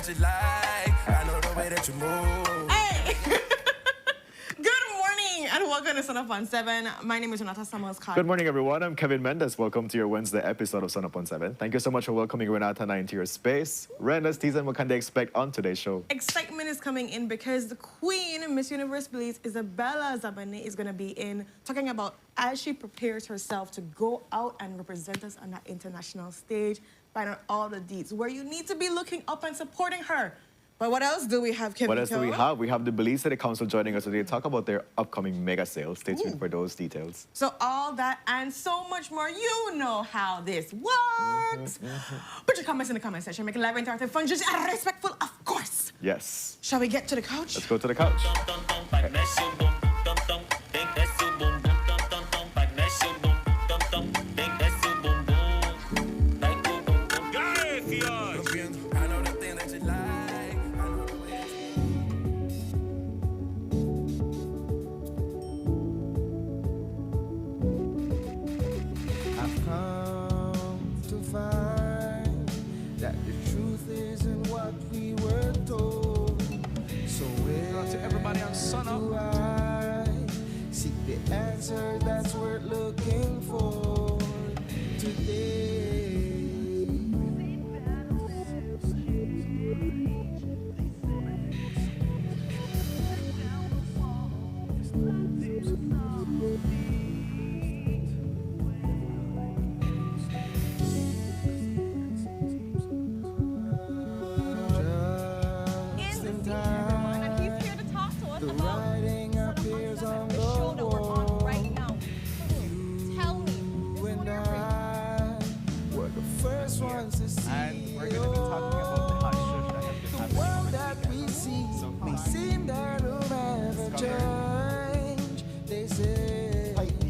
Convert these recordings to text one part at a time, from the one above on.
that you like. I know the way that you move. Hey! Good morning and welcome to Sunup on 7. My name is Renata Samuels-Carr. Good morning, everyone. I'm Kevin Mendes. Welcome to your Wednesday episode of Sunup on 7. Thank you so much for welcoming Renata and I into your space. Ren, let's tease them what can they expect on today's show. Excitement is coming in because the Queen, Miss Universe Belize, Isabella Zabane, is going to be in talking about as she prepares herself to go out and represent us on that international stage, find out all the deeds, where you need to be looking up and supporting her. But what else do we have, Kevin? What else do we have? We have the Belize City Council joining us today to talk about their upcoming mega sale. Stay tuned for those details. So all that and so much more, you know how this works. Put your comments in the comment section. Make it live, interactive, fun, just respectful, of course. Yes. Shall we get to the couch? Let's go to the couch. Answer that's worth looking for today. Just in time, and he's here to talk to us the about writing appears on the show that we're wall. on right now. Tell me. You and I were the first ones to see. And we're going to be talking about the hot shush that has been The happening world over that the we weekend. see So may seem that will never change. They say, but if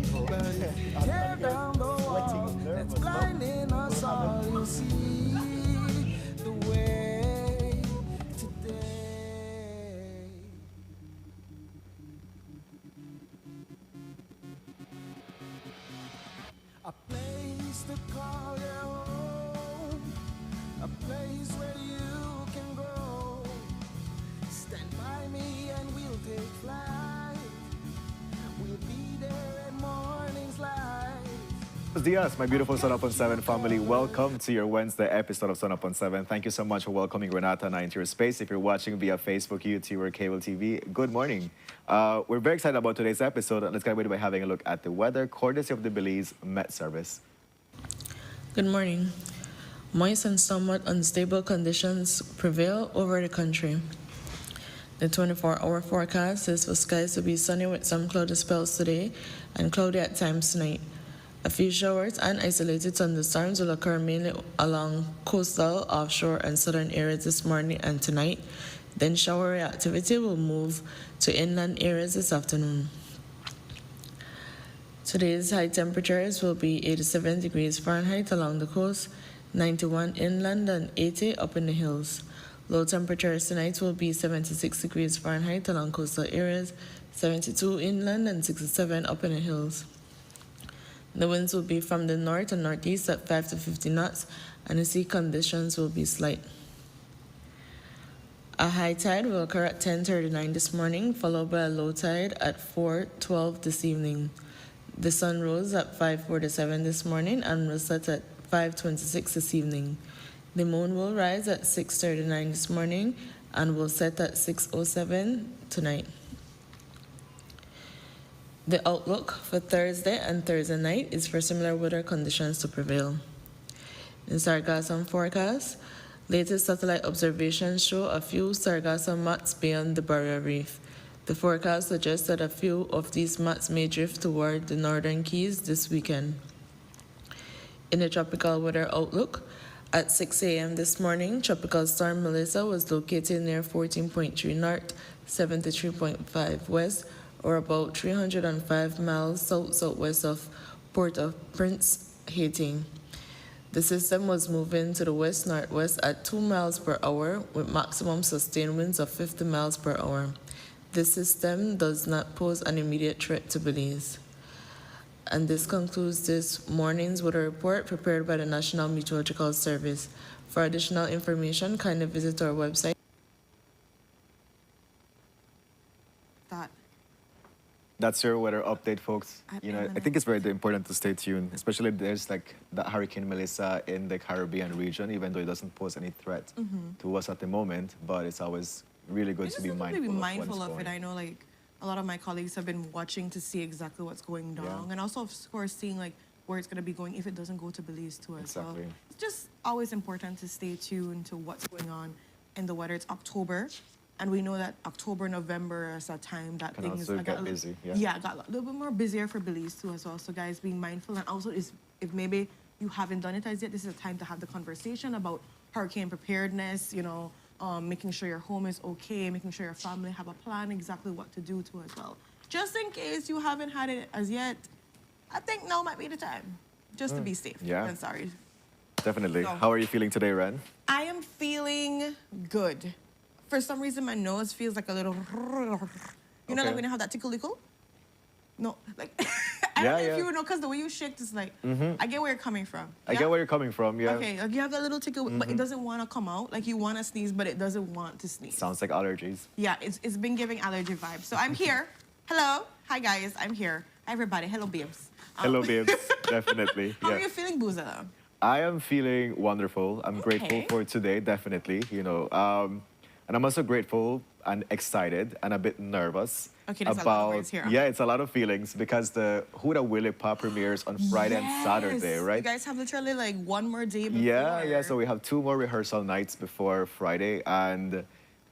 you tear down the wall that's blinding us all, you'll see the way today. A place to call your home, a place where you can go. Stand by me and we'll take flight. We'll be there at morning's light. Buenos dias, my beautiful Sunup on 7 family. Welcome to your Wednesday episode of Sunup on 7. Thank you so much for welcoming Renata and I into your space. If you're watching via Facebook, YouTube, or cable TV, good morning. We're very excited about today's episode, and let's get away by having a look at the weather, courtesy of the Belize Met Service. Good morning. Moist and somewhat unstable conditions prevail over the country. The 24-hour forecast is for skies to be sunny with some cloudy spells today and cloudy at times tonight. A few showers and isolated thunderstorms will occur mainly along coastal, offshore, and southern areas this morning and tonight. Then showery activity will move to inland areas this afternoon. Today's high temperatures will be 87 degrees Fahrenheit along the coast, 91 inland, and 80 up in the hills. Low temperatures tonight will be 76 degrees Fahrenheit along coastal areas, 72 inland, and 67 up in the hills. The winds will be from the north and northeast at 5 to 50 knots, and the sea conditions will be slight. A high tide will occur at 10:39 this morning, followed by a low tide at 4:12 this evening. The sun rose at 5:47 this morning and will set at 5:26 this evening. The moon will rise at 6:39 this morning and will set at 6:07 tonight. The outlook for Thursday and Thursday night is for similar weather conditions to prevail. In sargassum forecast, latest satellite observations show a few sargassum mats beyond the barrier reef. The forecast suggests that a few of these mats may drift toward the northern Keys this weekend. In the tropical weather outlook, at 6 a.m. this morning, Tropical Storm Melissa was located near 14.3 north, 73.5 west, or about 305 miles south-southwest of Port-au-Prince, Haiti. The system was moving to the west-northwest at 2 miles per hour with maximum sustained winds of 50 miles per hour. This system does not pose an immediate threat to Belize. And this concludes this morning's weather report prepared by the National Meteorological Service. For additional information, kindly visit our website. That That's your weather update, folks. At You know, I imminent. think it's very important to stay tuned, especially if there's like that Hurricane Melissa in the Caribbean region, even though it doesn't pose any threat to us at the moment. But it's always really good It's to just be something mindful, to be mindful of of what's it. I going. know, like, a lot of my colleagues have been watching to see exactly what's going down, Yeah. and also, of course, seeing like where it's going to be going if it doesn't go to Belize too as well. Exactly. It's just always important to stay tuned to what's going on in the weather. It's October, and we know that October, November is a time that Can things also got get a li- busy, yeah. Yeah, got a little bit more busier for Belize too as well. So guys, being mindful, and also if maybe you haven't done it as yet, this is a time to have the conversation about hurricane preparedness. Making sure your home is okay, making sure your family have a plan exactly what to do too as well. Just in case you haven't had it as yet, I think now might be the time, just to be safe. Yeah. And sorry. Definitely. So- How are you feeling today, Ren? I am feeling good. For some reason, my nose feels like a little. You know, like Okay. when you have that tickle. No, like Yeah, I don't know yeah. if you know, cause the way you shake is like. I get where you're coming from. I get where you're coming from, yeah. Okay, like you have that little tickle, but it doesn't want to come out. Like you want to sneeze, but it doesn't want to sneeze. Sounds like allergies. Yeah, it's been giving allergy vibes. So I'm here. Hello, hi guys, I'm here. Hi everybody, hello babes. Hello, babes. Definitely. How Yeah. are you feeling, Booza? I am feeling wonderful. I'm grateful Okay. for today, definitely. And I'm also grateful and excited and a bit nervous Okay, there's a lot of words here. Yeah, it's a lot of feelings because the Huda Willie Pa premieres on Friday and Saturday, Yes, right? You guys have literally like one more day before. Yeah. So we have 2 more rehearsal nights before Friday, and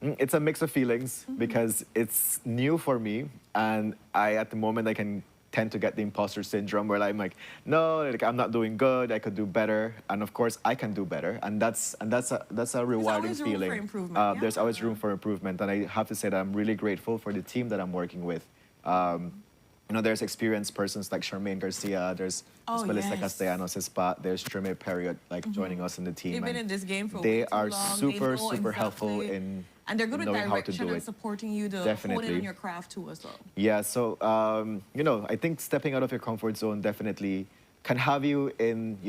it's a mix of feelings because it's new for me, and at the moment I can tend to get the imposter syndrome where I'm like, no, like I'm not doing good. I could do better, and of course I can do better, and that's a rewarding always room for feeling. improvement, There's always yeah. room for improvement, and I have to say that I'm really grateful for the team that I'm working with. There's experienced persons like Charmaine Garcia, there's Oh, Melissa yes. Castellanos Espat, there's Treme Period joining us in the team. They've been and in this game for they way too are long. super, They know super helpful exactly- in and they're good with knowing how to direction do and it. supporting you to hone Definitely. in on your craft too as well. Yeah, so I think stepping out of your comfort zone definitely can have you in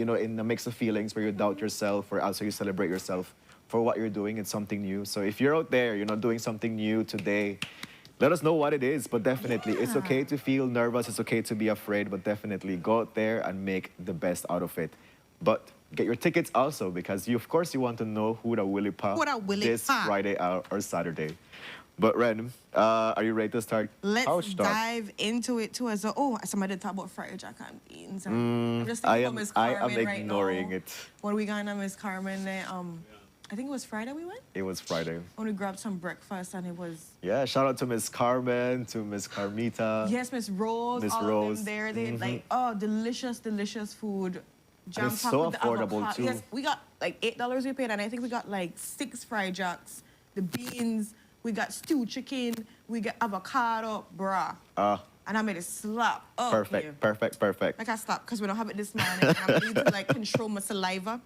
a mix of feelings where you doubt yourself or also you celebrate yourself for what you're doing. It's something new. So if you're out there, doing something new today, let us know what it is. But definitely, it's okay to feel nervous. It's okay to be afraid. But definitely go out there and make the best out of it. But get your tickets also because of course you want to know who the Willie Pa Who the Willie this Pa. Friday or Saturday. But Ren, are you ready to start? Let's Couch Talk? dive into it too as somebody talk about fried jack and beans. I'm just thinking about Miss I Carmen am right ignoring now. it. When we got on Miss Carmen, I think it was Friday we went. It was Friday. When we grabbed some breakfast and it was Yeah, shout out to Miss Carmen, to Miss Carmita. yes, Miss Rose, Miss all Rose. of them there. They Mhm. like delicious food. Jam it's packed so with the affordable, avocado. too. Yes, we got like $8 we paid, and I think we got like 6 fried jacks, the beans, we got stewed chicken, we got avocado, bruh. And I made it slap. Oh, Perfect. Like I stopped because we don't have it this morning. And I need to like control my saliva.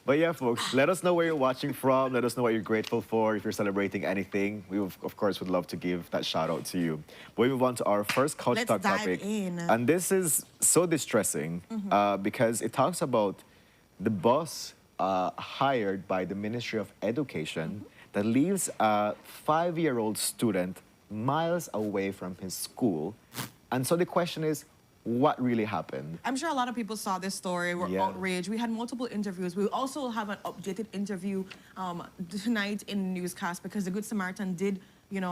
But yeah, folks, let us know where you're watching from. Let us know what you're grateful for. If you're celebrating anything, we of course would love to give that shout out to you. But we move on to our first Couch Let's Talk dive topic. in. And this is so distressing because it talks about the bus hired by the Ministry of Education that leaves a 5-year-old student miles away from his school. And so the question is, what really happened? I'm sure a lot of people saw this story, were Yeah. outraged. We had multiple interviews. We also have an updated interview tonight in the newscast because the Good Samaritan did,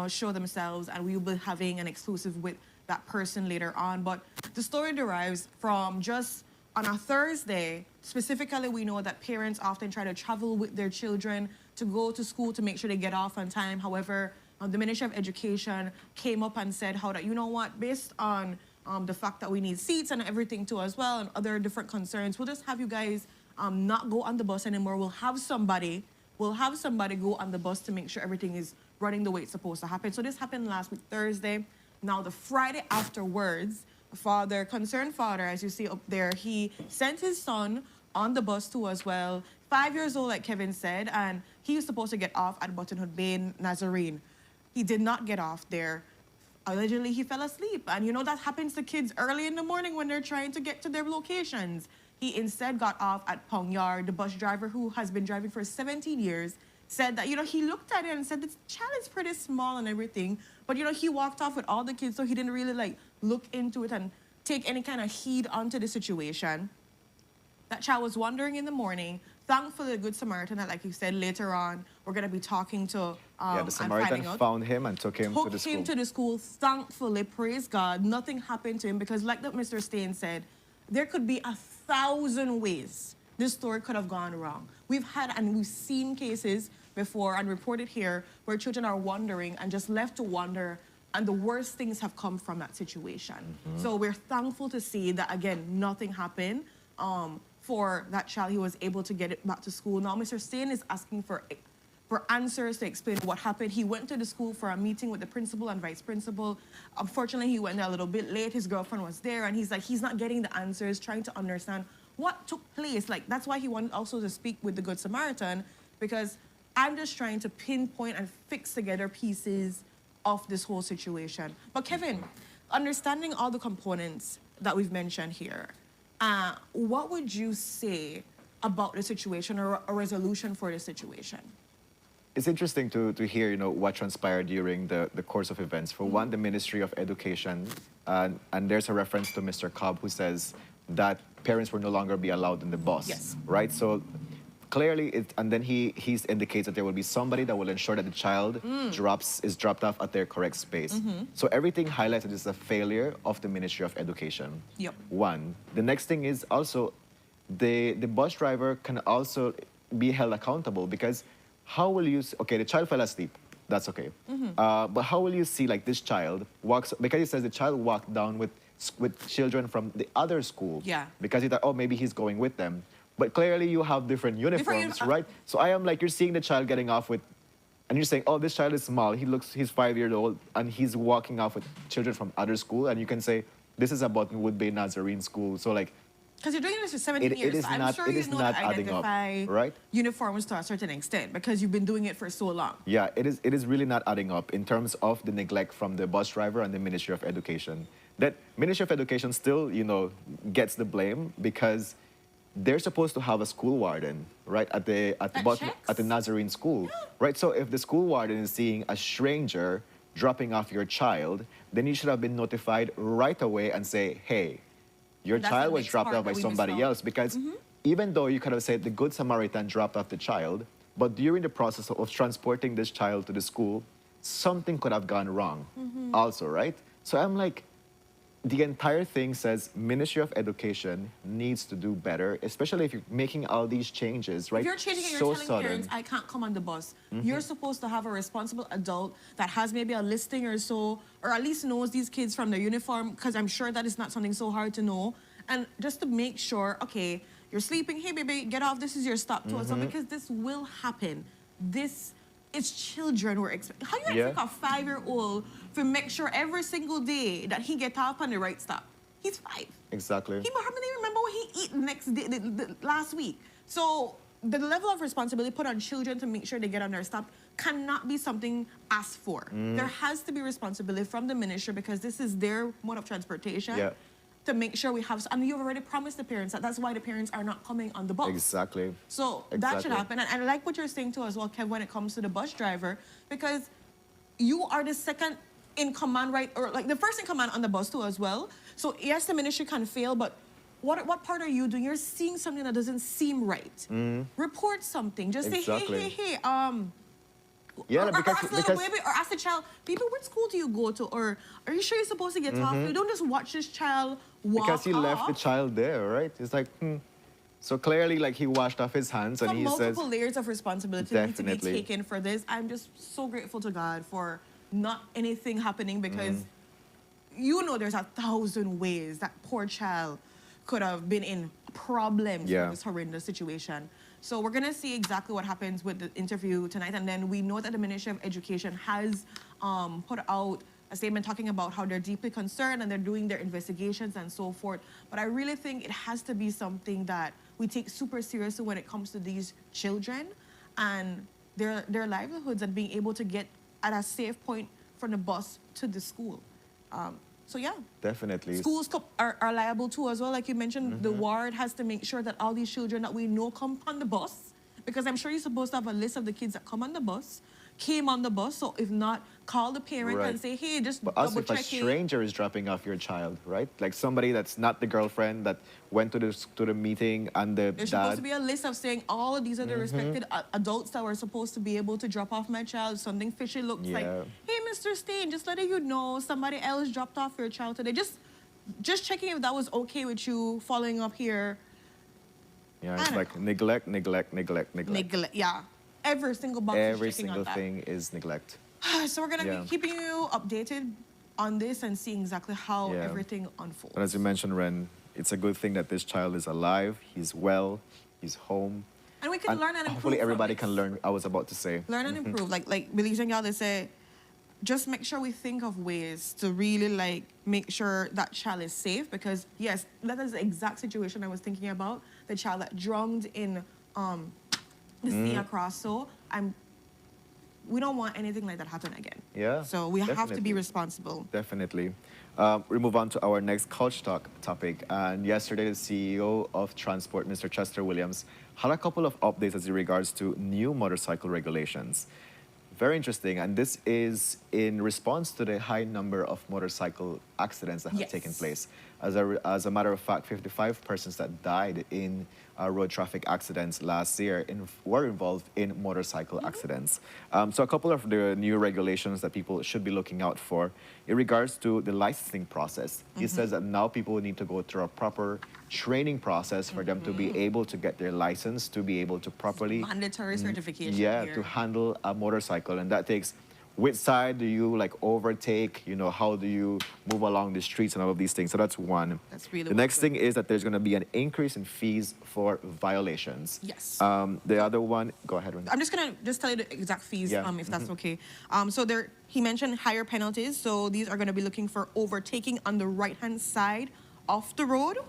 show themselves, and we will be having an exclusive with that person later on. But the story derives from just on a Thursday. Specifically, we know that parents often try to travel with their children to go to school to make sure they get off on time. However, the Ministry of Education came up and said how that, based on the fact that we need seats and everything too as well and other different concerns, we'll just have you guys not go on the bus anymore. We'll have somebody go on the bus to make sure everything is running the way it's supposed to happen. So this happened last week, Thursday. Now, the Friday afterwards, concerned father, as you see up there, he sent his son on the bus too as well. 5 years old, like Kevin said, and he was supposed to get off at Buttonwood Bay, Nazarene. He did not get off there. allegedly he fell asleep. And you know that happens to kids early in the morning when they're trying to get to their locations. He instead got off at Pong Yard. The bus driver, who has been driving for 17 years, said that, he looked at it and said, this child is pretty small and everything. But, he walked off with all the kids, so he didn't really, look into it and take any kind of heed onto the situation. That child was wandering in the morning. Thankfully, the Good Samaritan, like you said, later on, we're going to be talking to the Samaritan found him and took him to the school. Took him to the school. Thankfully, praise God, nothing happened to him because like that Mr. Stain said, there could be 1,000 ways this story could have gone wrong. We've seen cases before and reported here where children are wandering and just left to wander, and the worst things have come from that situation. So we're thankful to see that, again, nothing happened for that child. He was able to get it back to school. Now, Mr. Stain is asking for answers to explain what happened. He went to the school for a meeting with the principal and vice principal. Unfortunately, he went there a little bit late. His girlfriend was there, and he's like, he's not getting the answers, trying to understand what took place. That's why he wanted also to speak with the Good Samaritan, because I'm just trying to pinpoint and fix together pieces of this whole situation. But Kevin, understanding all the components that we've mentioned here, what would you say about the situation or a resolution for the situation? It's interesting to hear, what transpired during the course of events. For one, the Ministry of Education, and there's a reference to Mr. Cobb who says that parents will no longer be allowed in the bus. Yes. Right? So clearly, and then he indicates that there will be somebody that will ensure that the child is dropped off at their correct space. So everything highlighted is a failure of the Ministry of Education. Yep. One. The next thing is also the bus driver can also be held accountable, because how will you, okay, the child fell asleep, that's okay. But how will you see this child walks, because he says the child walked down with children from the other school. Yeah. Because he thought, oh, maybe he's going with them. But clearly you have different uniforms, right? So I am you're seeing the child getting off with, and you're saying, oh, this child is small. He's 5 years old, and he's walking off with children from other school. And you can say, this is about Wood Bay Nazarene School. So because you're doing this for 17 years, so I'm sure you know to identify right? uniforms to a certain extent because you've been doing it for so long. Yeah, it is really not adding up in terms of the neglect from the bus driver and the Ministry of Education. That Ministry of Education still, gets the blame because they're supposed to have a school warden, right, at the Nazarene school, right? So if the school warden is seeing a stranger dropping off your child, then you should have been notified right away and say, hey, your child was dropped off by somebody else, because even though you could have said the Good Samaritan dropped off the child, but during the process of transporting this child to the school, something could have gone wrong also, right? So I'm the entire thing says Ministry of Education needs to do better, especially if you're making all these changes, right? If you're changing and you're telling parents, I can't come on the bus, you're supposed to have a responsible adult that has maybe a listing or so, or at least knows these kids from their uniform, because I'm sure that is not something so hard to know. And just to make sure, okay, you're sleeping, hey, baby, get off, this is your stop to us. So because this will happen. It's children we're expecting. How do you expect a 5-year-old to make sure every single day that he gets off on the right stop? He's 5. Exactly. He probably remember what he ate the next day, the last week. So the level of responsibility put on children to make sure they get on their stop cannot be something asked for. There has to be responsibility from the ministry, because this is their mode of transportation. Yeah. To make sure we have, and you've already promised the parents that's why the parents are not coming on the bus. Exactly. So that should happen. And I like what you're saying too as well, Kev, when it comes to the bus driver, because you are the second in command, right? Or the first in command on the bus too as well. So yes, the ministry can fail, but what part are you doing? You're seeing something that doesn't seem right. Report something. Just say, hey, yeah, or ask the little baby, or ask the child, baby, what school do you go to? Or are you sure you're supposed to get off? You don't just watch this child walk because he left the child there, right? It's So clearly, he washed off his hands, and he says... multiple layers of responsibility need to be taken for this. I'm just so grateful to God for not anything happening, because there's 1,000 ways that poor child could have been in problems with this horrendous situation. So we're going to see exactly what happens with the interview tonight. And then we know that the Ministry of Education has put out a statement talking about how they're deeply concerned and they're doing their investigations and so forth. But I really think it has to be something that we take super seriously when it comes to these children and their livelihoods, and being able to get at a safe point from the bus to the school. So yeah. Definitely. Schools are liable too as well. Like you mentioned, the ward has to make sure that all these children that we know come on the bus, because I'm sure you're supposed to have a list of the kids that come on the bus, came on the bus. So if not, call the parent Right. and say, hey, just But also double if a check it. stranger is dropping off your child, right? Like somebody that's not the girlfriend that went to the meeting and the There's supposed dad. to be a list of saying all of these are the respected adults that were supposed to be able to drop off my child. Something fishy looks like, Yeah. hey, Mr. Stain, just letting you know somebody else dropped off your child today. Just checking if that was okay with you following up here. Yeah, I it's don't like know. neglect. Yeah. Every single box is Every checking single on that. thing is neglect. So we're gonna Yeah. be keeping you updated on this and seeing exactly how Yeah. everything unfolds. But as you mentioned, Ren, it's a good thing that this child is alive, he's well, he's home. And we can learn and improve. Hopefully from everybody this. can learn, I was about to say. Learn and improve. Like Belize and y'all, they say, just make sure we think of ways to really like make sure that child is safe, because yes, that is the exact situation I was thinking about. The child that drowned in the sea across. So we don't want anything like that happen again. Yeah, So we have to definitely. be responsible. Definitely. We move on to our next Culture Talk topic. And yesterday, the CEO of Transport, Mr. Chester Williams, had a couple of updates as regards to new motorcycle regulations. Very interesting. And this is in response to the high number of motorcycle accidents that have Yes. taken place. As a matter of fact, 55 persons that died in road traffic accidents last year were involved in motorcycle accidents. So a couple of the new regulations that people should be looking out for in regards to the licensing process. He says that now people need to go through a proper training process for them to be able to get their license, to be able to properly Mandatory certification yeah, here. to handle a motorcycle. And that takes which side do you like overtake, how do you move along the streets and all of these things. So that's one. That's really The next good. thing is that there's going to be an increase in fees for violations. Yes. The other one, go ahead, Renee. I'm just gonna tell you the exact fees, Yeah. if that's okay. So he mentioned higher penalties. So these are gonna be looking for overtaking on the right-hand side of the road,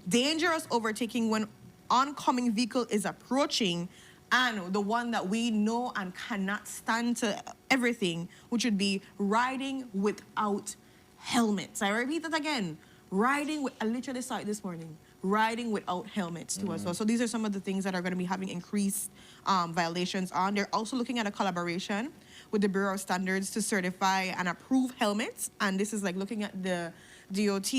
dangerous overtaking when oncoming vehicle is approaching, and the one that we know and cannot stand to everything, which would be riding without helmets. I repeat that again. I literally saw it this morning. Riding without helmets too as well. So these are some of the things that are going to be having increased violations on. They're also looking at a collaboration with the Bureau of Standards to certify and approve helmets. And this is like looking at the DOT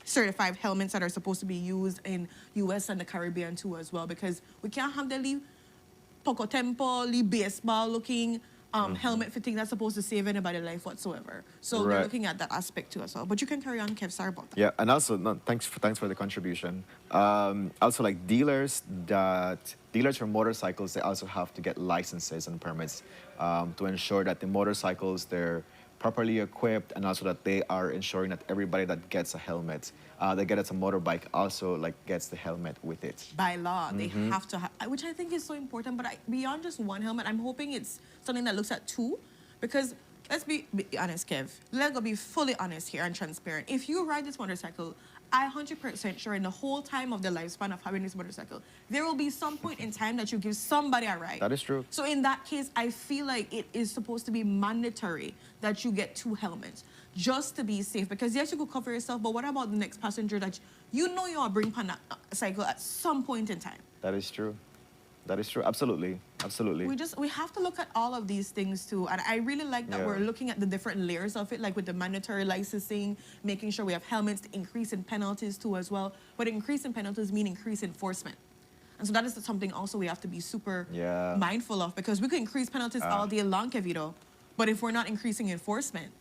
certified helmets that are supposed to be used in US and the Caribbean too as well, because we can't have the poco tempo, baseball looking helmet fitting that's supposed to save anybody life whatsoever. So Right. we're looking at that aspect too as well. But you can carry on, Kev. Sorry about that. Yeah, and also, no, thanks for the contribution. Also, like dealers for motorcycles, they also have to get licenses and permits to ensure that the motorcycles, they're properly equipped, and also that they are ensuring that everybody that gets a helmet, that gets a motorbike, also like gets the helmet with it. By law, they have to have, which I think is so important. But beyond just one helmet, I'm hoping it's something that looks at two, because let's be honest, Kev. Let's go be fully honest here and transparent. If you ride this motorcycle, I'm 100% sure in the whole time of the lifespan of having this motorcycle, there will be some point in time that you give somebody a ride. That is true. So in that case, I feel like it is supposed to be mandatory that you get two helmets just to be safe. Because yes, you could cover yourself, but what about the next passenger that you are bringing on a cycle at some point in time? That is true. That is true. Absolutely. Absolutely. We have to look at all of these things too. And I really like that Yeah. we're looking at the different layers of it, like with the mandatory licensing, making sure we have helmets, the increase in penalties too as well. But increase in penalties mean increase enforcement. And so that is something also we have to be super Yeah. mindful of, because we could increase penalties all day long, Kevito. But if we're not increasing enforcement,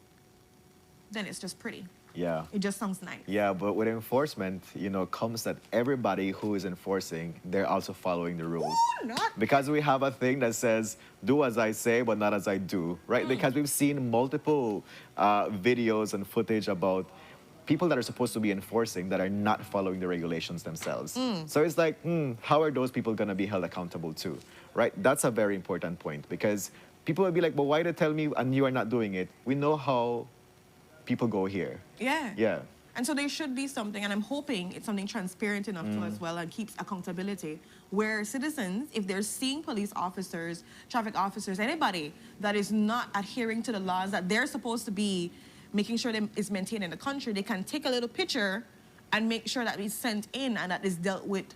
then it's just pretty. Yeah. It just sounds nice. Yeah, but with enforcement, comes that everybody who is enforcing, they're also following the rules. Ooh, not Because we have a thing that says, do as I say, but not as I do, right? Because we've seen multiple videos and footage about people that are supposed to be enforcing that are not following the regulations themselves. So it's like, how are those people going to be held accountable too, right? That's a very important point, because people will be like, but why they tell me and you are not doing it? We know how people go here. Yeah. Yeah. And so there should be something, and I'm hoping it's something transparent enough to as well and keeps accountability, where citizens, if they're seeing police officers, traffic officers, anybody that is not adhering to the laws that they're supposed to be making sure that it's maintained in the country, they can take a little picture and make sure that it's sent in and that it's dealt with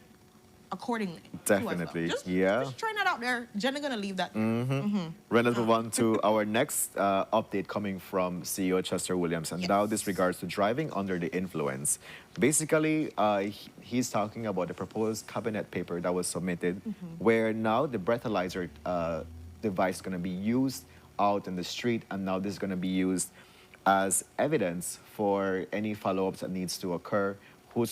accordingly. too as well. Definitely, Just, yeah. Just trying that out there. Jenna gonna leave that. Ren, let's move on to our next update coming from CEO Chester Williams. And now this regards to driving under the influence. Basically, he's talking about the proposed cabinet paper that was submitted, where now the breathalyzer device is going to be used out in the street, and now this is going to be used as evidence for any follow-ups that needs to occur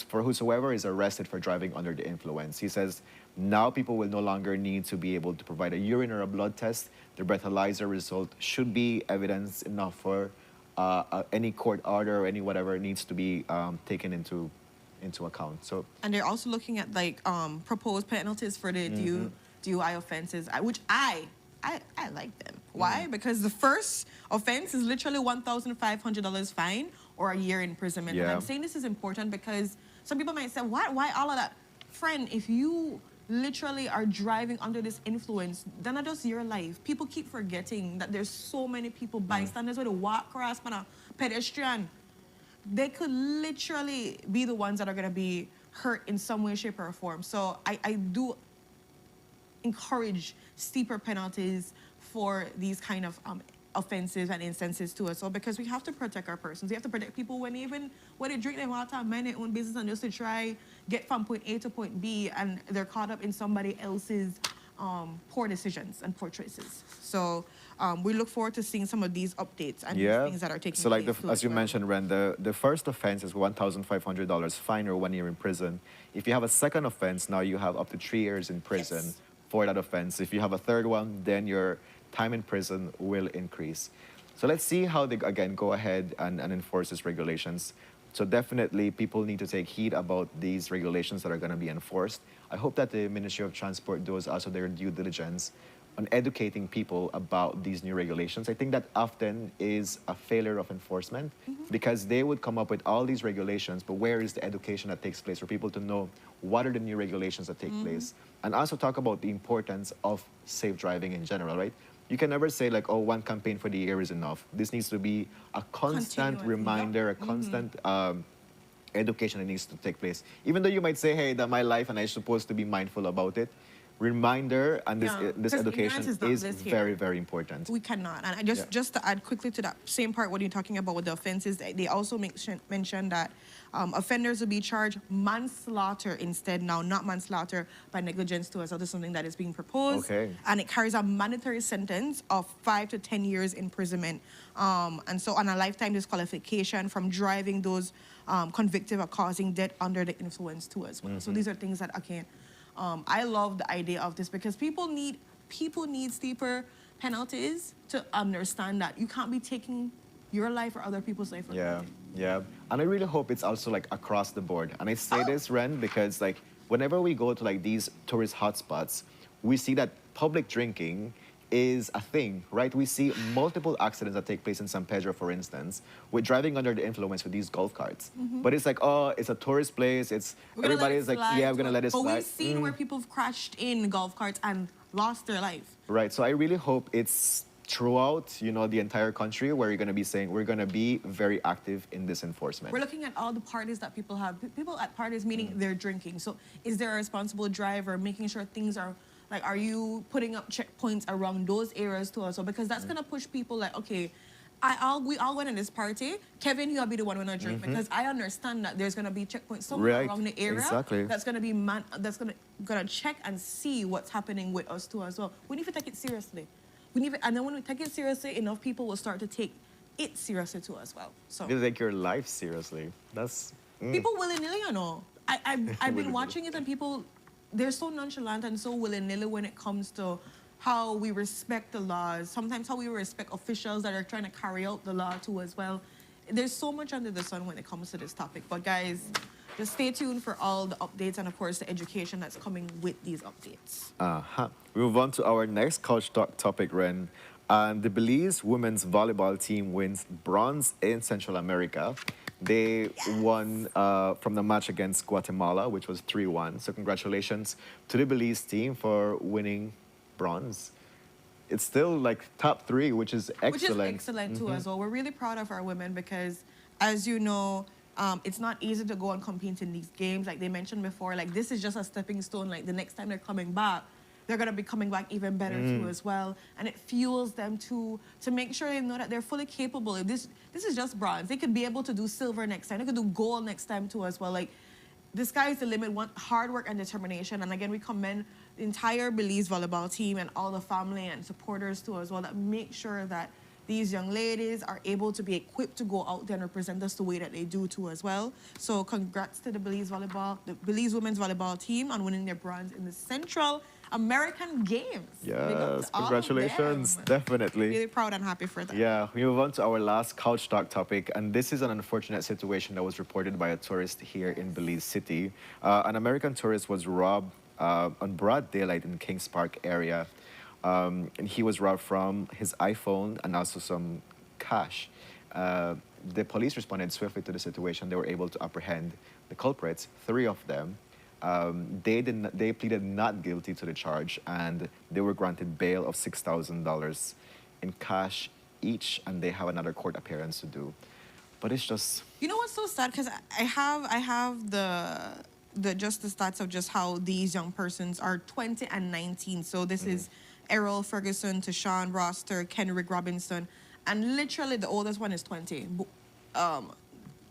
for whosoever is arrested for driving under the influence. He says now people will no longer need to be able to provide a urine or a blood test. The breathalyzer result should be evidence enough for any court order or any whatever needs to be taken into account. So, And they're also looking at like proposed penalties for the DUI offenses, which I like them. Why? Because the first offense is literally $1,500 fine or a year imprisonment. And Yeah. I'm saying this is important because some people might say, why all of that? Friend, if you literally are driving under this influence, then that is your life. People keep forgetting that there's so many people, bystanders, where they walk across on a pedestrian. They could literally be the ones that are going to be hurt in some way, shape, or form. So I do encourage steeper penalties for these kind of offenses and instances too as well, because we have to protect our persons. We have to protect people when they drink their water, mind their own business, and just to try get from point A to point B, and they're caught up in somebody else's poor decisions and poor choices. So we look forward to seeing some of these updates and these things that are taking so like place. as you mentioned, Ren, the first offense is $1,500 fine or 1 year in prison. If you have a second offense, now you have up to 3 years in prison for that offense. If you have a third one, then your time in prison will increase. So let's see how they, again, go ahead and enforce these regulations. So definitely people need to take heed about these regulations that are going to be enforced. I hope that the Ministry of Transport does also their due diligence on educating people about these new regulations. I think that often is a failure of enforcement because they would come up with all these regulations, but where is the education that takes place for people to know what are the new regulations that take place? And also talk about the importance of safe driving in general, right? You can never say like, oh, one campaign for the year is enough. This needs to be a constant reminder, a constant education that needs to take place. Even though you might say, hey, that's my life and I'm supposed to be mindful about it, reminder and this education is very, very important. We cannot. And just to add quickly to that same part, what you're talking about with the offenses, they also mention that offenders will be charged manslaughter instead now, not manslaughter by negligence too. So this is something that is being proposed. And it carries a mandatory sentence of 5 to 10 years imprisonment. And so on a lifetime disqualification from driving those convicted of causing death under the influence too as well. So these are things that I can't. I love the idea of this because people need steeper penalties to understand that you can't be taking your life or other people's life for granted. Yeah. And I really hope it's also like across the board. And I say this, Ren, because like whenever we go to like these tourist hotspots, we see that public drinking is a thing, right? We see multiple accidents that take place in San Pedro, for instance, with driving under the influence with these golf carts. But it's like, oh, it's a tourist place. Everybody's like, yeah, we're gonna let it slide. But we've seen where people have crashed in golf carts and lost their life. Right. So I really hope it's throughout, the entire country where you're gonna be saying we're gonna be very active in this enforcement. We're looking at all the parties that people have. People at parties, meaning they're drinking. So is there a responsible driver making sure things are like, are you putting up checkpoints around those areas too also? Because that's going to push people like, okay, we all went in this party. Kevin, you'll be the one when I drink because I understand that there's going to be checkpoints somewhere around the area that's going to be that's going to check and see what's happening with us too as well. We need to take it seriously. And then when we take it seriously, enough people will start to take it seriously too as well. So you take your life seriously. That's people willy-nilly, I've been watching it and people. They're so nonchalant and so willy-nilly when it comes to how we respect the laws, sometimes how we respect officials that are trying to carry out the law too as well. There's so much under the sun when it comes to this topic. But guys, just stay tuned for all the updates and of course the education that's coming with these updates. We move on to our next Couch Talk topic, Ren. And the Belize women's volleyball team wins bronze in Central America. They won from the match against Guatemala, which was 3-1. So congratulations to the Belize team for winning bronze. it's still like top 3, which is excellent. Which is excellent too as well. We're really proud of our women because, as you know, it's not easy to go and compete in these games. Like they mentioned before, like this is just a stepping stone. Like the next time they're coming back, they're gonna be coming back even better too as well. And it fuels them to make sure they know that they're fully capable. If this is just bronze. They could be able to do silver next time. They could do gold next time too as well. Like the sky is the limit. Hard work and determination. And again, we commend the entire Belize volleyball team and all the family and supporters too as well that make sure that these young ladies are able to be equipped to go out there and represent us the way that they do too as well. So congrats to the Belize women's volleyball team on winning their bronze in the Central American Games. Big up Yes, to all of congratulations, them. definitely. Really proud and happy for that. Yeah, we move on to our last couch talk topic, and this is an unfortunate situation that was reported by a tourist here in Belize City. An American tourist was robbed on broad daylight in Kings Park area, and he was robbed from his iPhone and also some cash. The police responded swiftly to the situation. They were able to apprehend the culprits, 3 of them. They pleaded not guilty to the charge, and they were granted bail of $6,000 in cash each, and they have another court appearance to do. But it's just... You know what's so sad? Because I have the just the stats of just how these young persons are 20 and 19. So this is Errol Ferguson, Tashawn Roster, Kenrick Robinson, and literally the oldest one is 20.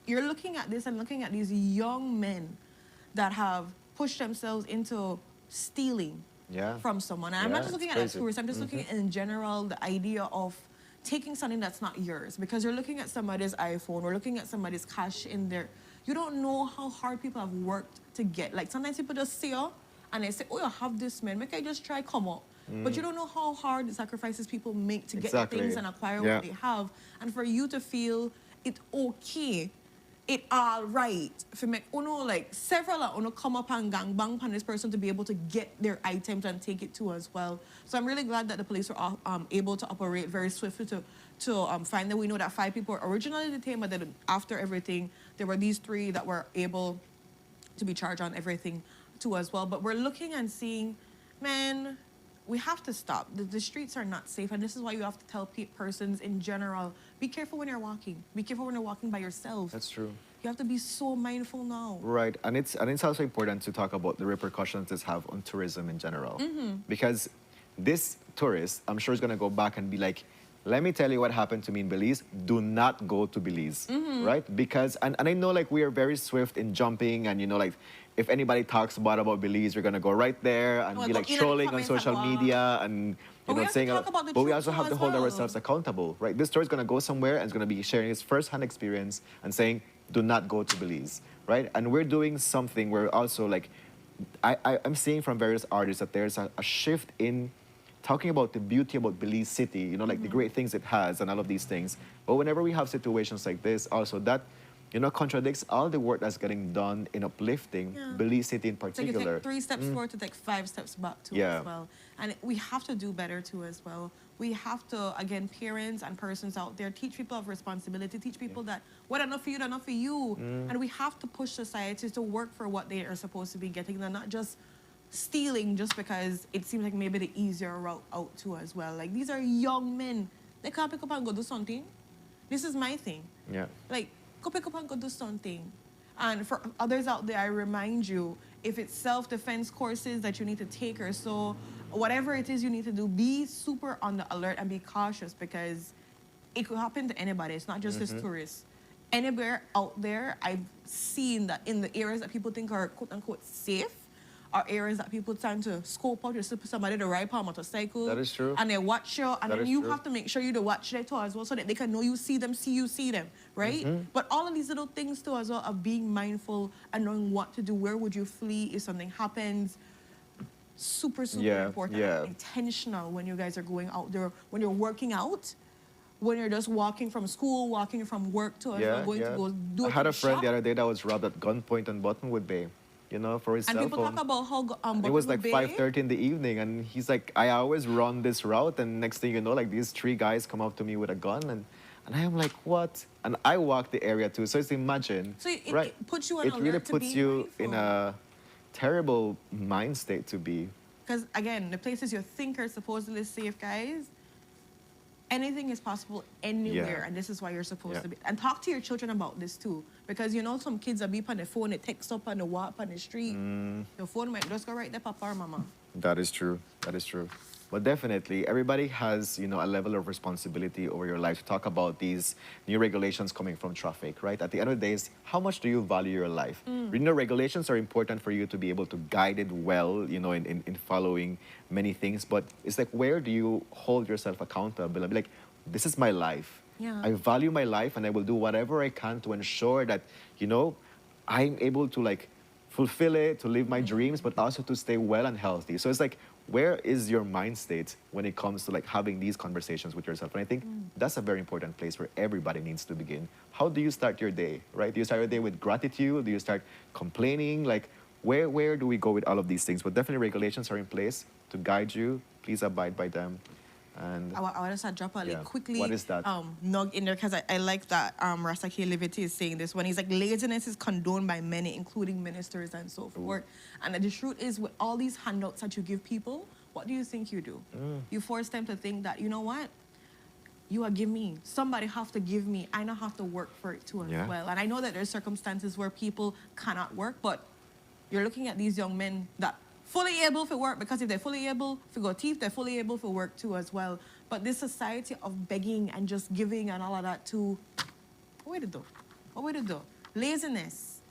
You're looking at this and looking at these young men that have pushed themselves into stealing from someone. And I'm not just looking at that tourist, I'm just looking in general, the idea of taking something that's not yours, because you're looking at somebody's iPhone or looking at somebody's cash in there. You don't know how hard people have worked to get. Like sometimes people just see you and they say, oh, you have this, man, make I just try come up. But you don't know how hard the sacrifices people make to get the things and acquire what they have. And for you to feel it okay, it all right, for make like several come up and gang bang on this person to be able to get their items and take it too as well. So I'm really glad that the police were able to operate very swiftly to find that. We know that 5 people were originally detained, but then after everything, there were these 3 that were able to be charged on everything too as well. But we're looking and seeing, man, we have to stop. The streets are not safe, and this is why you have to tell persons in general, be careful when you're walking. Be careful when you're walking by yourself. That's true. You have to be so mindful now. Right, and it's also important to talk about the repercussions this have on tourism in general. Because this tourist, I'm sure, is going to go back and be like, let me tell you what happened to me in Belize. Do not go to Belize, right? Because, and I know like we are very swift in jumping, and you know, like if anybody talks about Belize, we're gonna go right there and be like trolling on social media and you know saying, but we also have to hold ourselves accountable, right? This tourist is gonna go somewhere and is gonna be sharing his first-hand experience and saying, do not go to Belize, right? And we're doing something where also like, I'm seeing from various artists that there's a shift in talking about the beauty about Belize City, you know, like the great things it has and all of these things. But whenever we have situations like this, also that, you know, contradicts all the work that's getting done in uplifting Belize City in particular. So you take 3 steps forward to take 5 steps back too as well. And we have to do better too as well. We have to, again, parents and persons out there, teach people of responsibility, teach people that what enough for you, enough for you. And we have to push society to work for what they are supposed to be getting and not just stealing just because it seems like maybe the easier route out too as well. Like these are young men. They can't pick up and go do something. This is my thing. Yeah. Like, go pick up and go do something. And for others out there, I remind you, if it's self-defense courses that you need to take or so, whatever it is you need to do, be super on the alert and be cautious because it could happen to anybody. It's not just this tourist. Anywhere out there, I've seen that in the areas that people think are quote-unquote safe, are areas that people tend to scope out to see somebody to ride on a motorcycle. That is true. And they watch you, and then you have to make sure you to watch them too as well so that they can know you see them, see them, right? But all of these little things too as well of being mindful and knowing what to do, where would you flee if something happens. Super, super important. And intentional when you guys are going out there, when you're working out, when you're just walking from school, walking from work to going to go do it. I had a friend the other day that was robbed at gunpoint on Buttonwood Bay. You know, for his cell phone. And people talk about how it was like 5:30 in the evening, and he's like, I always run this route, and next thing you know, like these 3 guys come up to me with a gun, and I am like, what? And I walk the area too, so it's imagine. So it puts you on it really puts you in a terrible mind state to be. Because again, the places you think are supposedly safe, guys, anything is possible anywhere, Yeah. and this is why you're supposed Yeah. to be. And talk to your children about this too, because you know some kids are beep on the phone, they text up on the walk on the street. The phone might just go right there, papa or mama. That is true. That is true. But definitely, everybody has, a level of responsibility over your life to talk about these new regulations coming from traffic, right? At the end of the day, is how much do you value your life? Regulations are important for you to be able to guide it well, in following many things. But it's like, where do you hold yourself accountable? And be like, this is my life. Yeah. I value my life, and I will do whatever I can to ensure that, I'm able to fulfill it, to live my dreams, but also to stay well and healthy. So it's like, where is your mind state when it comes to having these conversations with yourself? And I think that's a very important place where everybody needs to begin. How do you start your day, right? Do you start your day with gratitude? Do you start complaining? Where do we go with all of these things? But definitely regulations are in place to guide you. Please abide by them. And I want to drop a Yeah. quickly. What is that? Nug in there because I like that Rasaki Livity is saying this when he's like laziness is condoned by many, including ministers and so forth. And the truth is, with all these handouts that you give people, what do you think you do? You force them to think that, you know what? You are give me. Somebody have to give me. I don't have to work for it too as Yeah. well. And I know that there's circumstances where people cannot work, but you're looking at these young men that fully able for work, because if they're fully able to go teeth, they're fully able for work too as well. But this society of begging and just giving and all of that too, what way to do? What way to do? Laziness.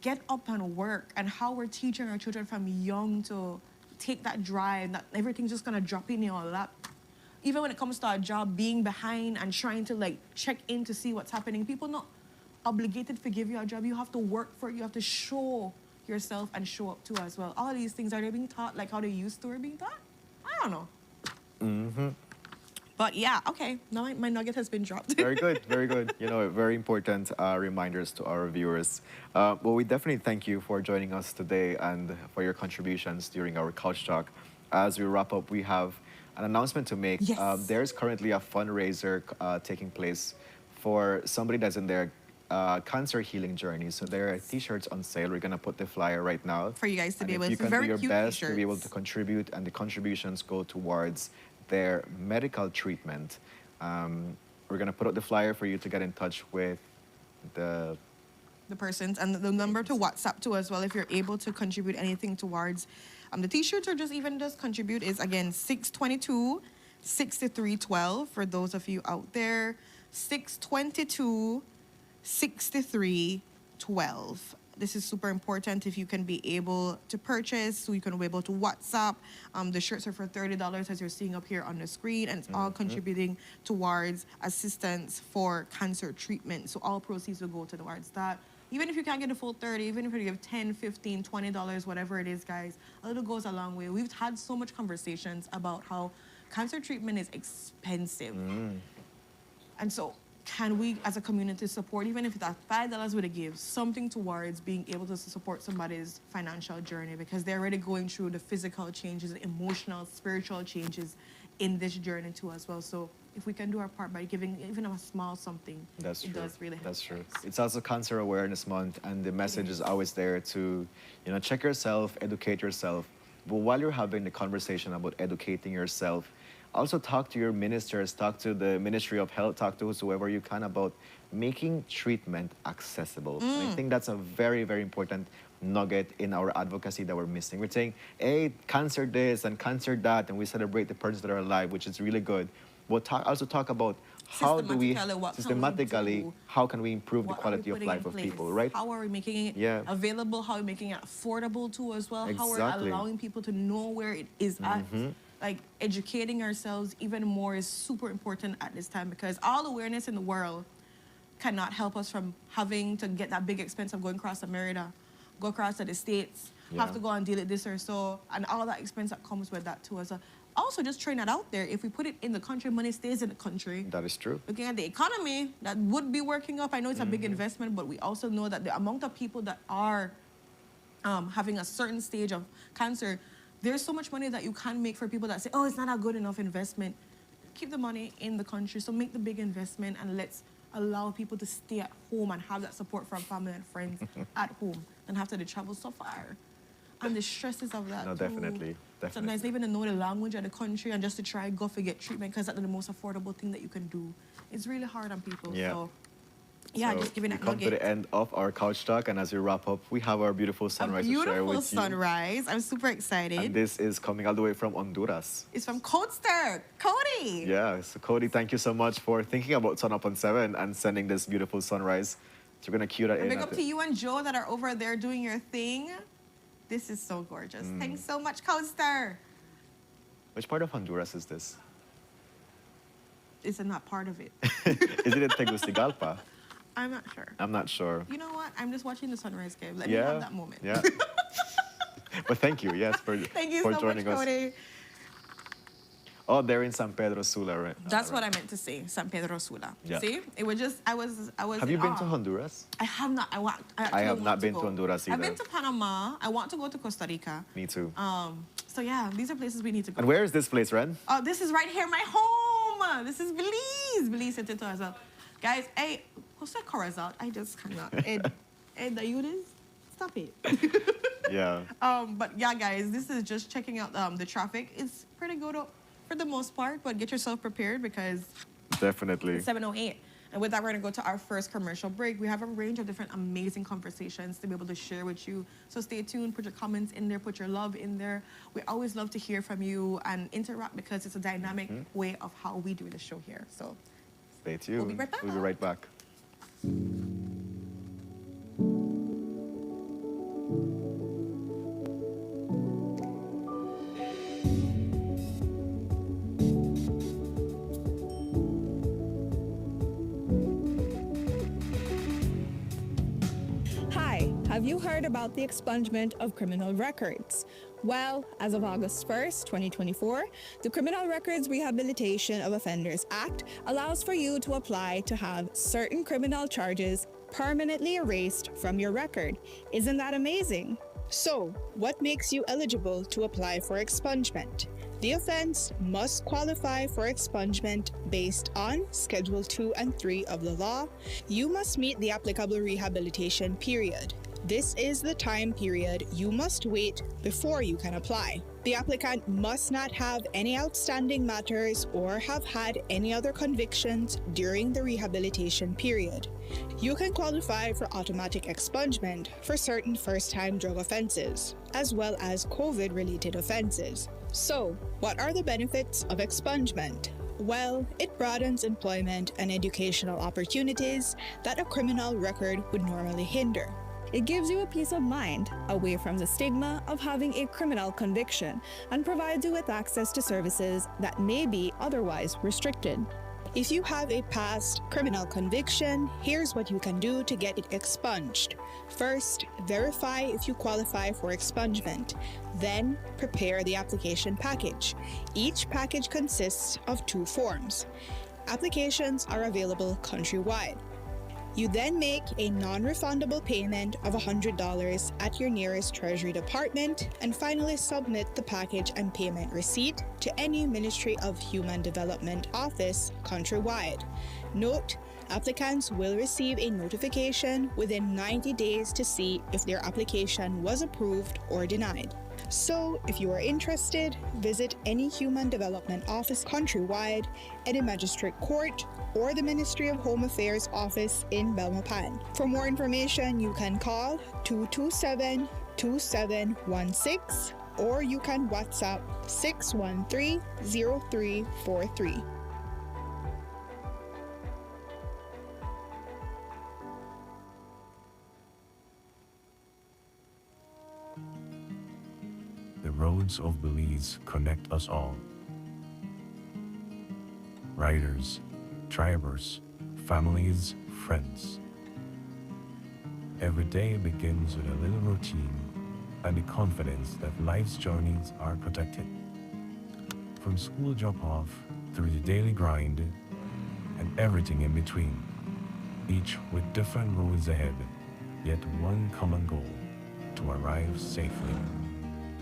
Get up and work. And how we're teaching our children from young to take that drive, not everything's just gonna drop in your lap. Even when it comes to our job, being behind and trying to check in to see what's happening. People not obligated to give you a job. You have to work for it. You have to show yourself and show up too as well. All of these things, are they being taught like how they used to were being taught? I don't know. But yeah, okay. Now my nugget has been dropped. Very good, very good. Very important reminders to our viewers. Well, we definitely thank you for joining us today and for your contributions during our Couch Talk. As we wrap up, we have an announcement to make. Yes. There's currently a fundraiser taking place for somebody that's in their cancer healing journey. So there are t-shirts on sale. We're gonna put the flyer right now For you guys to And be able if you to can very do your cute best to be able to t-shirts. contribute, and the contributions go towards their medical treatment. We're gonna put out the flyer for you to get in touch with the persons and the number to WhatsApp to as well if you're able to contribute anything towards the t-shirts or just contribute is again 622 6312 for those of you out there. 622 6312. This is super important if you can be able to purchase, so you can be able to WhatsApp. The shirts are for $30 as you're seeing up here on the screen, and it's all contributing towards assistance for cancer treatment. So all proceeds will go towards that. Even if you can't get a full 30, even if you give 10, 15, $20, whatever it is, guys, a little goes a long way. We've had so much conversations about how cancer treatment is expensive. And so can we, as a community, support, even if that $5 would give, something towards being able to support somebody's financial journey, because they're already going through the physical changes, the emotional, spiritual changes in this journey too as well. So if we can do our part by giving even a small something, That's it true. does really help. That's true. It's also Cancer Awareness Month, and the message is always there to, check yourself, educate yourself. But while you're having the conversation about educating yourself, also talk to your ministers, talk to the Ministry of Health, talk to whoever you can about making treatment accessible. And I think that's a very, very important nugget in our advocacy that we're missing. We're saying, hey, cancer this and cancer that, and we celebrate the persons that are alive, which is really good. But also talk about how do we systematically, how can we improve the quality of life of people, right? How are we making it Yeah. available? How are we making it affordable too as well? How are Exactly. we allowing people to know where it is at? Like educating ourselves even more is super important at this time, because all awareness in the world cannot help us from having to get that big expense of going across America, go across to the States, have Yeah. to go and deal with this or so, and all that expense that comes with that too. So also just throwing that out there, if we put it in the country, money stays in the country. That is true. Looking at the economy, that would be working up. I know it's a big investment, but we also know that the amount of people that are having a certain stage of cancer, there's so much money that you can make for people that say, oh, it's not a good enough investment. Keep the money in the country, so make the big investment, and let's allow people to stay at home and have that support from family and friends at home and have to travel so far And the stresses of that. No, too. definitely. Sometimes not even to know the language of the country and just to try go for get treatment because that's the most affordable thing that you can do. It's really hard on people. Yeah. So yeah, So just giving we that come to nugget. the end of our couch talk, and as we wrap up, we have our beautiful sunrise A to share beautiful with you. sunrise. I'm super excited. And this is coming all the way from Honduras. It's from Codester, Cody. Yeah, so Cody, thank you so much for thinking about Sun Up on 7 and sending this beautiful sunrise. So we're going to cue that in. Big at up the- to you and Joe that are over there doing your thing. This is so gorgeous. Thanks so much, Codester. Which part of Honduras is this? It's not part of it. Is it in Tegucigalpa? I'm not sure. I'm not sure. You know what? I'm just watching the sunrise, Gabe. Let me Yeah. have that moment. Yeah. But thank you, yes, for, Thank you for so much, joining us. Cody. Oh, they're in San Pedro Sula, right? That's what I meant to say, San Pedro Sula. Yeah. See? It was just, I was Have you in been to awe. Honduras? I have not. I have not been go. to Honduras I've either. been to Panama. I want to go to Costa Rica. Me too. So yeah, these are places we need to go. And where is this place, Ren? Oh, this is right here, my home. This is Belize. Belize City as well. Guys, hey, who said Corazon? I just cannot. Ed, are you this? Stop it. Yeah. But yeah, guys, this is just checking out the traffic. It's pretty good for the most part, but get yourself prepared because Definitely. it's 7:08. And with that, we're going to go to our first commercial break. We have a range of different amazing conversations to be able to share with you. So stay tuned, put your comments in there, put your love in there. We always love to hear from you and interact because it's a dynamic way of how we do the show here. So Stay tuned. We'll be right back. We'll be right back. Hi, have you heard about the expungement of criminal records? Well, as of August 1st, 2024, the Criminal Records Rehabilitation of Offenders Act allows for you to apply to have certain criminal charges permanently erased from your record. Isn't that amazing? So, what makes you eligible to apply for expungement? The offense must qualify for expungement based on Schedule 2 and 3 of the law. You must meet the applicable rehabilitation period. This is the time period you must wait before you can apply. The applicant must not have any outstanding matters or have had any other convictions during the rehabilitation period. You can qualify for automatic expungement for certain first-time drug offenses, as well as COVID-related offenses. So, what are the benefits of expungement? Well, it broadens employment and educational opportunities that a criminal record would normally hinder. It gives you a peace of mind, away from the stigma of having a criminal conviction, and provides you with access to services that may be otherwise restricted. If you have a past criminal conviction, here's what you can do to get it expunged. First, verify if you qualify for expungement. Then, prepare the application package. Each package consists of 2 forms. Applications are available countrywide. You then make a non-refundable payment of $100 at your nearest Treasury Department and finally submit the package and payment receipt to any Ministry of Human Development office countrywide. Note, applicants will receive a notification within 90 days to see if their application was approved or denied. So, if you are interested, visit any Human Development office countrywide, any magistrate court, or the Ministry of Home Affairs office in Belmopan. For more information, you can call 227-2716 or you can WhatsApp 613-0343. The roads of Belize connect us all. Riders, drivers, families, friends. Every day begins with a little routine and the confidence that life's journeys are protected. From school drop-off through the daily grind and everything in between, each with different roads ahead, yet one common goal: to arrive safely.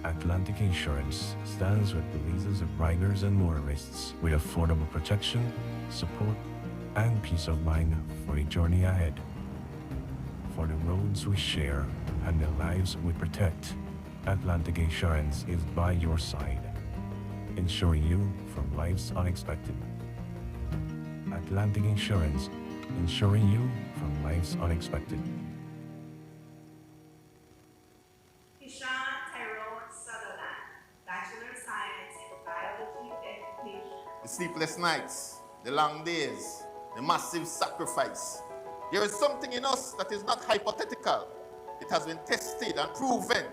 Atlantic Insurance stands with Belize's riders and motorists with affordable protection, support, and peace of mind for a journey ahead. For the roads we share and the lives we protect, Atlantic Insurance is by your side, insuring you from life's unexpected. Atlantic Insurance, insuring you from life's unexpected. Ishan Tyrone Sutherland, Bachelor of Science in Biology Education. The sleepless nights, the long days, the massive sacrifice. There is something in us that is not hypothetical. It has been tested and proven.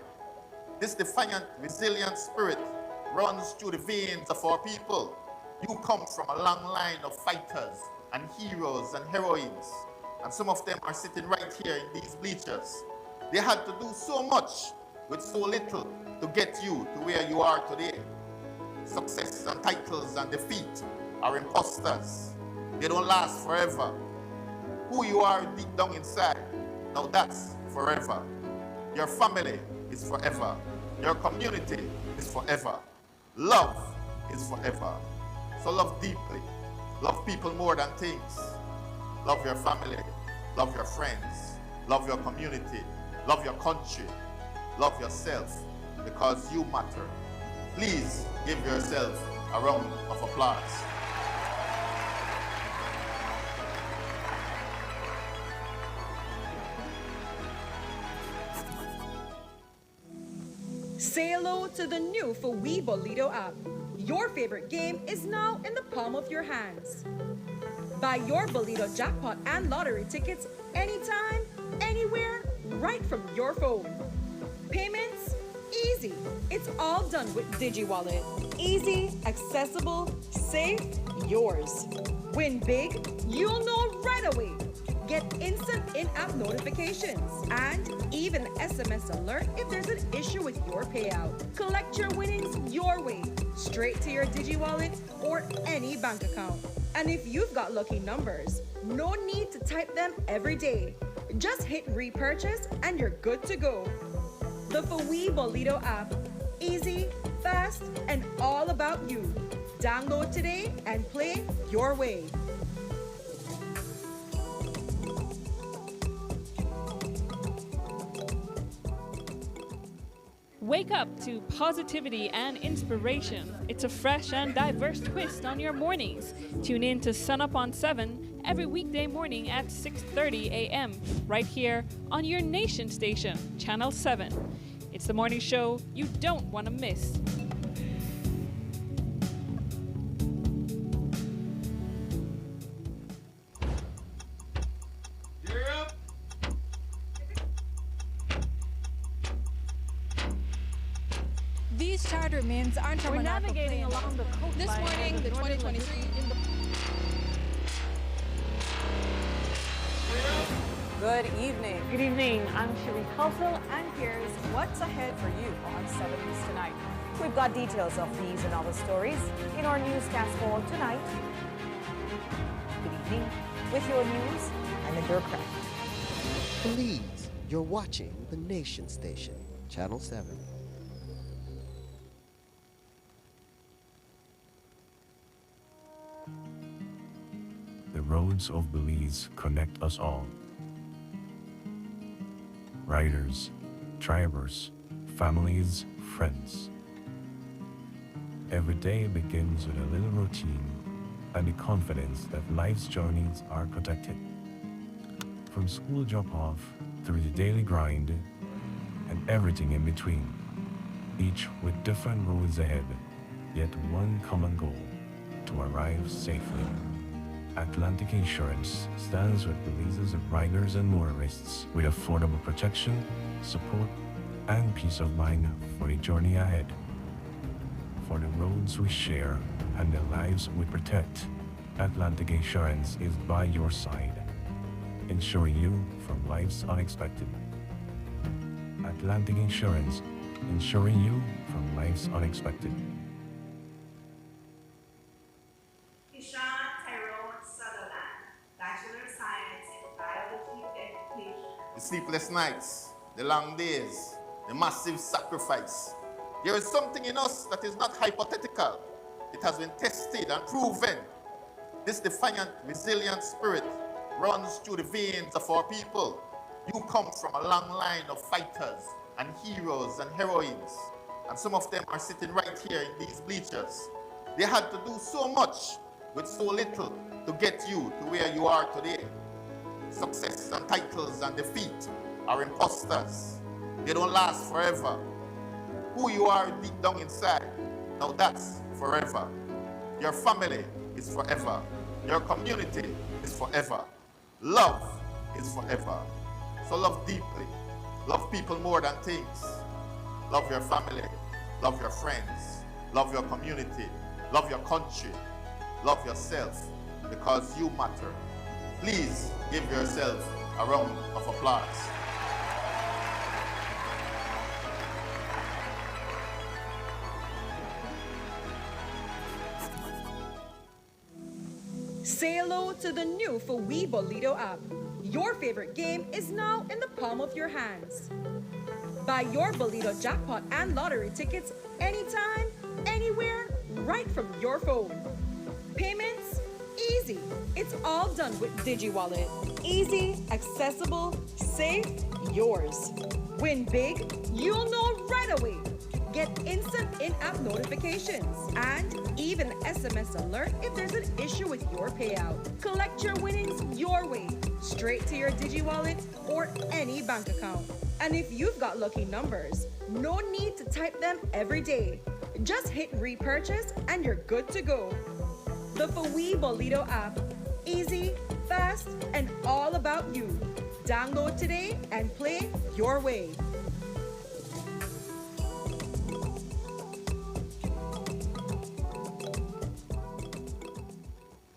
This defiant, resilient spirit runs through the veins of our people. You come from a long line of fighters and heroes and heroines, and some of them are sitting right here in these bleachers. They had to do so much with so little to get you to where you are today. Success and titles and defeat are imposters. They don't last forever. Who you are deep down inside, now that's forever. Your family is forever. Your community is forever. Love is forever. So love deeply. Love people more than things. Love your family. Love your friends. Love your community. Love your country. Love yourself, because you matter. Please give yourself a round of applause. Say hello to the new Fawee Bolito app. Your favorite game is now in the palm of your hands. Buy your Bolito jackpot and lottery tickets anytime, anywhere, right from your phone. Payments? Easy. It's all done with DigiWallet. Easy, accessible, safe, yours. Win big? You'll know right away. Get instant in-app notifications and even SMS alert if there's an issue with your payout. Collect your winnings your way, straight to your DigiWallet or any bank account. And if you've got lucky numbers, no need to type them every day. Just hit repurchase and you're good to go. The Fawee Bolito app. Easy, fast, and all about you. Download today and play your way. Wake up to positivity and inspiration. It's a fresh and diverse twist on your mornings. Tune in to Sunup on 7 every weekday morning at 6:30 a.m. right here on your nation station, Channel 7. It's the morning show you don't want to miss. These charter means aren't We're navigating along the coastline. This morning, the 2023 Good evening. Good evening. I'm Shiri Kelsel, and here's what's ahead for you on 7 News tonight. We've got details of these and other stories in our newscast for tonight. Good evening, with your news and the bureaucrat. Belize, you're watching the Nation Station, Channel 7. The roads of Belize connect us all. Riders, drivers, families, friends. Every day begins with a little routine and the confidence that life's journeys are protected. From school drop-off through the daily grind and everything in between, each with different roads ahead, yet one common goal: to arrive safely. Atlantic Insurance stands with Belize's riders and motorists with affordable protection, support, and peace of mind for the journey ahead. For the roads we share and the lives we protect, Atlantic Insurance is by your side, insuring you from life's unexpected. Atlantic Insurance, insuring you from life's unexpected. Ishan Tyrone Sutherland, Bachelor of Science in Biology Education. The sleepless nights, the long days, the massive sacrifice. There is something in us that is not hypothetical. It has been tested and proven. This defiant, resilient spirit runs through the veins of our people. You come from a long line of fighters and heroes and heroines, and some of them are sitting right here in these bleachers. They had to do so much with so little to get you to where you are today. Success and titles and defeat are imposters. They don't last forever. Who you are deep down inside, now that's forever. Your family is forever. Your community is forever. Love is forever. So love deeply. Love people more than things. Love your family. Love your friends. Love your community. Love your country. Love yourself, because you matter. Please give yourself a round of applause. Say hello to the new for We Bolido app. Your favorite game is now in the palm of your hands. Buy your Bolido jackpot and lottery tickets anytime, anywhere, right from your phone. Payments? Easy. It's all done with DigiWallet. Easy, accessible, safe, yours. Win big? You'll know right away. Get instant in-app notifications and even SMS alert if there's an issue with your payout. Collect your winnings your way, straight to your DigiWallet or any bank account. And if you've got lucky numbers, no need to type them every day. Just hit repurchase and you're good to go. The FOWE Bolido app. Easy, fast, and all about you. Download today and play your way.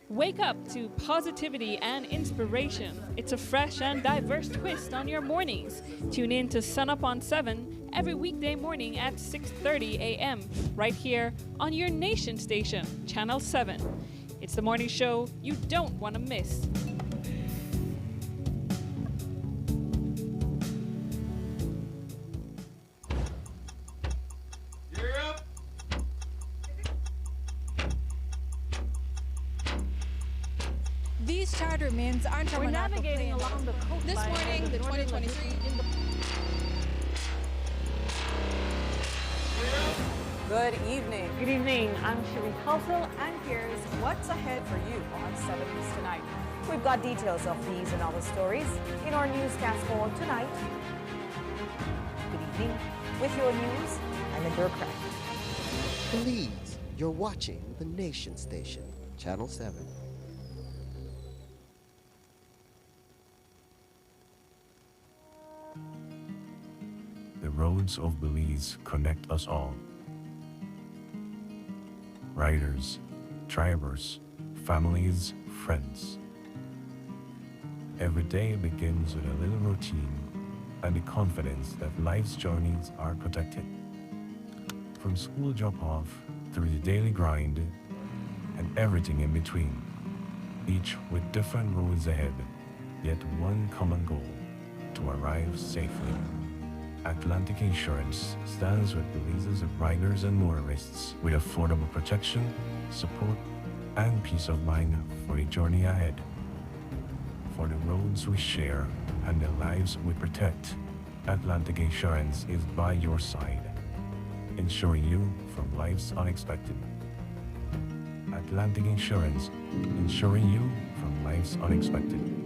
Wake up to positivity and inspiration. It's a fresh and diverse twist on your mornings. Tune in to Sunup on 7 every weekday morning at 6:30 a.m. right here on your nation station, Channel 7. It's the morning show you don't want to miss. These charter mints aren't We're navigating along the coastline. This morning, the 2023 Good evening. Good evening. I'm Sheree Halsell, and here's what's ahead for you on 7 News tonight. We've got details of these and other stories in our newscast for tonight. Good evening. With your news, I'm Indra Craig. Belize, you're watching the nation station, Channel 7. The roads of Belize connect us all. Riders, drivers, families, friends. Every day begins with a little routine and the confidence that life's journeys are protected. From school drop-off through the daily grind and everything in between, each with different roads ahead, yet one common goal: to arrive safely. Atlantic Insurance stands with Belize's riders and motorists with affordable protection, support, and peace of mind for the journey ahead. For the roads we share and the lives we protect, Atlantic Insurance is by your side, insuring you from life's unexpected. Atlantic Insurance, insuring you from life's unexpected.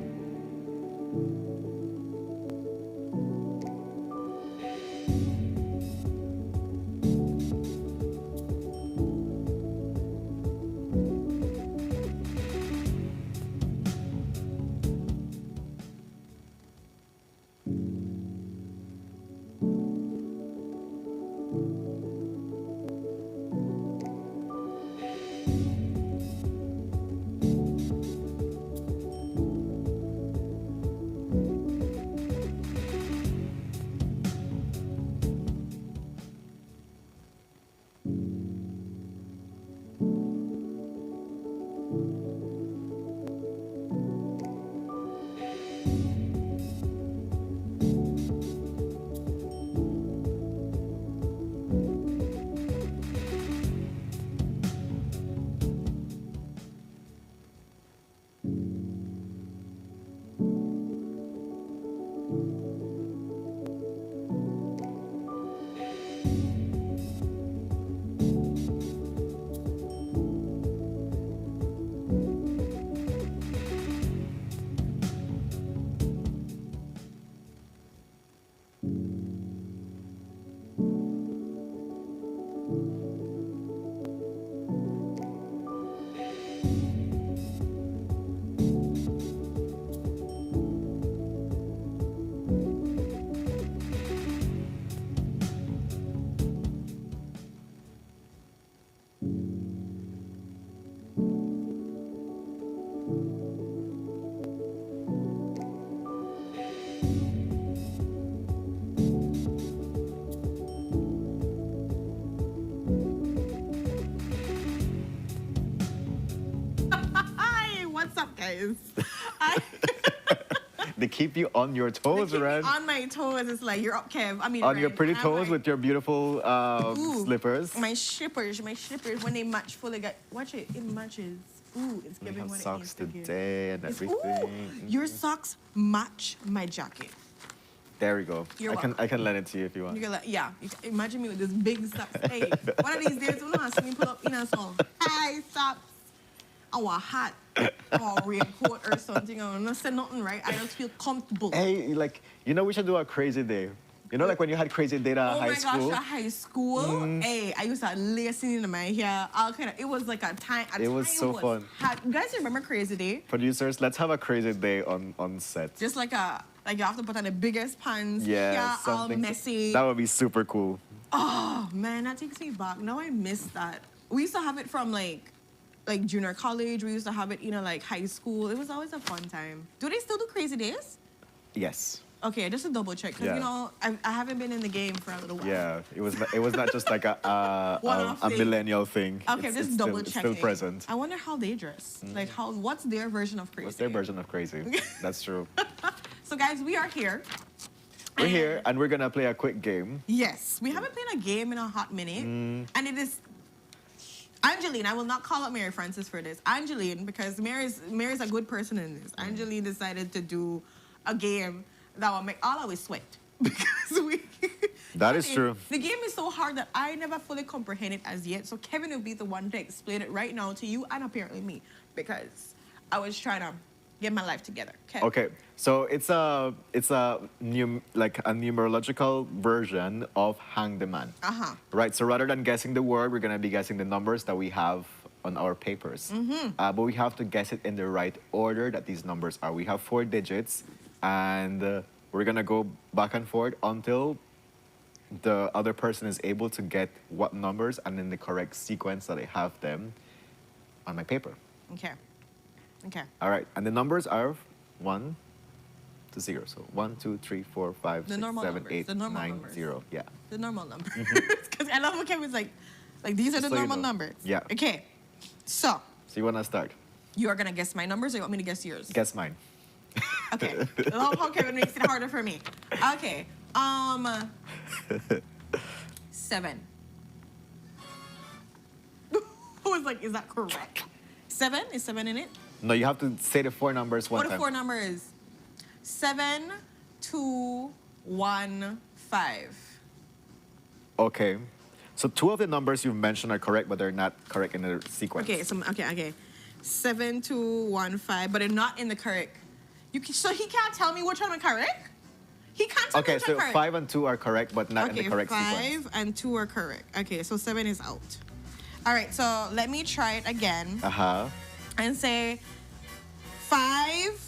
is. They keep you on your toes, They keep me Ren. on my toes. It's like, you're okay. I mean, On your Ren, pretty I'm toes like, with your beautiful ooh, slippers. My shippers, when they match fully, watch it, it matches. Ooh, it's We giving have what it socks needs to give. today and It's- everything. Ooh, your socks match my jacket. There we go. You're I can lend it to you if you want. You can yeah, you can imagine me with this big socks. Hey, one of these days, we're not see me pull up in a song. Hi, socks. I want a hat or a raincoat or something. I'm not saying nothing, right? I don't feel comfortable. Hey, like, you know, we should do a crazy day. You know, like when you had crazy day at high school? Oh my gosh, at high school, hey, I used to have lacing in my hair. All kind of, it was like a time. It was so fun. You guys remember Crazy Day? Producers, let's have a crazy day on set. Just like you have to put on the biggest pants. Yeah, all something. messy. That would be super cool. Oh man, that takes me back. Now I miss that. We used to have it from like junior college. We used to have it, like high school. It was always a fun time. Do they still do Crazy Days? Yes. Okay, just to double check, because Yeah. I haven't been in the game for a little while. Yeah, it was not just like a One-off thing. millennial thing. Okay, just double it's checking. still present. I wonder how they dress. Like what's their version of crazy? What's their version of crazy? That's true. So guys, we are here. We're here and we're gonna play a quick game. Yes, we haven't played a game in a hot minute, and it is Angeline. I will not call out Mary Francis for this. Angeline, because Mary's a good person in this. Angeline decided to do a game that will make all of us sweat because we. That is true. The game is so hard that I never fully comprehend it as yet. So Kevin will be the one to explain it right now to you and apparently me, because I was trying to get my life together. Okay, so it's a numerological version of Hang the Man. Right. So rather than guessing the word, we're gonna be guessing the numbers that we have on our papers. But we have to guess it in the right order that these numbers are. We have 4 digits, and we're gonna go back and forth until the other person is able to get what numbers and in the correct sequence that I have them on my paper. Okay. Okay. All right, and the numbers are 1 to 0. So 1, 2, 3, 4, 5, The 6, normal 7, numbers, 8, the normal 9, numbers. 0. Yeah. The normal numbers. Because I love when Kevin's like these are the So you normal know. numbers. Yeah. Okay. So So you wanna start? you are gonna guess my numbers, or you want me to guess yours? Guess mine. Okay. I love how Kevin makes it harder for me. Okay. 7. Who was like, is that correct? 7? Is 7 in it? No, you have to say the 4 numbers one What time. are 4 numbers? 7, 2, 1, 5. Okay. So 2 of the numbers you've mentioned are correct, but they're not correct in the sequence. Okay, so okay. 7, 2, 1, 5, but they're not in the correct. So he can't tell me which one is correct? He can't tell me Okay, which so one correct. 5 and 2 are correct, but not in the correct 5 sequence. and 2 are correct. Okay, so 7 is out. All right, so let me try it again and say 5,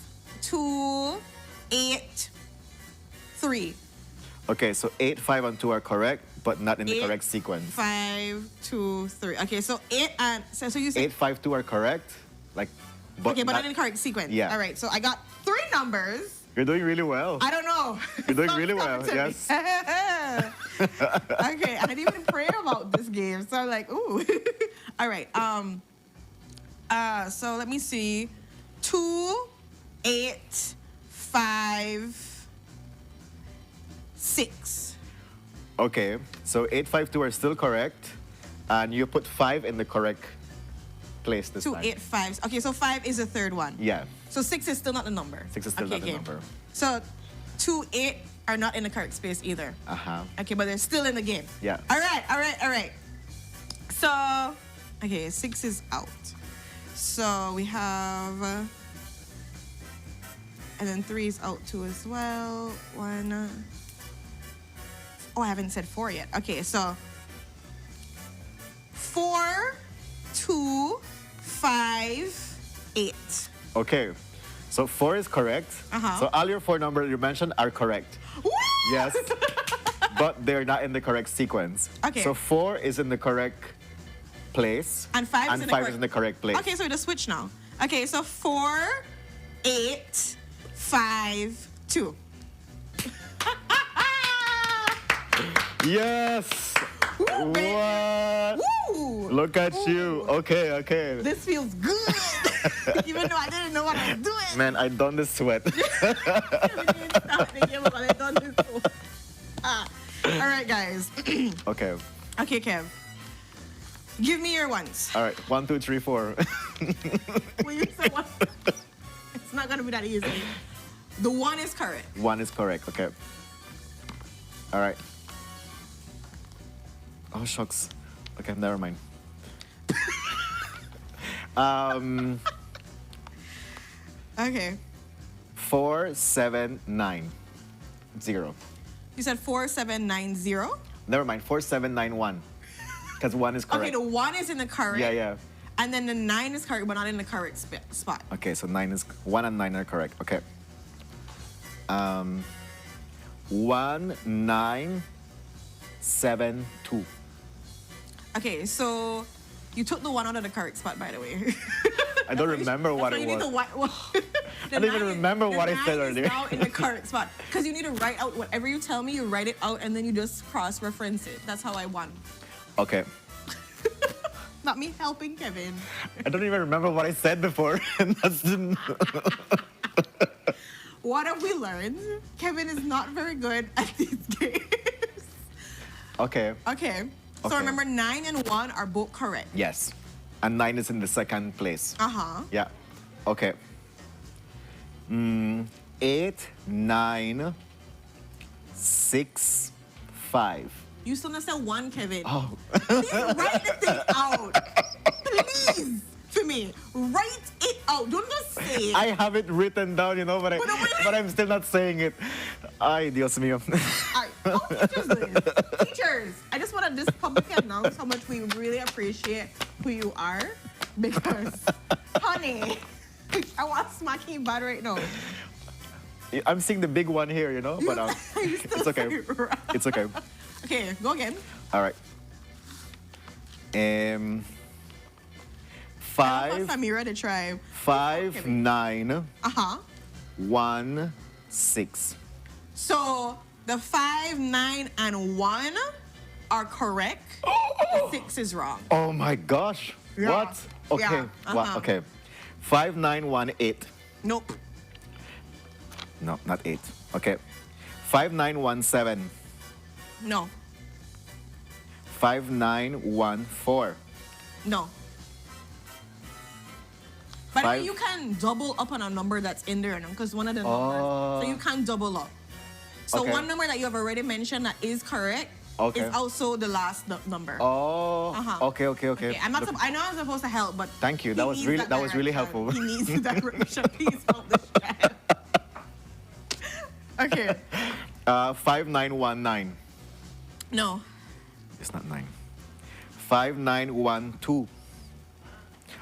2, 8, 3. Okay, so 8, 5, and 2 are correct, but not in the 8, correct sequence. 5, 2, 3. Okay, so 8 and so you said 8, 5, 2 are correct, like, but okay, but not not in the correct sequence. Yeah. All right, so I got 3 numbers. You're doing really well. I don't know. You're doing Stop really well, talking to me. yes. Okay, I didn't even pray about this game, so I'm like, ooh. All right. So let me see. 2, 8, 5, 6. Okay, so 8, 5, 2 are still correct, and you put 5 in the correct place this 2, time. 8, 5. Okay, so 5 is the third one. Yeah, So 6 is still not the number. 6 is still not the number. So 2, 8 are not in the correct space either. Okay, but they're still in the game. Yeah. All right. So, okay, 6 is out. So we have, and then 3 is out too as well. 1. Oh, I haven't said 4 yet. Okay, so 4, 2, 5, 8. Okay, so 4 is correct. So all your 4 numbers you mentioned are correct. Woo! Yes, but they're not in the correct sequence. Okay. So 4 is in the correct place. And 5 is in the correct place. Okay, so we just switch now. Okay, so 4, 8, 5, 2. Yes! Woo, baby. What? Woo! Look at you. Okay. This feels good. Even though I didn't know what I was doing. Man, I done the sweat. All right, guys. Okay. Okay, Kev. Give me your ones. All right. 1, 2, 3, 4. When you say one, it's not gonna be that easy. The 1 is correct. 1 is correct. Okay. All right. Oh, shucks. Okay, never mind. Okay. 4790. You said 4790. Never mind. 4791. Because 1 is correct. Okay, the 1 is in the correct. Yeah. And then the 9 is correct, but not in the correct spot. Okay, so 1 and 9 are correct. Okay. 1972. Okay, so you took the 1 out of the correct spot, by the way. I don't remember what it was. I don't even remember what I said earlier. The 9 is now in the correct spot. Because you need to write out whatever you tell me, you write it out, and then you just cross-reference it. That's how I won. Okay. Not me helping Kevin. I don't even remember what I said before. What have we learned? Kevin is not very good at these games. Okay. Okay. So Okay. remember, 9 and 1 are both correct. Yes. And 9 is in the second place. Uh-huh. Yeah. Okay. 8, 9, 6, 5. You still not said 1, Kevin. Oh. Please write the thing out. Please. For me. Write it out. Don't just say it. I have it written down, but I'm still not saying it. Ay, Dios mío. Alright. Oh, teachers do this. Teachers, I just want to just publicly announce how much we really appreciate who you are. Because, honey, I want to smack you bad right now. I'm seeing the big one here, but it's okay. It's okay. Okay, go again. All right. 5. Samira to try. 5, 9, Uh-huh. 1, 6. So the 5, 9, and 1 are correct. The 6 is wrong. Oh my gosh. Yeah. What? Okay. Yeah, What? Okay. 5, 9, 1, 8. Nope. No, not 8. Okay. 5, 9, 1, 7. No. 5, 9, 1, 4. No. But Five- you can double up on a number that's in there, because one of the numbers. Oh. So you can double up. So Okay. one number that you have already mentioned that is correct Okay. is also the last number. Oh. Uh-huh. Okay. I'm not. Look, I know I'm supposed to help, but thank you. he That was needs really direction. helpful. He needs the direction. Please help this child. Okay. 5, 9, 1, 9. No. It's not 9. 5, 9, 1, 2.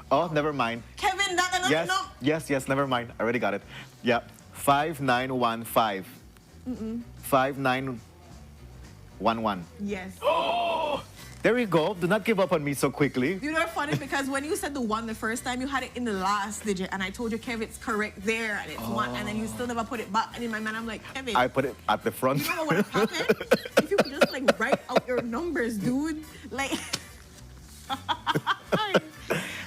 Oh, never mind. Kevin, that Yes. no. Yes. Never mind. I already got it. Yeah. 5, 9, 1, 5. 5, 9, 1, 1. Yes. There you go. Do not give up on me so quickly. You know what's funny? Because when you said the 1 the first time, you had it in the last digit, and I told you, Kev, it's correct there, and it's 1, and then you still never put it back. And in my mind, I'm like, Kevin, I put it at the front. you know what would have happened? If you could just write out your numbers, dude.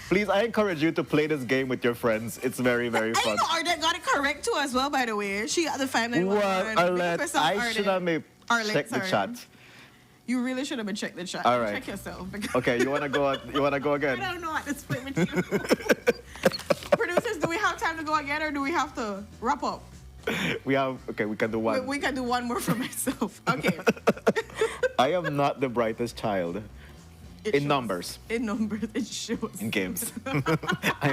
Please, I encourage you to play this game with your friends. It's very, very I fun. know Arlette got it correct too as well, by the way. She got the 591. What, Arlette? I should have made Arlette, check the sorry. chat. You really should have been checked the chat. All right. Check yourself. Okay, you wanna go? You wanna go I again? don't know at this point with you. Producers, do we have time to go again, or do we have to wrap up? We have. Okay, we can do one. We can do one more for myself. Okay. I am not the brightest child. It In shows. numbers. In numbers, it shows. In games. I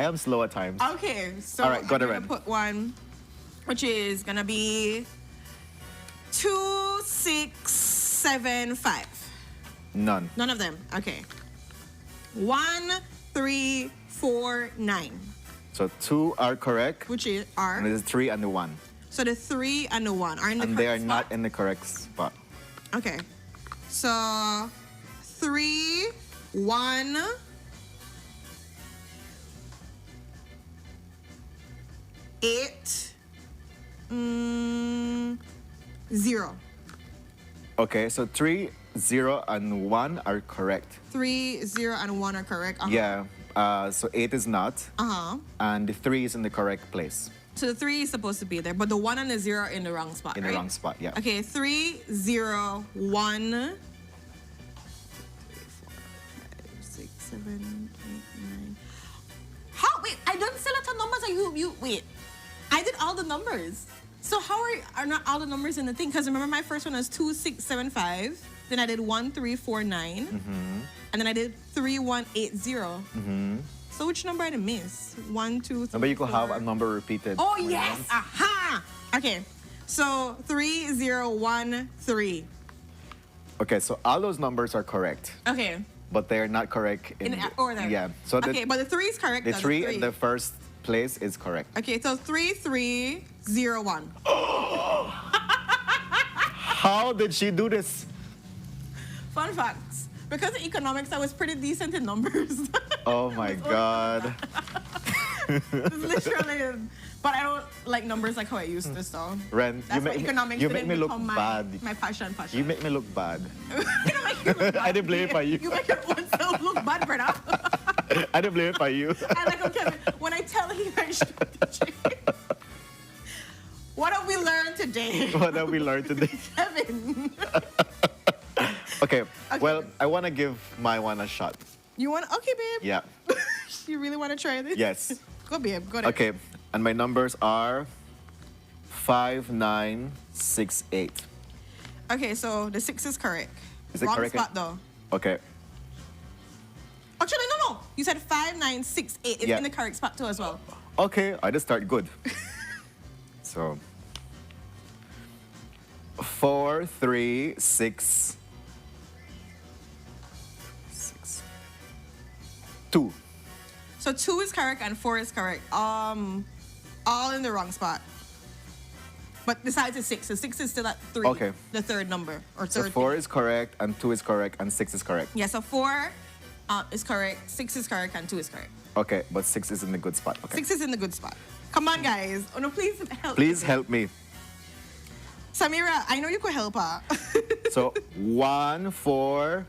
am slow at times. Okay, so All right, go I'm to gonna red. put one, which is gonna be 2, 6, 7, 5. None. None of them. Okay. 1, 3, 4, 9. So 2 are correct. Which are? And there's 3 and the 1. So the 3 and the 1 are in the And correct they are spot? not in the correct spot. Okay. So 3, 1, 8, 0. Okay, so 3, 0, and 1 are correct. 3, 0, and 1 are correct. Uh-huh. Yeah, So 8 is not. And the 3 is in the correct place. So the 3 is supposed to be there, but the 1 and the 0 are in the wrong spot, In right? the wrong spot, yeah. Okay, 3, 0, 1, 3, 4, 5, 6, 7, 8, 9. How? Wait, I don't sell out of numbers. Wait. I did all the numbers. So how are not all the numbers in the thing? Because remember my first one was 2, 6, 7, 5. Then I did 1, 3, 4, 9. And then I did 3, 1, 8, 0. So which number did I miss? 1, 2, 3, But you could 4. have a number repeated. Oh, yes. Aha. Okay. So 3, 0, 1, 3. Okay, so all those numbers are correct. Okay. But they're not correct In order. Yeah. So Okay, but the 3 is correct. the though, 3 in the first place is correct. Okay, so 3, 3, 0, 1. How did she do this? Fun facts. Because of economics, I was pretty decent in numbers. Oh my God. Literally. But I don't like numbers like how I used to, so. Ren, That's why economics you make didn't me look become bad. my passion. You make me look bad. I didn't blame it by you. You make your own self look bad, brother. I didn't blame it by you. I like, okay, when I tell you my strategy. What have we learned today? What have we learned today? Kevin. Okay, well, I want to give my one a shot. You want? Okay, babe. Yeah. You really want to try this? Yes. Go, babe. Go there. Okay, and my numbers are 5, 9, 6, 8. Okay, so the 6 is correct. Is it Wrong correct? spot though. Okay. Actually, no. You said 5, 9, 6, 8. It's Yeah. in the correct spot too as well. Okay, I just start good. So 4, 3, 6, 2. So 2 is correct and 4 is correct. All in the wrong spot. But besides the 6, so 6 is still at 3. Okay. The third number or So third. 4 is correct, and 2 is correct, and 6 is correct. Yeah, so 4 is correct, 6 is correct, and 2 is correct. Okay, but 6 is in the good spot. Okay. 6 is in the good spot. Come on, guys. Oh, no, please help. Please me. help me. Samira, I know you could help her. So 1, 4.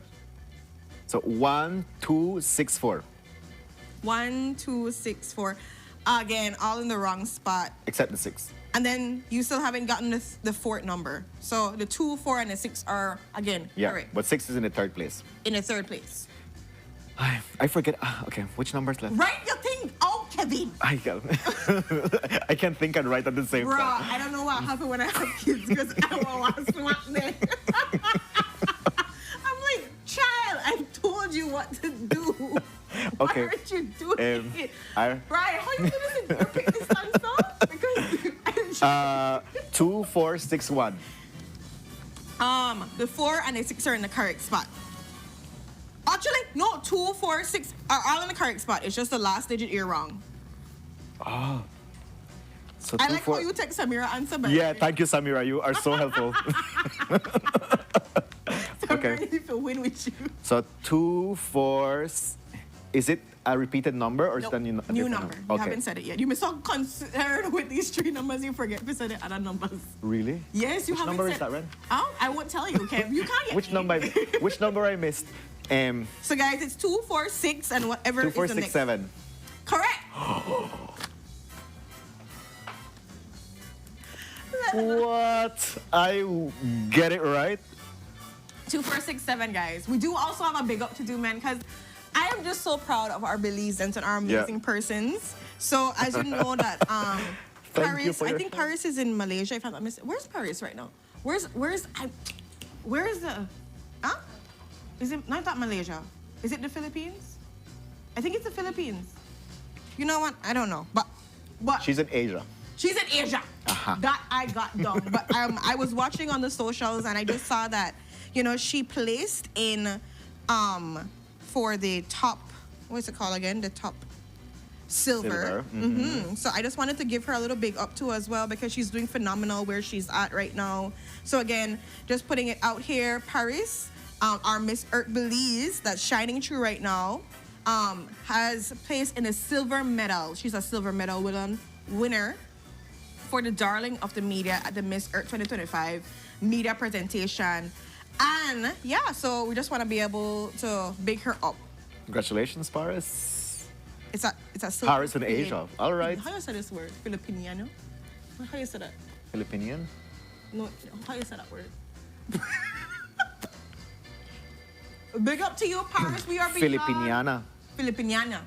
So 1, 2, 6, 4. 1, 2, 6, 4. Again, all in the wrong spot. Except the 6. And then you still haven't gotten the fourth number. So the 2, 4, and the 6 are, again, Yeah, correct. but 6 is in the third place. In the third place. I forget. Okay, which number's left? Write your thing out, Kevin. I can't think and write at the same Bruh, time. I don't know what happened when I had kids because I was smack there. I'm like, child, I told you what to do. Okay. Why aren't you doing it? Right, how you do this in your pick this time, so? 2, 4, 6, 1. The 4 and the 6 are in the correct spot. Actually, no, 2, 4, 6 are all in the correct spot. It's just the last digit you're wrong. Oh. So I 2, like 4. how you text Samira answer back. Yeah, thank you, Samira. You are so helpful. I'm Okay. ready to win with you. So 2, 4. Is it a repeated number or is Nope. it a new New different number. You Okay. haven't said it yet. You may so concerned with these 3 numbers, you forget to say the other numbers. Really? Yes, you Which haven't number said. is that, Ren? Oh, I won't tell you, okay? You can't get Which me. number? Which number I missed? So guys, it's 2, 4, 6, and whatever 2, 4, is the 6, next. 7. Correct. What? I get it right? 2, 4, 6, 7, guys. We do also have a big up to do, man, because I am just so proud of our Belizeans and our amazing persons. So as you know that Thank you Paris, for I your think Paris is in Malaysia, if I'm not mistaken. Where's Paris right now? Where is the huh? Is it not that Malaysia? Is it the Philippines? I think it's the Philippines. You know what? I don't know. But She's in Asia. she's in Asia. That I got done. But I was watching on the socials and I just saw that, you know, she placed in for the top, what's it called again? The top silver. So I just wanted to give her a little big up to as well because she's doing phenomenal where she's at right now. So again, just putting it out here, Paris, our Miss Earth Belize that's shining through right now, has placed in a silver medal. She's a silver medal winner for the Darling of the Media at the Miss Earth 2025 media presentation. And yeah, so we just want to be able to big her up. Congratulations, Paris. It's a silver Paris in plate. Asia. All right. How you say this word? Filipiniano? How you say that? Filipinian? No, how you say that word? Big up to you, Paris. We are beyond. Filipiniana. Filipiniana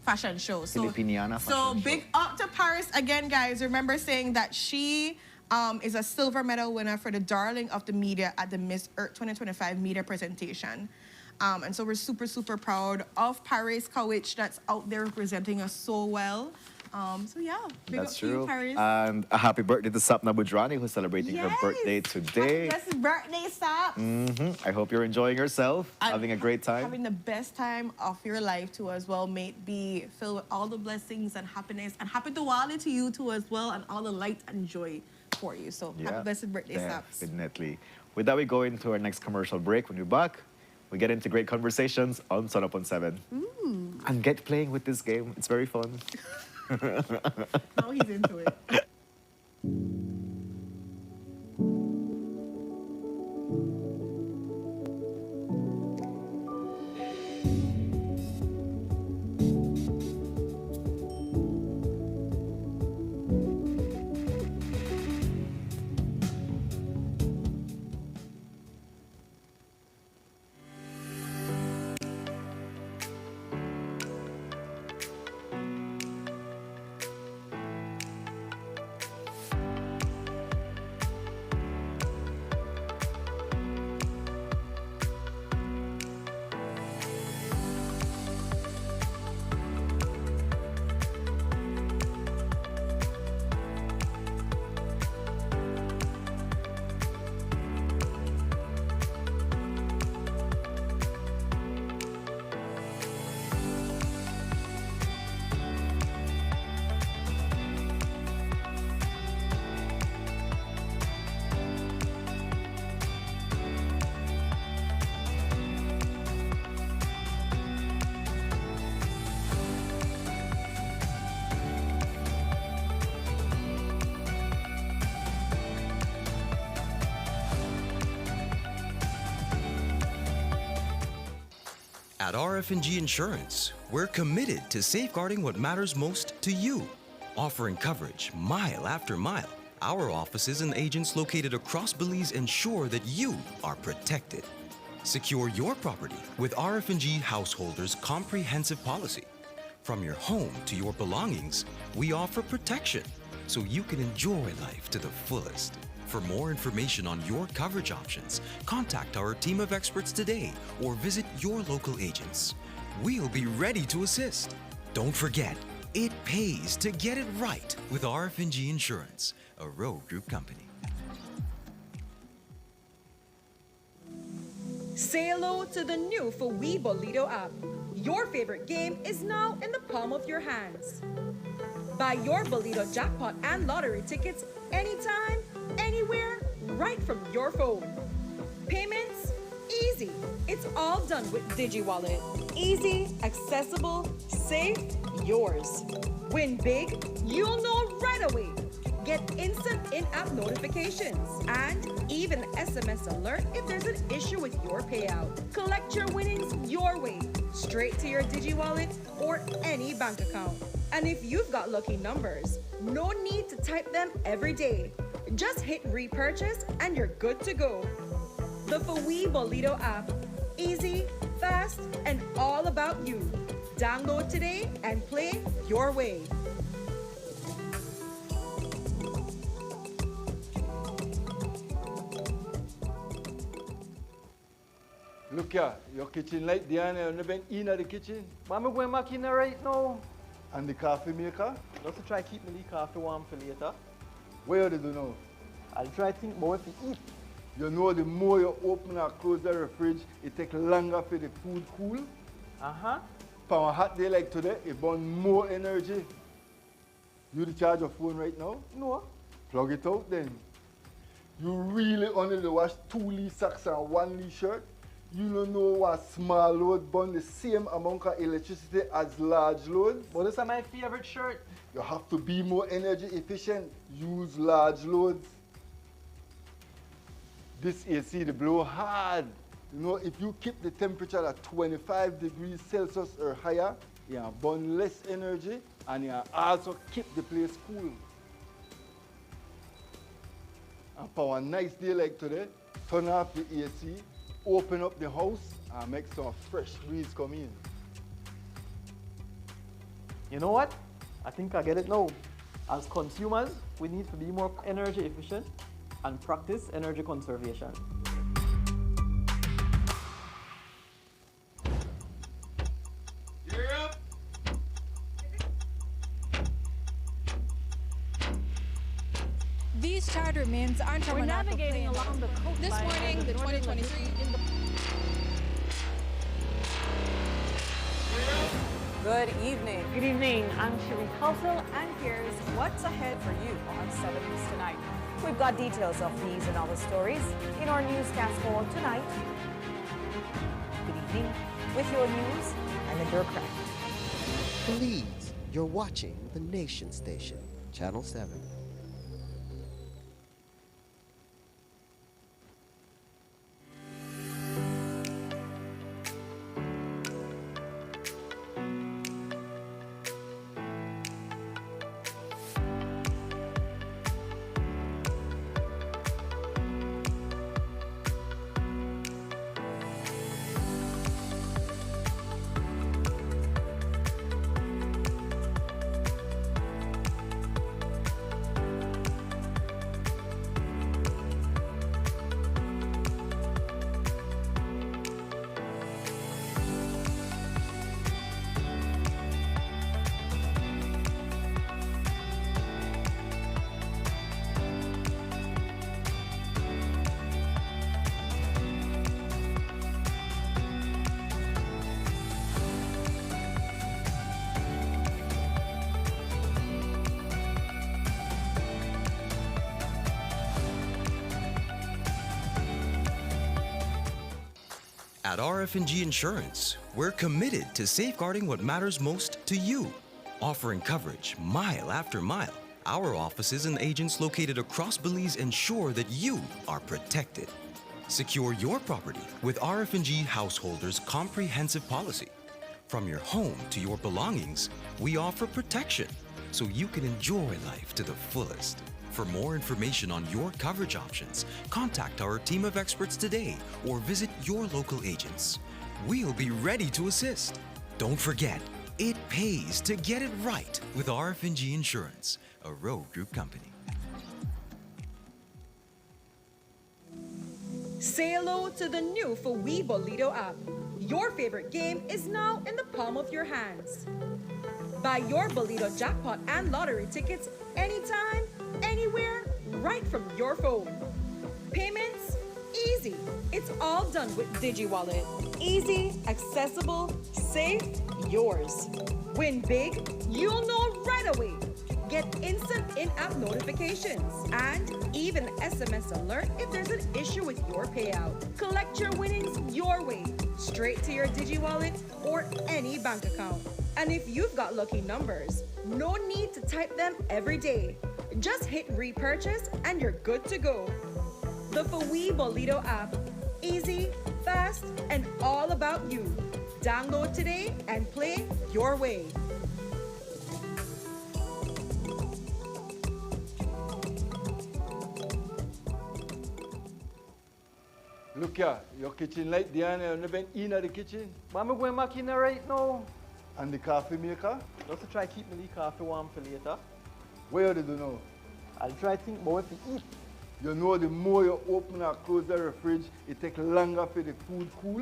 fashion show. Filipiniana So fashion big up to Paris again, guys. Remember saying that she is a silver medal winner for the Darling of the Media at the Miss Earth 2025 media presentation. And so we're super, super proud of Paris Kowich that's out there representing us so well. So yeah, big That's up true. to you, Paris. And a happy birthday to Sapna Budrani, who's celebrating her birthday today. Happy birthday, Sap. I hope you're enjoying yourself, having a great time. Having the best time of your life too as well. May it be filled with all the blessings and happiness. And happy Diwali to you too as well, and all the light and joy for you. So happy blessed birthday, Saps. Definitely. With that, we go into our next commercial break. When we're back, we get into great conversations on Sun Up on 7. And get playing with this game. It's very fun. Now he's into it. At RF&G Insurance, we're committed to safeguarding what matters most to you, offering coverage mile after mile. Our offices and agents located across Belize ensure that you are protected. Secure your property with RF&G Householders Comprehensive Policy. From your home to your belongings, we offer protection so you can enjoy life to the fullest. For more information on your coverage options, contact our team of experts today or visit your local agents. We'll be ready to assist. Don't forget, it pays to get it right with RF&G Insurance, a Rowe Group company. Say hello to the new for We Bolito app. Your favorite game is now in the palm of your hands. Buy your Bolito jackpot and lottery tickets anytime, anywhere, right from your phone. Payments? Easy. It's all done with DigiWallet. Easy, accessible, safe, yours. Win big? You'll know right away. Get instant in-app notifications and even SMS alert if there's an issue with your payout. Collect your winnings your way, straight to your DigiWallet or any bank account. And if you've got lucky numbers, no need to type them every day. Just hit repurchase and you're good to go. The Fawi Bolito app. Easy, fast, and all about you. Download today and play your way. Look here, your kitchen light there and you been in the kitchen. Mama going back in there right now. And the coffee maker? Just to try keep me the coffee warm for later. Where did you know? I'll try to think more to eat. You know the more you open and close the fridge, it takes longer for the food cool. Uh-huh. For a hot day like today, it burns more energy. You charge your phone right now? No. Plug it out then. You really only wash 2 Lee socks and 1 Lee shirt? You don't know what small load burn the same amount of electricity as large load? But this is my favorite shirt. You have to be more energy efficient. Use large loads. This AC, they blow hard. You know, if you keep the temperature at 25 degrees Celsius or higher, you burn less energy, and you also keep the place cool. And for a nice day like today, turn off the AC, open up the house, and make some fresh breeze come in. You know what? I think I get it now. As consumers, we need to be more energy efficient and practice energy conservation. These charter remains aren't from We're an aqua navigating plane. along the coast. This morning, the 2023 in the Good evening. Good evening. I'm Shiri Halsell, and here's what's ahead for you on 7 News tonight. We've got details of these and other stories in our newscast for tonight. Good evening. With your news, I'm Indira Craig. Belize, you're watching the Nation Station, Channel 7. At RF&G Insurance, we're committed to safeguarding what matters most to you, offering coverage mile after mile. Our offices and agents located across Belize ensure that you are protected. Secure your property with RF&G Householders' comprehensive policy. From your home to your belongings, we offer protection so you can enjoy life to the fullest. For more information on your coverage options, contact our team of experts today or visit your local agents. We'll be ready to assist. Don't forget, it pays to get it right with RF&G Insurance, a Road Group company. Say hello to the new for We Bolido app. Your favorite game is now in the palm of your hands. Buy your Bolido jackpot and lottery tickets anytime, anywhere, right from your phone. Payments? Easy. It's all done with DigiWallet. Easy, accessible, safe, yours. Win big? You'll know right away. Get instant in-app notifications and even SMS alert if there's an issue with your payout. Collect your winnings your way, straight to your DigiWallet or any bank account. And if you've got lucky numbers, no need to type them every day. Just hit repurchase and you're good to go. The We Bolido app. Easy, fast, and all about you. Download today and play your way. Look here, your kitchen light there and you never in the kitchen. But I'm going back in there right now. And the coffee maker? Just to try keep my coffee warm for later. Where do you know? I'll try to think more to eat. You know the more you open and close the fridge, it takes longer for the food cool.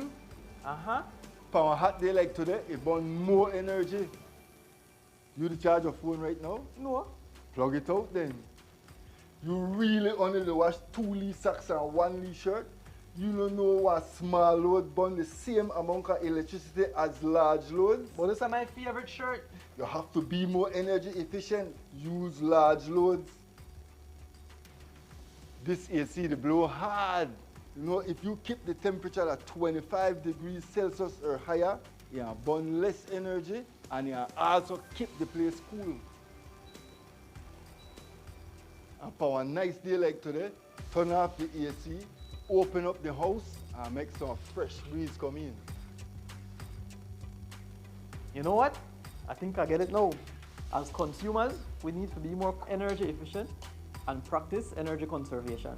Uh-huh. For a hot day like today, it burns more energy. You charge your phone right now? No. Plug it out then. You really only wash 2 Lee socks and 1 Lee shirt? You don't know what small load burn the same amount of electricity as large loads? But this is my favorite shirt. You have to be more energy efficient. Use large loads. This AC, the blow hard. You know, if you keep the temperature at 25 degrees Celsius or higher, you burn less energy and you also keep the place cool. And for a nice day like today, turn off the AC, open up the house and make some fresh breeze come in. You know what? I think I get it now. As consumers, we need to be more energy efficient and practice energy conservation.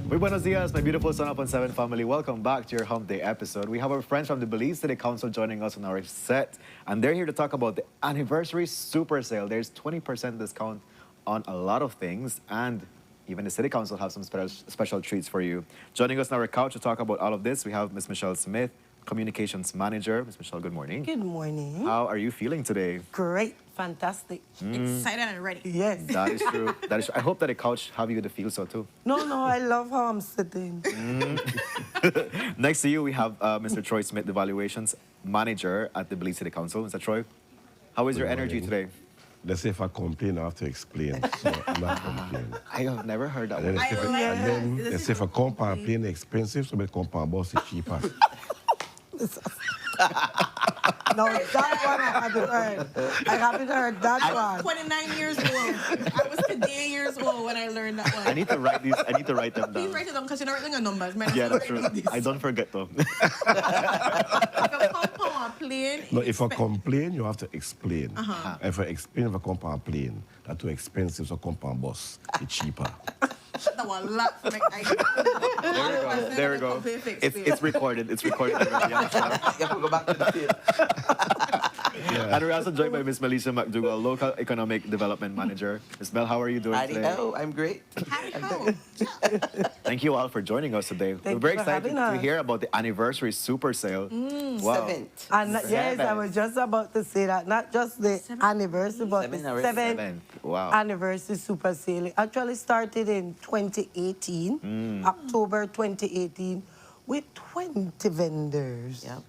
Muy buenos dias, my beautiful Sun Up on 7 family. Welcome back to your Hump Day episode. We have our friends from the Belize City Council joining us on our set, and they're here to talk about the anniversary super sale. There's 20% discount on a lot of things, and even the City Council have some special treats for you. Joining us on our couch to talk about all of this, we have Ms. Michelle Smith, Communications Manager. Ms. Michelle, good morning. Good morning. How are you feeling today? Great, fantastic. Excited and ready. Yes. That is true. That is true. I hope that the couch have you to feel so too. No, I love how I'm sitting. Next to you, we have Mr. Troy Smith, the Valuations Manager at the Belize City Council. Mr. Troy, how is your energy today? Let's say if I complain, I have to explain. So I'm not complaining. I have never heard that And one. then let's say if I complain expensive, so I complain bus is cheaper. No, that one I haven't heard. I haven't heard that I was one. 29 years old. I was today years old when I learned that one. I need to write these. I need to write them Please down. write it down because you're not writing your numbers. Man, Yeah, that's true. I don't forget them. No, if I complain, you have to explain. Uh-huh. If I explain, if I complain, that's too expensive, so complain bus it's cheaper. That one laugh like There we go. It's recorded. It's recorded. Already. You have to go back to the field. And we're also joined by Ms. Melissa McDougall, Local Economic Development Manager. Ms. Mel, how are you doing today? Oh, I'm great. Thank you all for joining us today. We're very excited to hear about the anniversary super sale. Wow. And yes, I was just about to say that. Not just the anniversary, but the seventh Wow. anniversary super sale. It actually started in 2018, October 2018, with 20 vendors. Yeah.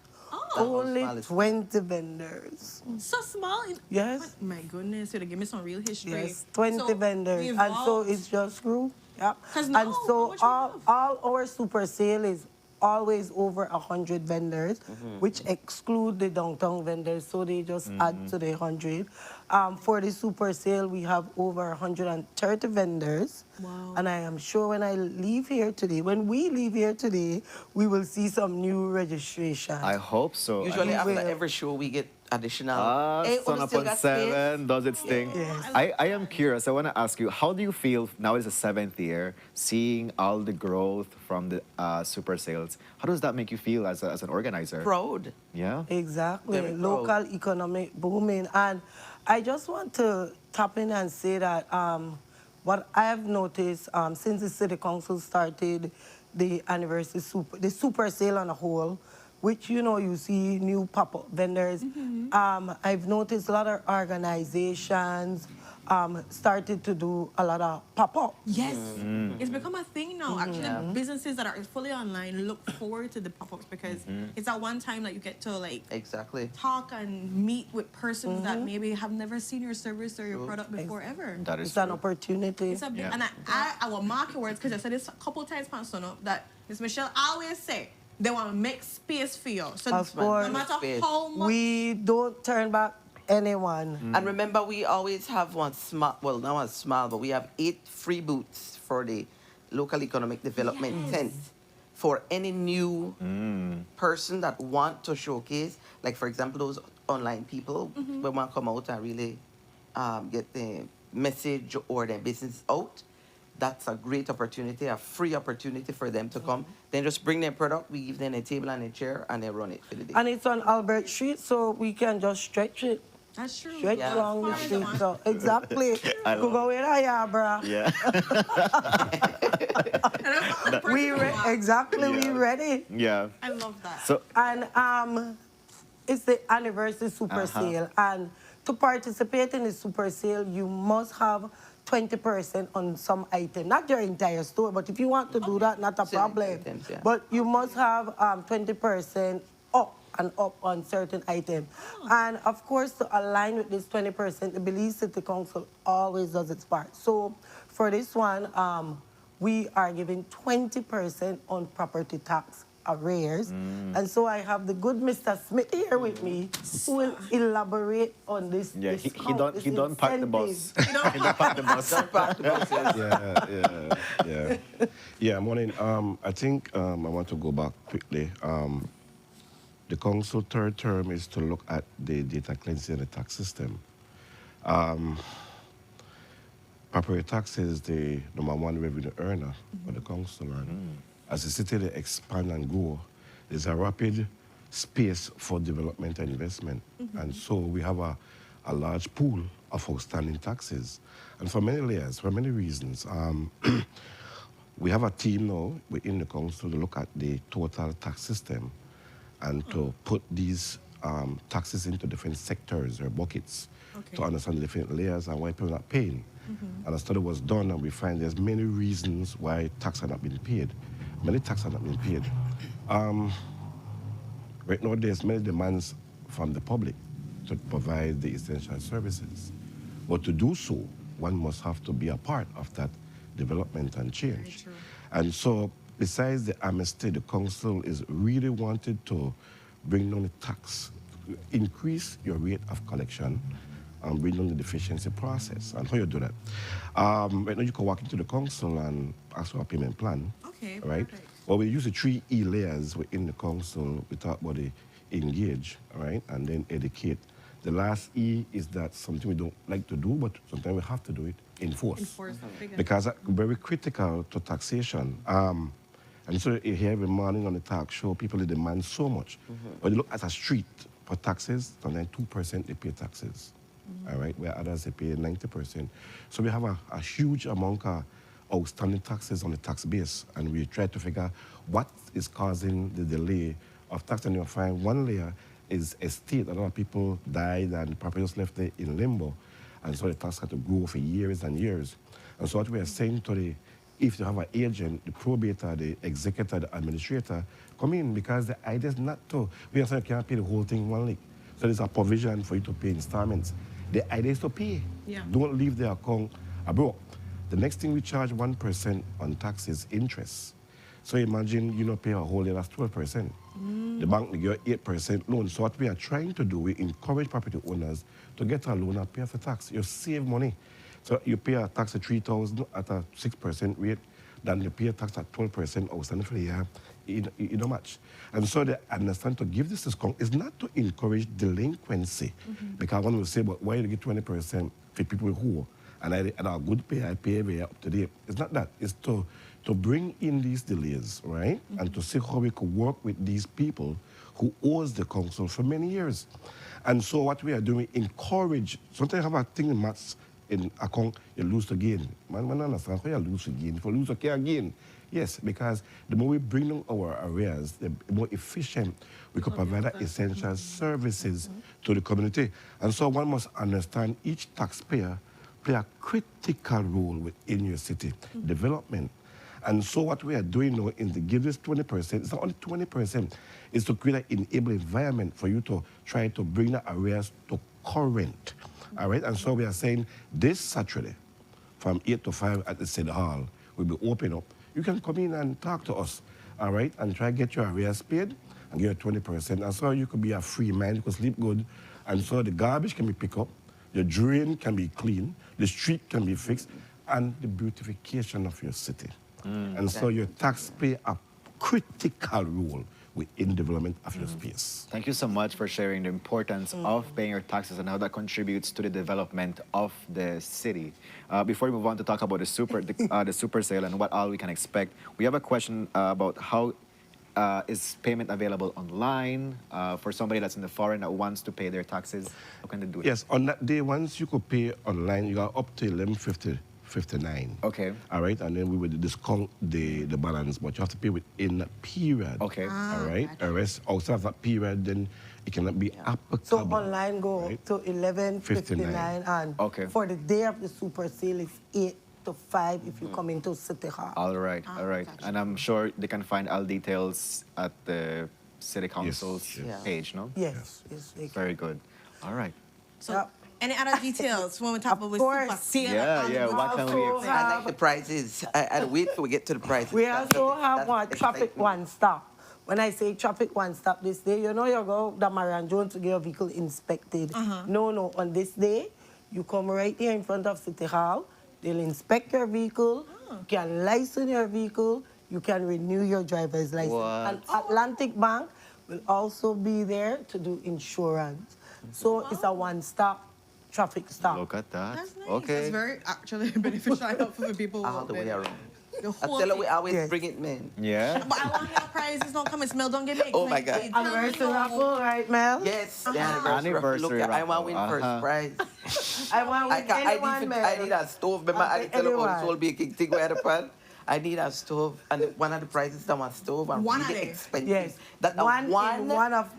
Only 20 vendors. So small. Yes. Oh, my goodness, you give me some real history. Yes, 20 So, vendors. we And so evolved. it's just grew. Yeah. Now, And so all our super sale is always over 100 vendors, which exclude the downtown vendors, so they just add to the 100. For the super sale, we have over 130 vendors. Wow. And I am sure when we leave here today, we will see some new registration. I hope so. Usually I after every show, we get additional. Sun Up on 7 does its thing. Yes. I am curious. I want to ask you, how do you feel now it's the 7th year, seeing all the growth from the super sales? How does that make you feel as an organizer? Proud. Yeah? Exactly. Very Local economic booming. And I just want to tap in and say that what I have noticed since the City Council started the anniversary super sale on a whole, which, you see new pop-up vendors. I've noticed a lot of organizations started to do a lot of pop-up. Yes, it's become a thing now. Actually, businesses that are fully online look forward to the pop-ups because it's that one time that you get to exactly talk and meet with persons that maybe have never seen your service or your product before ever. That is It's an opportunity. It's a big, and I will mark your words because I said this a couple of times on Sunup that Ms. Michelle always say they want to make space for you. So Of course. no matter how much We don't turn back anyone. And remember, we always have one small, well, not one small, but we have 8 free booths for the local economic development tent for any new person that want to showcase. Like, for example, those online people, we want to come out and really get the message or their business out. That's a great opportunity, a free opportunity for them to come. Then just bring their product, we give them a table and a chair, and they run it for the day. And it's on Albert Street, so we can just stretch it. That's true. Stretch along the street. So exactly. I Go love where I am, bruh. Yeah. We ready. Yeah. I love that. So, And it's the anniversary super sale. And to participate in the super sale, you must have 20% on some item. Not your entire store, but if you want to do that, not a problem. Items, yeah. But you must have 20% up and up on certain items. And of course, to align with this 20%, the Belize City Council always does its part. So for this one, we are giving 20% on property tax arrears. And so I have the good Mr. Smith here with me who will elaborate on this. Yeah, this he don't pack the bus. He don't pack the bus. Yeah, morning. I think I want to go back quickly. The council third term is to look at the data cleansing in the tax system. Property tax is the #1 revenue earner for the council. And as the city they expand and grow, there's a rapid space for development and investment. And so we have a large pool of outstanding taxes. And for many layers, for many reasons. We have a team now within the council to look at the total tax system and to put these taxes into different sectors or buckets to understand the different layers and why people are not paying. And a study was done and we find there's many reasons why tax are not being paid. Many taxes are not being paid. Right now there's many demands from the public to provide the essential services. But to do so, one must have to be a part of that development and change. And so besides the amnesty, the council is really wanted to bring down the tax, increase your rate of collection, and bring down the deficiency process. And how you do that? Right now you can walk into the council and ask for a payment plan. Okay, right? Well, we use the 3 E layers within the council. We talk about the engage, right? And then educate. The last E is that something we don't like to do, but sometimes we have to do it, enforce. Because that's very critical to taxation. And so you hear every morning on the talk show, people they demand so much. But you look at a street for taxes, sometimes 2% they pay taxes. All right, where others they pay 90%. So we have a huge amount of outstanding taxes on the tax base, and we try to figure out what is causing the delay of tax. And you'll find one layer is estate. A lot of people died and the property was left there in limbo, and so the tax had to grow for years and years. And so what we are saying to the, if you have an agent, the probator, the executor, the administrator, come in, because the idea is not to, we understand you can't pay the whole thing one lick. So there's a provision for you to pay installments. The idea is to pay. Don't leave the account broke. The next thing we charge 1% on tax is interest. So imagine you don't pay a whole year, that's 12%. The bank will give you 8% loan. So what we are trying to do, we encourage property owners to get a loan and pay for tax. You save money. So you pay a tax of $3,000 at a 6% rate, then you pay a tax at 12% outstanding for the year. You don't match. And so they understand to give this discount is not to encourage delinquency. Because one will say, but why do you get 20% for people who, and I good pay, I pay every year up to date. It's not that. It's to bring in these delays, right? And to see how we could work with these people who owes the council for many years. And so what we are doing, encourage, sometimes you have a thing in maths, in account, you lose to gain. Man understand how you lose to gain. If you lose, you can't gain. Yes, because the more we bring down our arrears, the more efficient we could provide essential services to the community. And so one must understand each taxpayer play a critical role within your city development. And so what we are doing now is to give this 20%, it's not only 20%, it's to create an enable environment for you to try to bring the arrears to current. All right, and so we are saying this Saturday from 8 to 5 at the City Hall, we'll be open up. You can come in and talk to us, all right, and try to get your arrears paid and get 20%. And so you could be a free man, you could sleep good. And so the garbage can be picked up, your drain can be cleaned, the street can be fixed, and the beautification of your city. And so your tax play a critical role within development of your space. Thank you so much for sharing the importance of paying your taxes and how that contributes to the development of the city. Before we move on to talk about the super sale and what all we can expect, we have a question about how is payment available online for somebody that's in the foreign that wants to pay their taxes? How can they do it? Yes, on that day, once you could pay online, you are up to 11.59. Okay. All right, and then we will discount the balance, but you have to pay within that period. Okay. All right. The rest outside of that period, then it cannot be applicable. So online go up to 11.59, and for the day of the super sale, it's 8 to 5 if you come into City Hall. All right, all right. And I'm sure they can find all details at the City Council's page, no? Yes. Very good. All right. So, any other details when we talk about super sale? What can we expect? I like the prices. I'll wait till we get to the prices. We also have one traffic one stop. when I say traffic one stop this day, you know you go to Marian Jones to get your vehicle inspected. No, on this day, you come right here in front of City Hall, they'll inspect your vehicle, you can license your vehicle, you can renew your driver's license. What? And Atlantic Bank will also be there to do insurance. So it's a one-stop traffic stop. Look at that. That's nice. Okay. It's very actually beneficial and helpful for people. All the way around. The I whole tell her thing. we always bring it, man. Yeah. But I want your prizes don't come and smell, don't get me. Oh my God. Anniversary raffle, right, Mel? Yes, the Anniversary Look, I want raffle, to win first prize. I want I, win can't, anyone, Mel. I need a stove. Remember, I tell you anyone. about soul baking thing where the pan. I need a stove, and one of the prizes that one stove and One really of them. expensive. Yes. That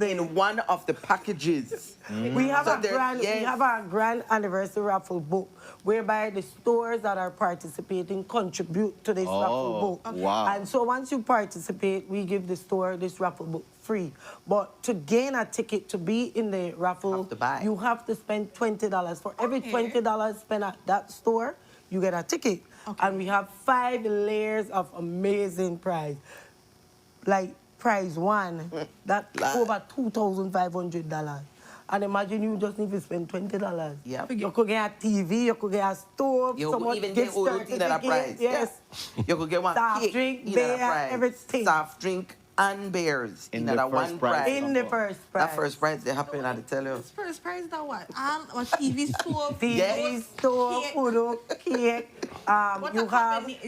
in one of the packages. We have So a there- grand, yes. we have a grand anniversary raffle book whereby the stores that are participating contribute to this raffle book. Okay. Wow. And so once you participate, we give the store this raffle book free. But to gain a ticket to be in the raffle, you have to spend $20. For every $20 spent at that store, you get a ticket. And we have 5 layers of amazing prize. Like prize one, that's over $2,500. And imagine you just need to spend $20. Yeah. You could get a TV, you could get a stove, You someone could even gift get Uruti in a prize. Yes. You could get one Soft cake drink, in beer, a prize. everything. Soft drink and bears In in the that first one prize. prize. In the first prize. That first prize, they happen, I tell you. First prize that what? A TV stove. TV, stove, Udo, cake. You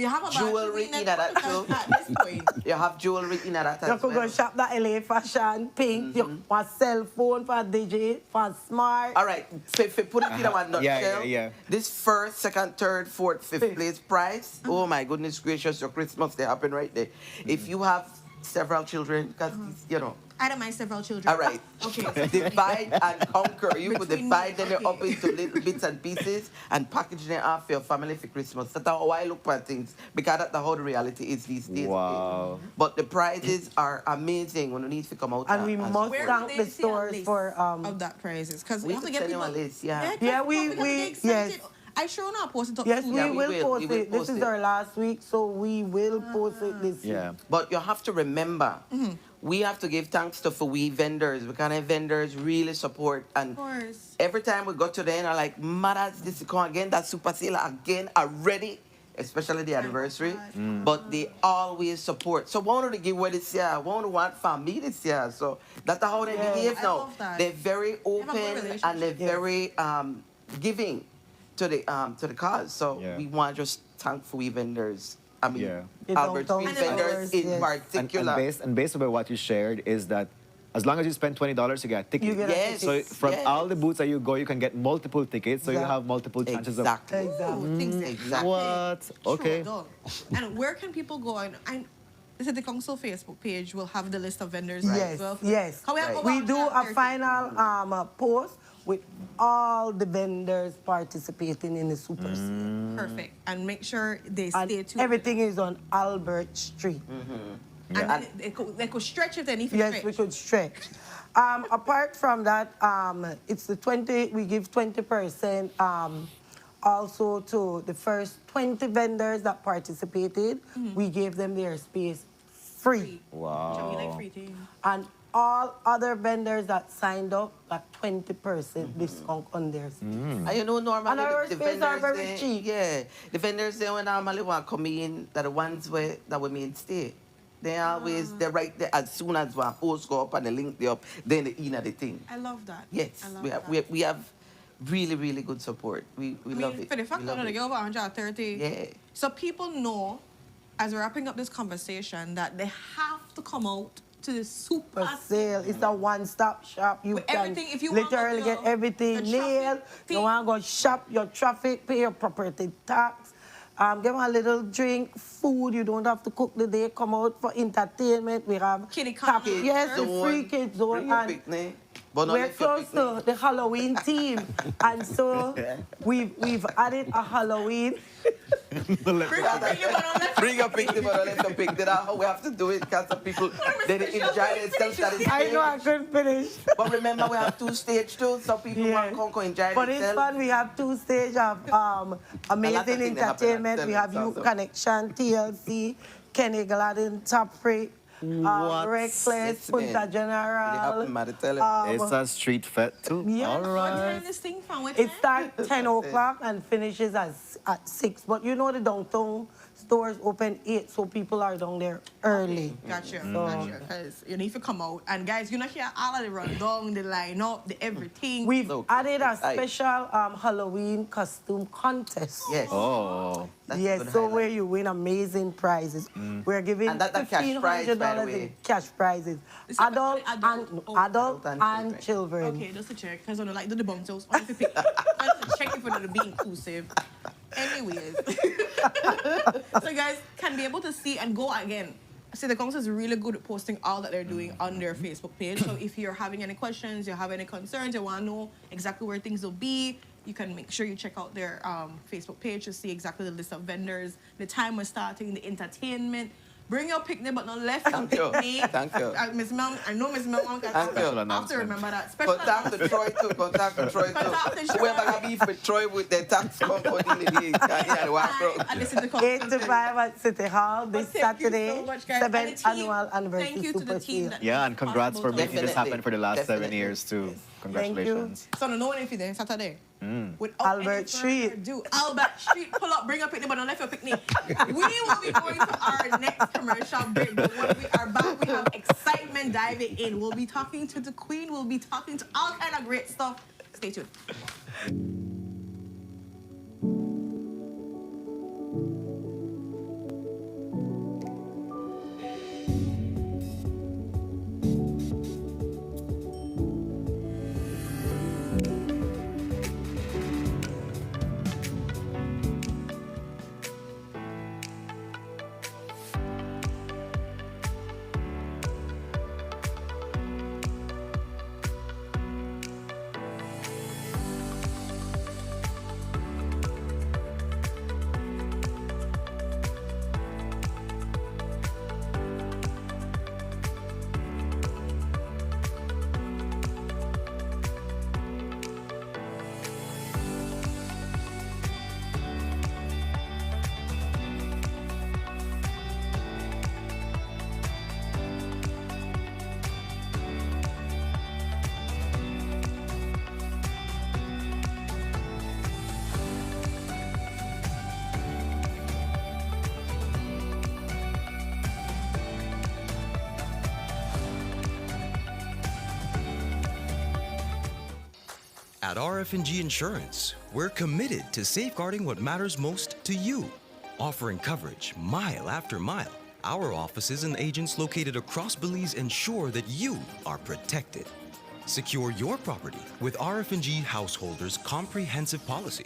have a jewelry in that too. At this point. You have jewelry in that You as could well. go shop that LA fashion, pink, you want cell phone for digit, for smart. All right, if you put it in one nutshell, yeah. this first, second, third, fourth, fifth place prize, oh my goodness gracious, your Christmas, they happen right there. If you have several children, because, you know, I don't mind several children. all right. Okay. Divide and conquer. You could Between divide me, them up into little bits and pieces and package them up for your family for Christmas. That's how I look at things, because that's how the reality is these days. Wow. But the prizes are amazing when you need to come out. And we as must well. thank the stores for of that prizes because we We have to have to get send you people. a list, yeah. Yeah, we yes. I sure not post it up. Yes, soon. we will post it. This is our last week, so we will post it this week. Yeah. But you have to remember, we have to give thanks to for we vendors. We kind of vendors really support. And Of course. every time we go to them, I'm like, mothers, this is come again, that super sale again already, especially the anniversary. But they always support. So one of the giveaway this year, one want for me this year. So that's how they behave I now. love that. They're very open and they're very giving to the cause. So we want to just thank for we vendors. I mean, Albert Street vendors in particular. And based on what you shared is that as long as you spend $20, you get a ticket. You get a ticket. So from Yes. all the booths that you go, you can get multiple tickets, so you have multiple chances of... Exactly. What? Okay. Sure, and where can people go? And the City Council Facebook page will have the list of vendors Yes, as well. yes. How we have over We do a 130. final post with all the vendors participating in the super sale. Perfect. And make sure they And stay tuned. everything is on Albert Street. And then they could stretch it and if Yes, we could stretch. Apart from that, it's the 20, we give 20% also to the first 20 vendors that participated. We gave them their space free. Wow. And all other vendors that signed up got 20% discount on theirs. And you know, normally And our the spaces are vendors, very cheap. Yeah, the vendors they when normally want to come in, that the ones that we made stay. They always they're right there as soon as one post go up and the link they up, then they in at the thing. I love that. Yes, I love we have we have really good support. We love it. For the fact We that love they it. go over 130. Yeah. So people know, as we're wrapping up this conversation, that they have to come out to the super sale. It's a one-stop shop. You With can everything, if you want literally your- get everything the nailed. traffic You want to go shop your traffic, pay your property tax, get a little drink, food. You don't have to cook the day. Come out for entertainment. We have Kiddie tap- corner. yes, the free kids zone. Bring your And picnic. But not we're let your close to the Halloween theme, and so we've added a Halloween. Bring your picnic, but don't let them pick. That's how we have to do it, because some people they enjoy themselves. That is I know I couldn't finish. But remember, we have 2 stages too, so people want to come enjoy For this themselves. one, we have 2 stages of amazing things that happen entertainment. at We have Seven Youth also. Connection, TLC, Kenny Gladden, Top Rate. Reckless, Punta General. It's a street fete too. Yeah. All What right. time this thing from? What It time? starts 10 o'clock and finishes at 6. But you know the downtown stores open 8, so people are down there early. Gotcha, Mm. gotcha. Because you need to come out. And guys, you know here all of the rundown, the line-up, the everything. We've added a special Halloween costume contest. Yes. Oh. Yes, so where you win amazing prizes. We're giving And that's a cash prize, by the $1,500 way. in cash prizes. Adult and children. Okay, just to check. Because I don't like the bounce house. I want to pick. I want to check if we're going to be inclusive. Anyways. So guys can be able to see and go again. See, the council is really good at posting all that they're doing on their Facebook page. So if you're having any questions, you have any concerns, you want to know exactly where things will be, you can make sure you check out their Facebook page to see exactly the list of vendors, the time we're starting, the entertainment. Bring your picnic, but not left your picnic. Thank you. Miss Mel, I know Miss Mel can have to remember that. Special Contact the Troy too. Contact the Troy too. Whoever got beef with Troy with the tax company, and this is the 8 to 5 at City Hall this Saturday, so much, guys. And 7th the team, annual anniversary thank you to Super the team Sale. Yeah, and congrats for making this happen for the last 7 years too. Congratulations. So no one if you there Saturday. Without Albert Street. Albert Street, pull up, bring a picnic, but don't left your picnic. We will be going to our next commercial break. But when we are back, we have excitement diving in. We'll be talking to the Queen. We'll be talking to all kind of great stuff. Stay tuned. At RF&G Insurance, we're committed to safeguarding what matters most to you, offering coverage mile after mile. Our offices and agents located across Belize ensure that you are protected. Secure your property with RF&G Householders Comprehensive Policy.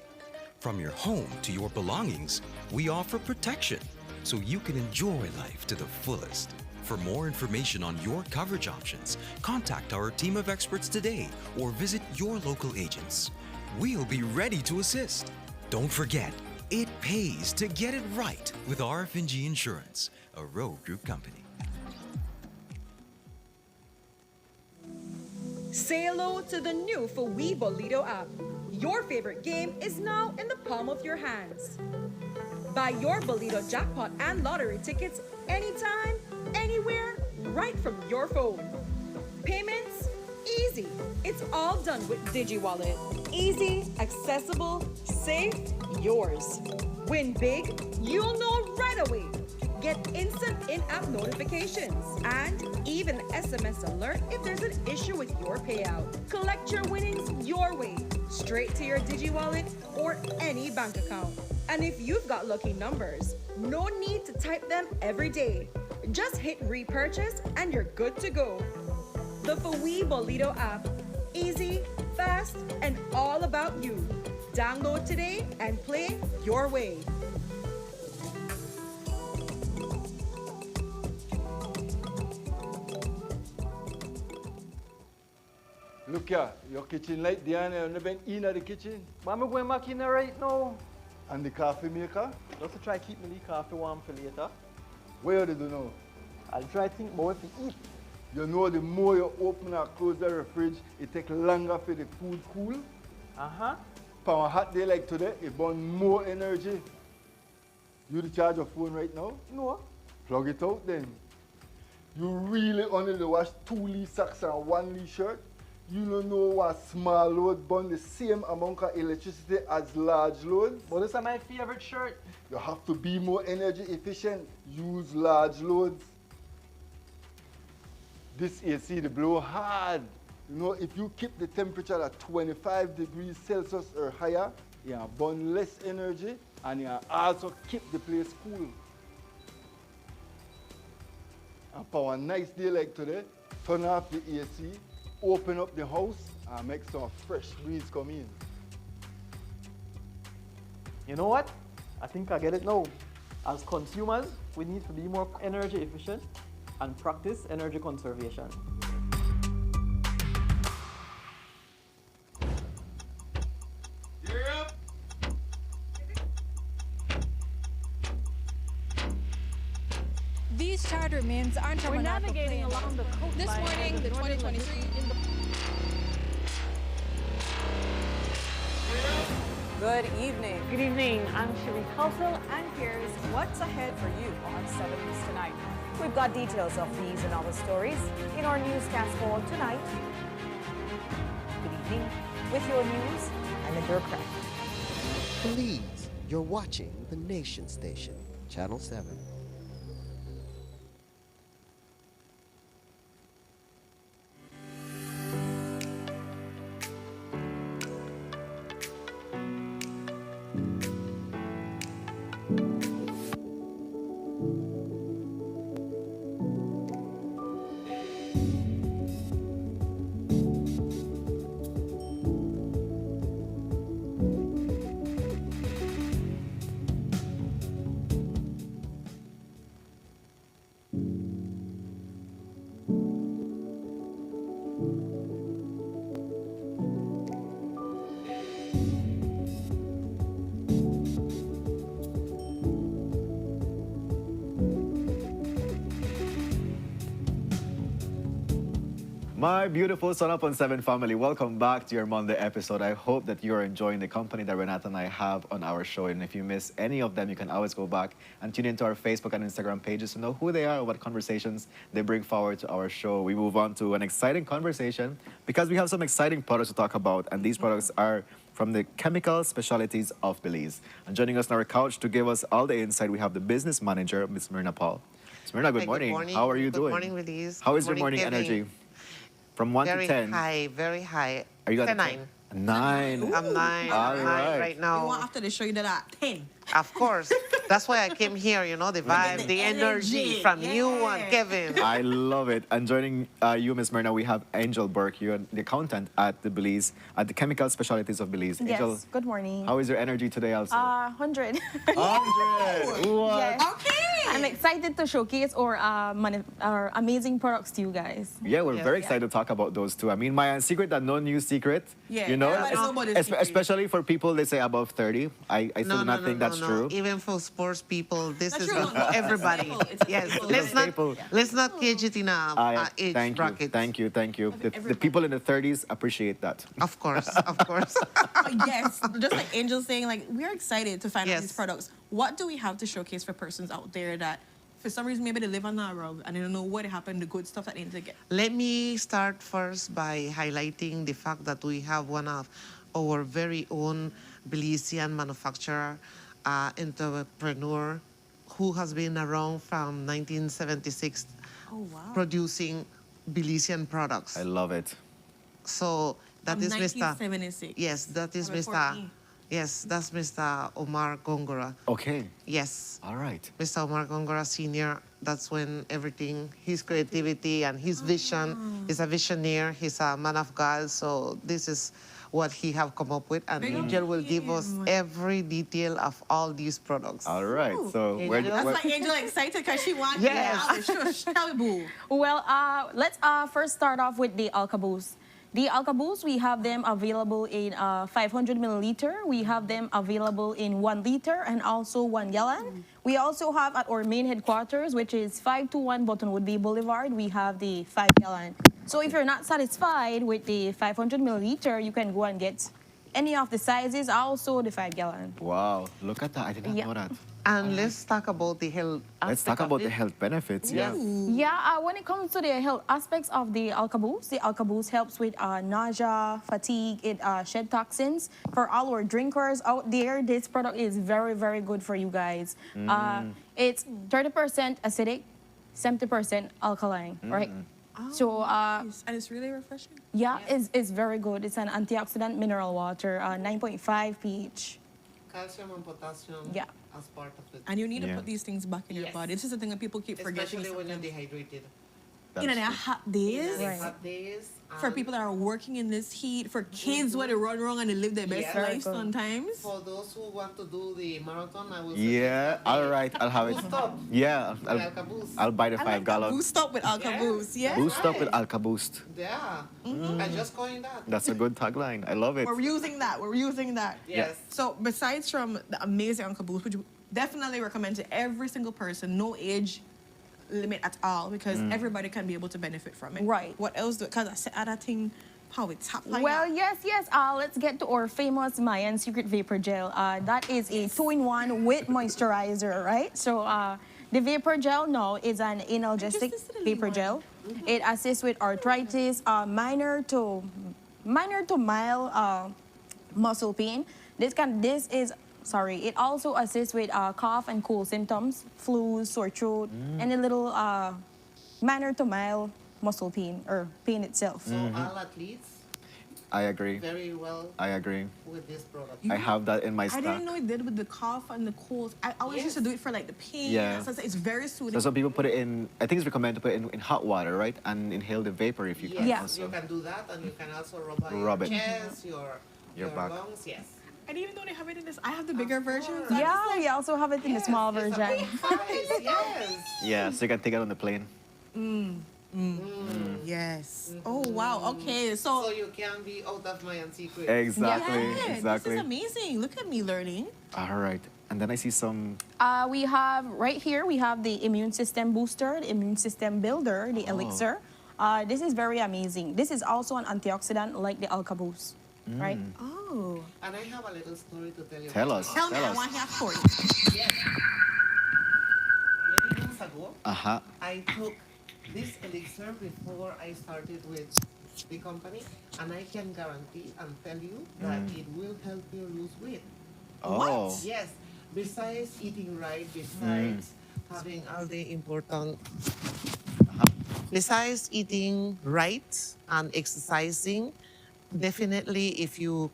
From your home to your belongings, we offer protection so you can enjoy life to the fullest. For more information on your coverage options, contact our team of experts today or visit your local agents. We'll be ready to assist. Don't forget, it pays to get it right with RF&G Insurance, a Road Group company. Say hello to the new for We Bolito app. Your favorite game is now in the palm of your hands. Buy your Bolito jackpot and lottery tickets anytime, anywhere, right from your phone. Payments? Easy. It's all done with DigiWallet. Easy, accessible, safe, yours. Win big? You'll know right away. Get instant in-app notifications and even SMS alert if there's an issue with your payout. Collect your winnings your way, straight to your DigiWallet or any bank account. And if you've got lucky numbers, no need to type them every day. Just hit repurchase and you're good to go. The Fawi Bolito app. Easy, fast, and all about you. Download today and play your way. Look here, your kitchen light there and never in the kitchen. Mama going back in there right now. And the coffee maker? Just to try keep me the coffee warm for later. Where did you know? I'll try think more if you eat. You know the more you open and close the fridge, it takes longer for the food cool. Uh-huh. For a hot day like today, it burns more energy. You to charge your phone right now? No. Plug it out then. You really only wash 2 Lee socks and 1 Lee shirt? You don't know what small load burn the same amount of electricity as large loads? But this is my favorite shirt. You have to be more energy efficient. Use large loads. This AC, they blow hard. You know, if you keep the temperature at 25 degrees Celsius or higher, you burn less energy and you also keep the place cool. And for a nice day like today, turn off the AC, open up the house, and make some fresh breeze come in. You know what? I think I get it now. As consumers, we need to be more energy efficient and practice energy conservation. These charter winds aren't We're navigating along the coastline. This morning, the 2023 in the Good evening. Good evening. I'm Shiri Kalsil, and here's what's ahead for you on 7 News tonight. We've got details of these and other stories in our newscast for tonight. Good evening. With your news, I'm Indra Craig. Belize, you're watching the Nation Station, Channel 7. My beautiful Sun Up on 7 family, welcome back to your Monday episode. I hope that you're enjoying the company that Renata and I have on our show. And if you miss any of them, you can always go back and tune into our Facebook and Instagram pages to know who they are, what conversations they bring forward to our show. We move on to an exciting conversation because we have some exciting products to talk about. And these products are from the chemical specialties of Belize. And joining us on our couch to give us all the insight, we have the business manager, Ms. Myrna Paul. Ms. Myrna, good morning. How are you doing? Good morning, Belize. How is your morning Kevin. energy? From 1 very to 10. High, very high. Are you at a 9? 9. I'm 9. All I'm 9 right. right now. You want after they show you that at 10. Of course. That's why I came here, you know, the vibe, the energy from you and Kevin. I love it. And joining you, Ms. Myrna, we have Angel Burke. You're the accountant at the Belize, at the Chemical Specialties of Belize. Angel, Yes, good morning. how is your energy today also? 100. 100! What? Yes. Okay. I'm excited to showcase our amazing products to you guys. Yeah, we're very excited to talk about those too. I mean, my secret that no new secret. Yeah, you know, everybody knows about the secret. especially for people, they say above 30. I still do not think that's true. Even for sports people, this That's is true. not for everybody. Yes, let's not cage it in a age bracket. Thank you. The people in the 30s appreciate that. Of course, of course. Yes, just like Angel saying, like, we're excited to find out Yes. these products. What do we have to showcase for persons out there that, for some reason, maybe they live on that road and they don't know what happened, the good stuff that they need to get? Let me start first by highlighting the fact that we have one of our very own Belizean manufacturer, entrepreneur, who has been around from 1976 producing Belizean products. I love it. So that is Mr. 1976. Yes, that is Before Mr. me. Yes, that's Mr. Omar Gongora. Okay. Yes. All right. Mr. Omar Gongora Sr., that's when everything, his creativity and his vision, he's a visionary, he's a man of God, so this is what he have come up with, and Angel will give us every detail of all these products. All right, so That's why Angel excited because she wants Yes. Shush, tell me, boo. Well, let's first start off with the Alcaboose. The Alcaboose, we have them available in 500 milliliter. We have them available in 1 liter and also 1 gallon. We also have at our main headquarters, which is 521 Buttonwood Bay Boulevard, we have the 5 gallon. So if you're not satisfied with the 500 milliliter, you can go and get any of the sizes, also the 5 gallon. Wow, look at that. I did not know that. And let's talk about the health. Let's talk about the health benefits. Yeah. Yeah, when it comes to the health aspects of the Alka-Boost helps with nausea, fatigue, it shed toxins. For all our drinkers out there, this product is very, very good for you guys. It's 30% acidic, 70% alkaline, right? So, and it's really refreshing. Yeah, it's very good. It's an antioxidant mineral water, 9.5 pH. Calcium and potassium as part of it. And you need to put these things back in your body. This is the thing that people keep forgetting. Especially when you're dehydrated. In the hot days. Hot days. For people that are working in this heat, for kids where they run wrong and they live their best life sometimes. For those who want to do the marathon, I will Yeah, all right, I'll have it. Boost up. Yeah, I'll buy the 5 gallon. Boost up with Alka-Boost, yeah. Boost up with Alka-Boost. Yeah. I just coined that. That's a good tagline. I love it. We're using that. We're using that. Yes. So besides from the amazing Alka-Boost, which we definitely recommend to every single person, no age limit at all, because everybody can be able to benefit from it. Right. What else? Because I said other thing, how it's top line. Well, yes. Let's get to our famous Mayan Secret Vapor Gel. That is a 2-in-1 with moisturizer, right? So the Vapor Gel now is an analgesic vapor gel. It assists with arthritis, minor to mild muscle pain. It also assists with cough and cold symptoms, flu, sore throat, and a little minor to mild muscle pain or pain itself. So all athletes I agree. very well I agree. with this product. I have that in my I stock. didn't know it did with the cough and the cold. I always used to do it for like the pain. Yeah. So it's very soothing. So some people put it in, I think it's recommended to put it in hot water, right? And inhale the vapor if you can. Yes, Also. you can do that, and you can also rub on Rub your it. chest, your back. lungs, yes. I didn't even know they have it in this. I have the bigger version. Yeah, we also have it in the small version. Yes. Yeah, so you can take it on the plane. Yes. Oh, wow. Okay. So you can be out of Mayan Secret. Exactly, Yeah, exactly. This is amazing. Look at me learning. All right. And then I see some. We have right here, we have the immune system booster, the immune system builder, the elixir. This is very amazing. This is also an antioxidant like the Alka-Boost, right? Oh. And I have a little story to tell you. Tell us. Tell me, I want to hear story. Yes. Many months ago, I took this elixir before I started with the company, and I can guarantee and tell you that it will help you lose weight. Oh. What? Yes. Besides eating right, besides having all the important, besides eating right and exercising, definitely if you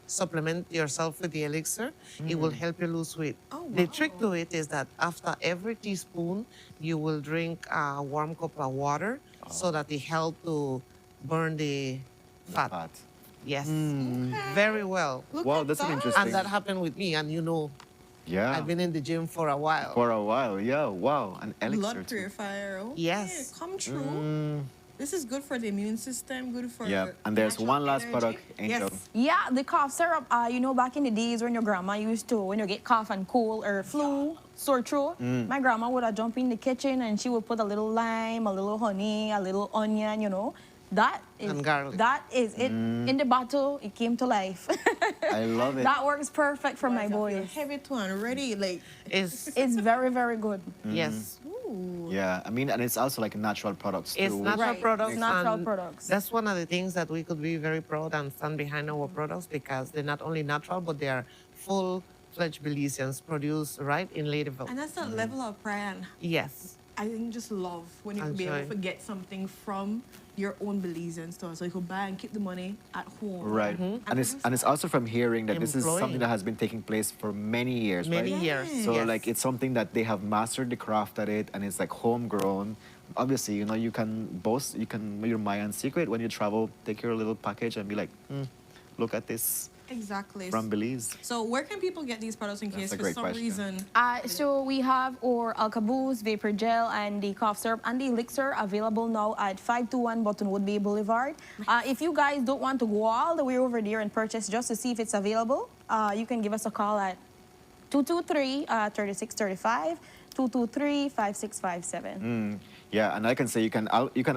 supplement yourself with the elixir, it will help you lose weight. Oh, The trick to it is that after every teaspoon, you will drink a warm cup of water so that it helps to burn the fat. Yes, very well. Wow, that's an interesting. And that happened with me, and you know, Yeah. I've been in the gym for a while. For a while, yeah. Wow, an elixir Blood too. purifier. Okay. Yes. Come true. This is good for the immune system, good for Yeah, and there's natural one last energy. product, Angel. Yes. Yeah, the cough syrup. You know, back in the days when your grandma used to, when you get cough and cold or flu, sore throat, my grandma would have jump in the kitchen and she would put a little lime, a little honey, a little onion, you know. That is, And garlic. that is it. In the bottle, it came to life. I love it. That works perfect for my boys. Heavy to and ready, like. It's very, very good. Yes. Yeah, I mean, and it's also like natural products too. It's natural products. Natural and products. That's one of the things that we could be very proud and stand behind our products, because they're not only natural, but they are full-fledged Belizeans produced right in Ladyville. And that's that level of pride. And Yes. I think just love when you And can be able joy. to get something from your own Belizean store. So you could buy and keep the money at home. Right, and it's also from hearing that this is Employing. something that has been taking place for many years, Many right? years. So Yes. like it's something that they have mastered the craft at it, and it's like homegrown. Obviously, you know, you can boast, you can your Mayan secret when you travel, take your little package and be like, look at this Exactly. from Belize. So where can people get these products in case a for great some question. reason? So we have our Alka-Boost, Vapor Gel, and the cough syrup and the elixir available now at 521 Buttonwood Bay Boulevard. If you guys don't want to go all the way over there and purchase just to see if it's available, you can give us a call at 223-3635, 223-5657. Yeah, and I can say you can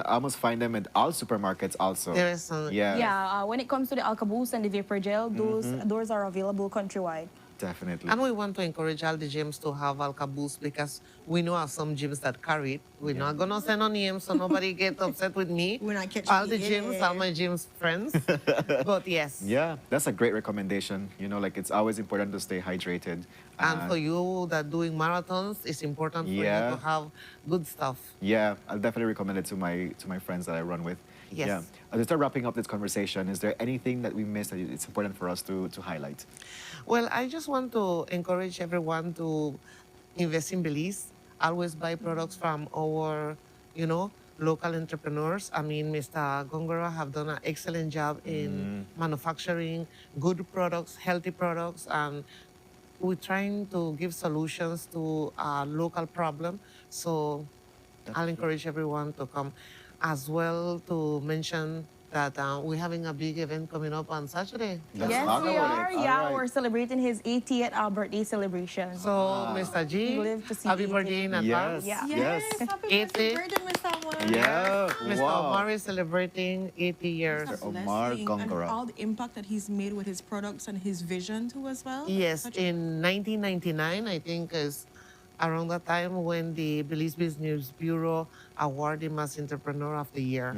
almost find them at all supermarkets also. There is some. Yeah. Yeah, when it comes to the Alka-Boost and the Vapor Gel, those are available countrywide. Definitely. And we want to encourage all the gyms to have Alka-Boost because we know of some gyms that carry it. We're not going to send no names so nobody get upset with me. We're not catching all the gyms, all my gyms friends. But yes. Yeah, that's a great recommendation. You know, like it's always important to stay hydrated. And for you that doing marathons, it's important for you to have good stuff. Yeah, I'll definitely recommend it to my friends that I run with. Yes. Yeah. As we start wrapping up this conversation, is there anything that we missed that it's important for us to highlight? Well, I just want to encourage everyone to invest in Belize. Always buy products from our, local entrepreneurs. I mean, Mr. Gongora have done an excellent job in manufacturing good products, healthy products, and we're trying to give solutions to a local problem. So I'll encourage everyone to come. As well to mention that we're having a big event coming up on Saturday. Yes, we are. Yeah, we're celebrating his 80th birthday celebration. So, Mr. G, happy birthday in advance. Yes. Happy birthday, Mr. Omar. Yeah. Mr. Omar is celebrating 80 years. Mr. Omar And Gongora. all the impact that he's made with his products and his vision too as well. Yes, in 1999, I think is around that time when the Belize Business Bureau awarded him as Entrepreneur of the Year.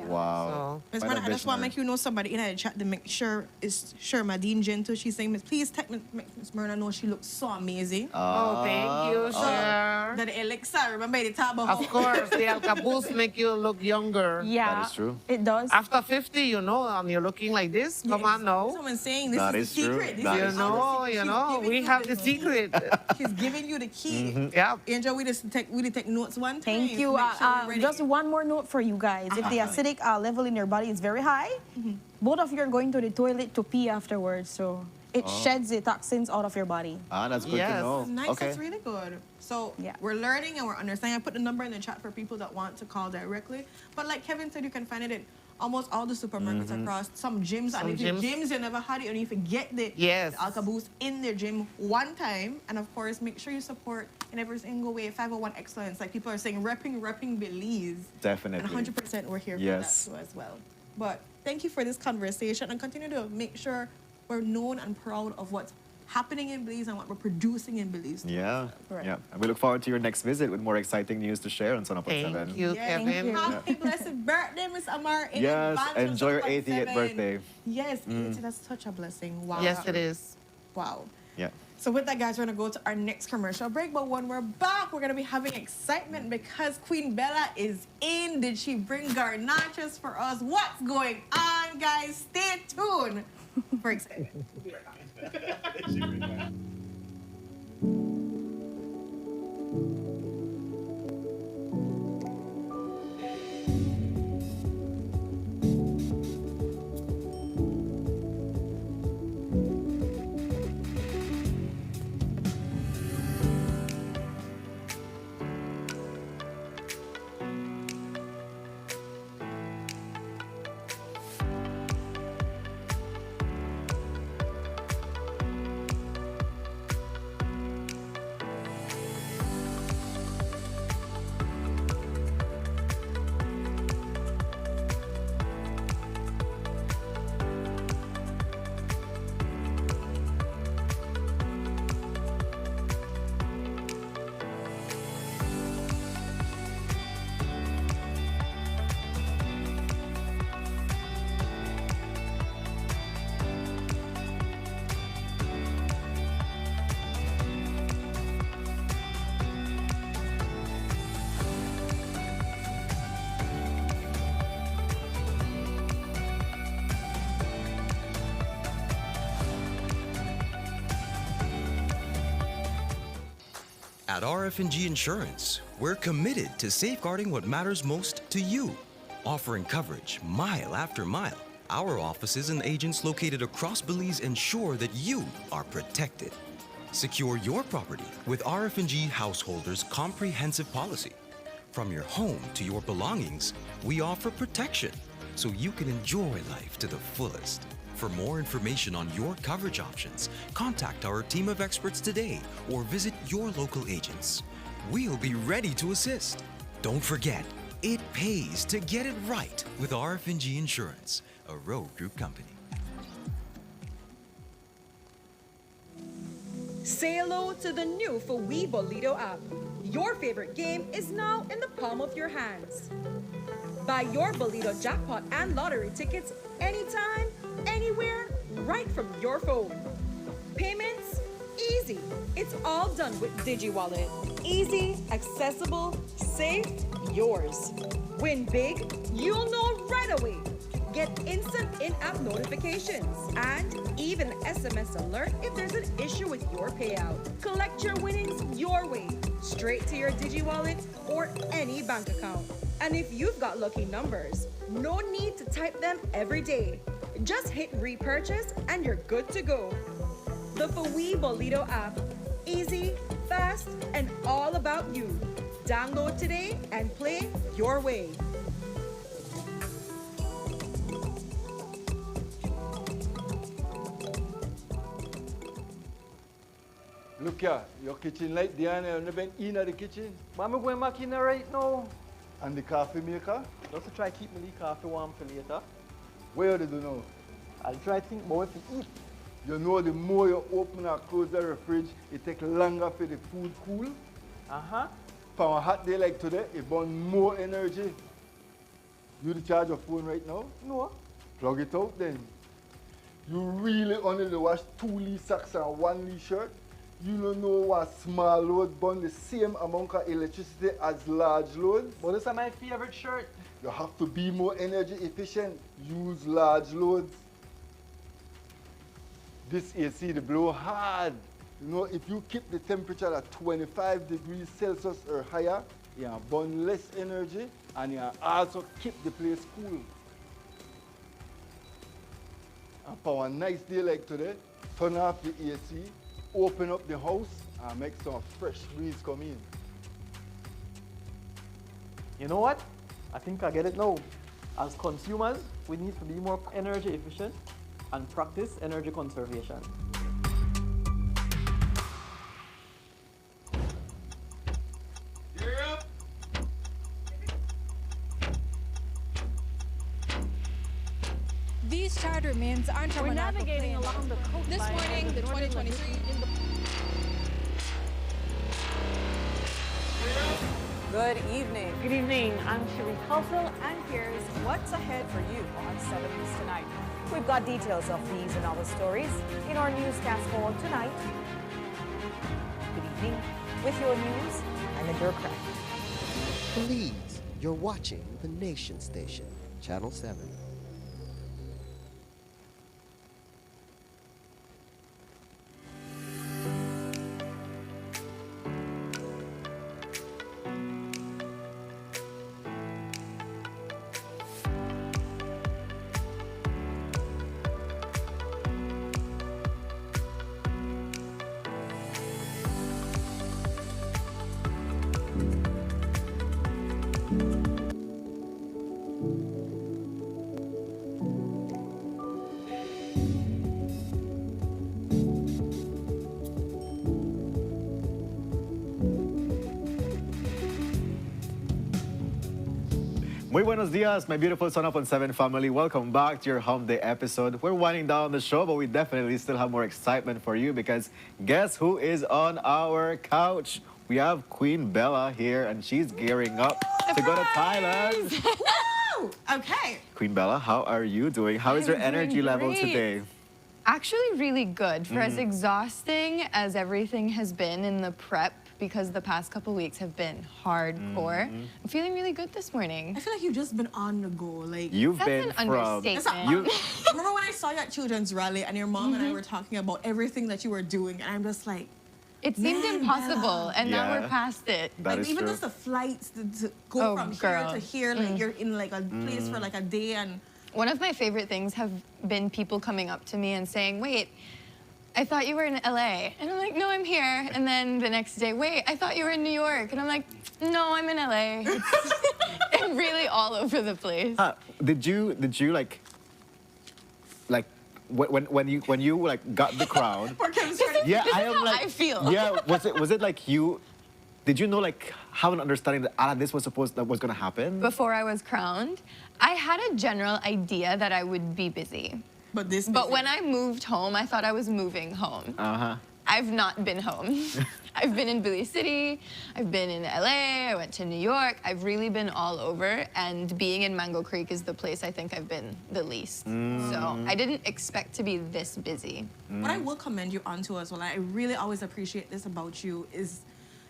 Wow. Ms. Brenna, I just want to make you know somebody in the chat to make sure is Sherma Dean Gento. She's saying, please take Ms. Myrna know she looks so amazing. Oh, thank you, Sher. The elixir, remember the tab Of course, the Alka-Boost make you look younger. Yeah. That is true. It does. After 50, and you're looking like this. Come on, no. Someone's saying this That is is the true. secret. That You is know, we have the secret. She's giving you the key. Yeah. Angel, we just take notes one time. Thank you. to make sure we're ready. Just one more note for you guys. If the acidic level in your body is very high, both of you are going to the toilet to pee afterwards. So it sheds the toxins out of your body. That's good to Yes. know. Nice, Okay. that's really good. So we're learning and we're understanding. I put the number in the chat for people that want to call directly. But like Kevin said, you can find it in almost all the supermarkets across some gyms. Some and if your gyms. gyms you never had it, and if you get the Alka-Boost in their gym one time, and of course make sure you support in every single way 501 excellence. Like people are saying, repping Belize. Definitely. And 100% we're here Yes. for that too as well. But thank you for this conversation and continue to make sure we're known and proud of what's happening in Belize and what we're producing in Belize. Yeah. Correct. Yeah. And we look forward to your next visit with more exciting news to share on Sunup on 7. Thank you, Kevin. Happy blessed birthday, Miss Amar. In Yes, advance of enjoy your 7. 80th birthday. Yes, 80, that's such a blessing. Wow. Yes, it is. Wow. Yeah. So with that, guys, we're going to go to our next commercial break. But when we're back, we're going to be having excitement because Queen Bella is in. Did she bring garnachas for us? What's going on, guys? Stay tuned for excitement. At RF&G Insurance, we're committed to safeguarding what matters most to you, offering coverage mile after mile. Our offices and agents located across Belize ensure that you are protected. Secure your property with RF&G Householders Comprehensive Policy. From your home to your belongings, we offer protection so you can enjoy life to the fullest. For more information on your coverage options, contact our team of experts today or visit your local agents. We'll be ready to assist. Don't forget, it pays to get it right with RF&G Insurance, a Road Group company. Say hello to the new for We Bolito app. Your favorite game is now in the palm of your hands. Buy your Bolito jackpot and lottery tickets anytime, anywhere, right from your phone. Payments? Easy. It's all done with DigiWallet. Easy, accessible, safe, yours. Win big? You'll know right away. Get instant in-app notifications and even SMS alert if there's an issue with your payout. Collect your winnings your way, straight to your DigiWallet or any bank account. And if you've got lucky numbers, no need to type them every day. Just hit repurchase and you're good to go. The Fawi Bolito app. Easy, fast, and all about you. Download today and play your way. Look here, your kitchen light, Diana, you been in the kitchen. But I'm going back in there right now. And the coffee maker? Just to try keep me the coffee warm for later. Where do you know? I'll try to think about what to eat. You know the more you open and close the fridge, it takes longer for the food cool. Uh-huh. For a hot day like today, it burns more energy. You the charge your phone right now? No. Plug it out then. You really only wash 2 Lee socks and 1 Lee shirt? You don't know what small load burn the same amount of electricity as large load? But this is my favorite shirt. You have to be more energy efficient. Use large loads. This AC they blow hard. You know, if you keep the temperature at 25 degrees Celsius or higher, you burn less energy and you also keep the place cool. And for a nice day like today, turn off the AC, open up the house and make some fresh breeze come in. You know what? I think I get it now. As consumers, we need to be more energy efficient and practice energy conservation. These charter remains aren't We're navigating along the coast. This morning, the 2023 Good evening. Good evening. I'm Cherie Tulsel, and here's what's ahead for you on 7 News Tonight. We've got details of these and other stories in our newscast for tonight. Good evening. With your news, I'm Adura Craig. Belize, you're watching the Nation Station, Channel 7. Muy buenos dias, my beautiful Sunup on 7 family. Welcome back to your Home Day episode. We're winding down the show, but we definitely still have more excitement for you because guess who is on our couch? We have Queen Bella here, and she's gearing up to go to Thailand. Okay. Queen Bella, how are you doing? How is your energy level great. today? Actually, really good. For as exhausting as everything has been in the prep, because the past couple weeks have been hardcore. I'm feeling really good this morning. I feel like you've just been on the go. Like You've That's been an from... understatement. Remember when I saw you at Children's Rally and your mom and I were talking about everything that you were doing, and I'm just like, It seemed man, impossible, Bella. and now Yeah. we're past it. That like is even true. just the flights to go Oh, from girl. here to here, like you're in like a place for like a day, and One of my favorite things have been people coming up to me and saying, wait, I thought you were in LA. And I'm like, no, I'm here. And then the next day, wait, I thought you were in New York. And I'm like, no, I'm in LA. It's really all over the place. Did you like when you like got the crown? Yeah, This I is am how like I feel. Yeah, was it like you? Did you know like have an understanding that this was gonna happen? Before I was crowned, I had a general idea that I would be busy. But when I moved home, I thought I was moving home. I've not been home. I've been in Belize City, I've been in LA, I went to New York. I've really been all over, and being in Mango Creek is the place I think I've been the least. So I didn't expect to be this busy. What I will commend you onto as well, I really always appreciate this about you, is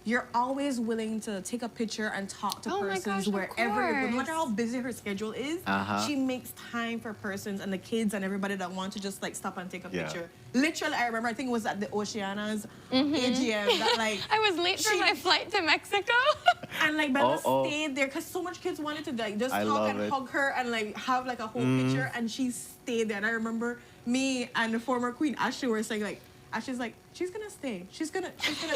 you're always willing to take a picture and talk to persons wherever you go. No matter how busy her schedule is, she makes time for persons and the kids and everybody that want to just like stop and take a picture. Literally, I remember, I think it was at the Oceana's AGM that like... I was late for my flight to Mexico. And like Bella stayed there because so much kids wanted to like just talk and hug her and like have like a whole picture, and she stayed there. And I remember me and the former Queen Ashley were saying like, Ashley's like, she's gonna stay. She's gonna,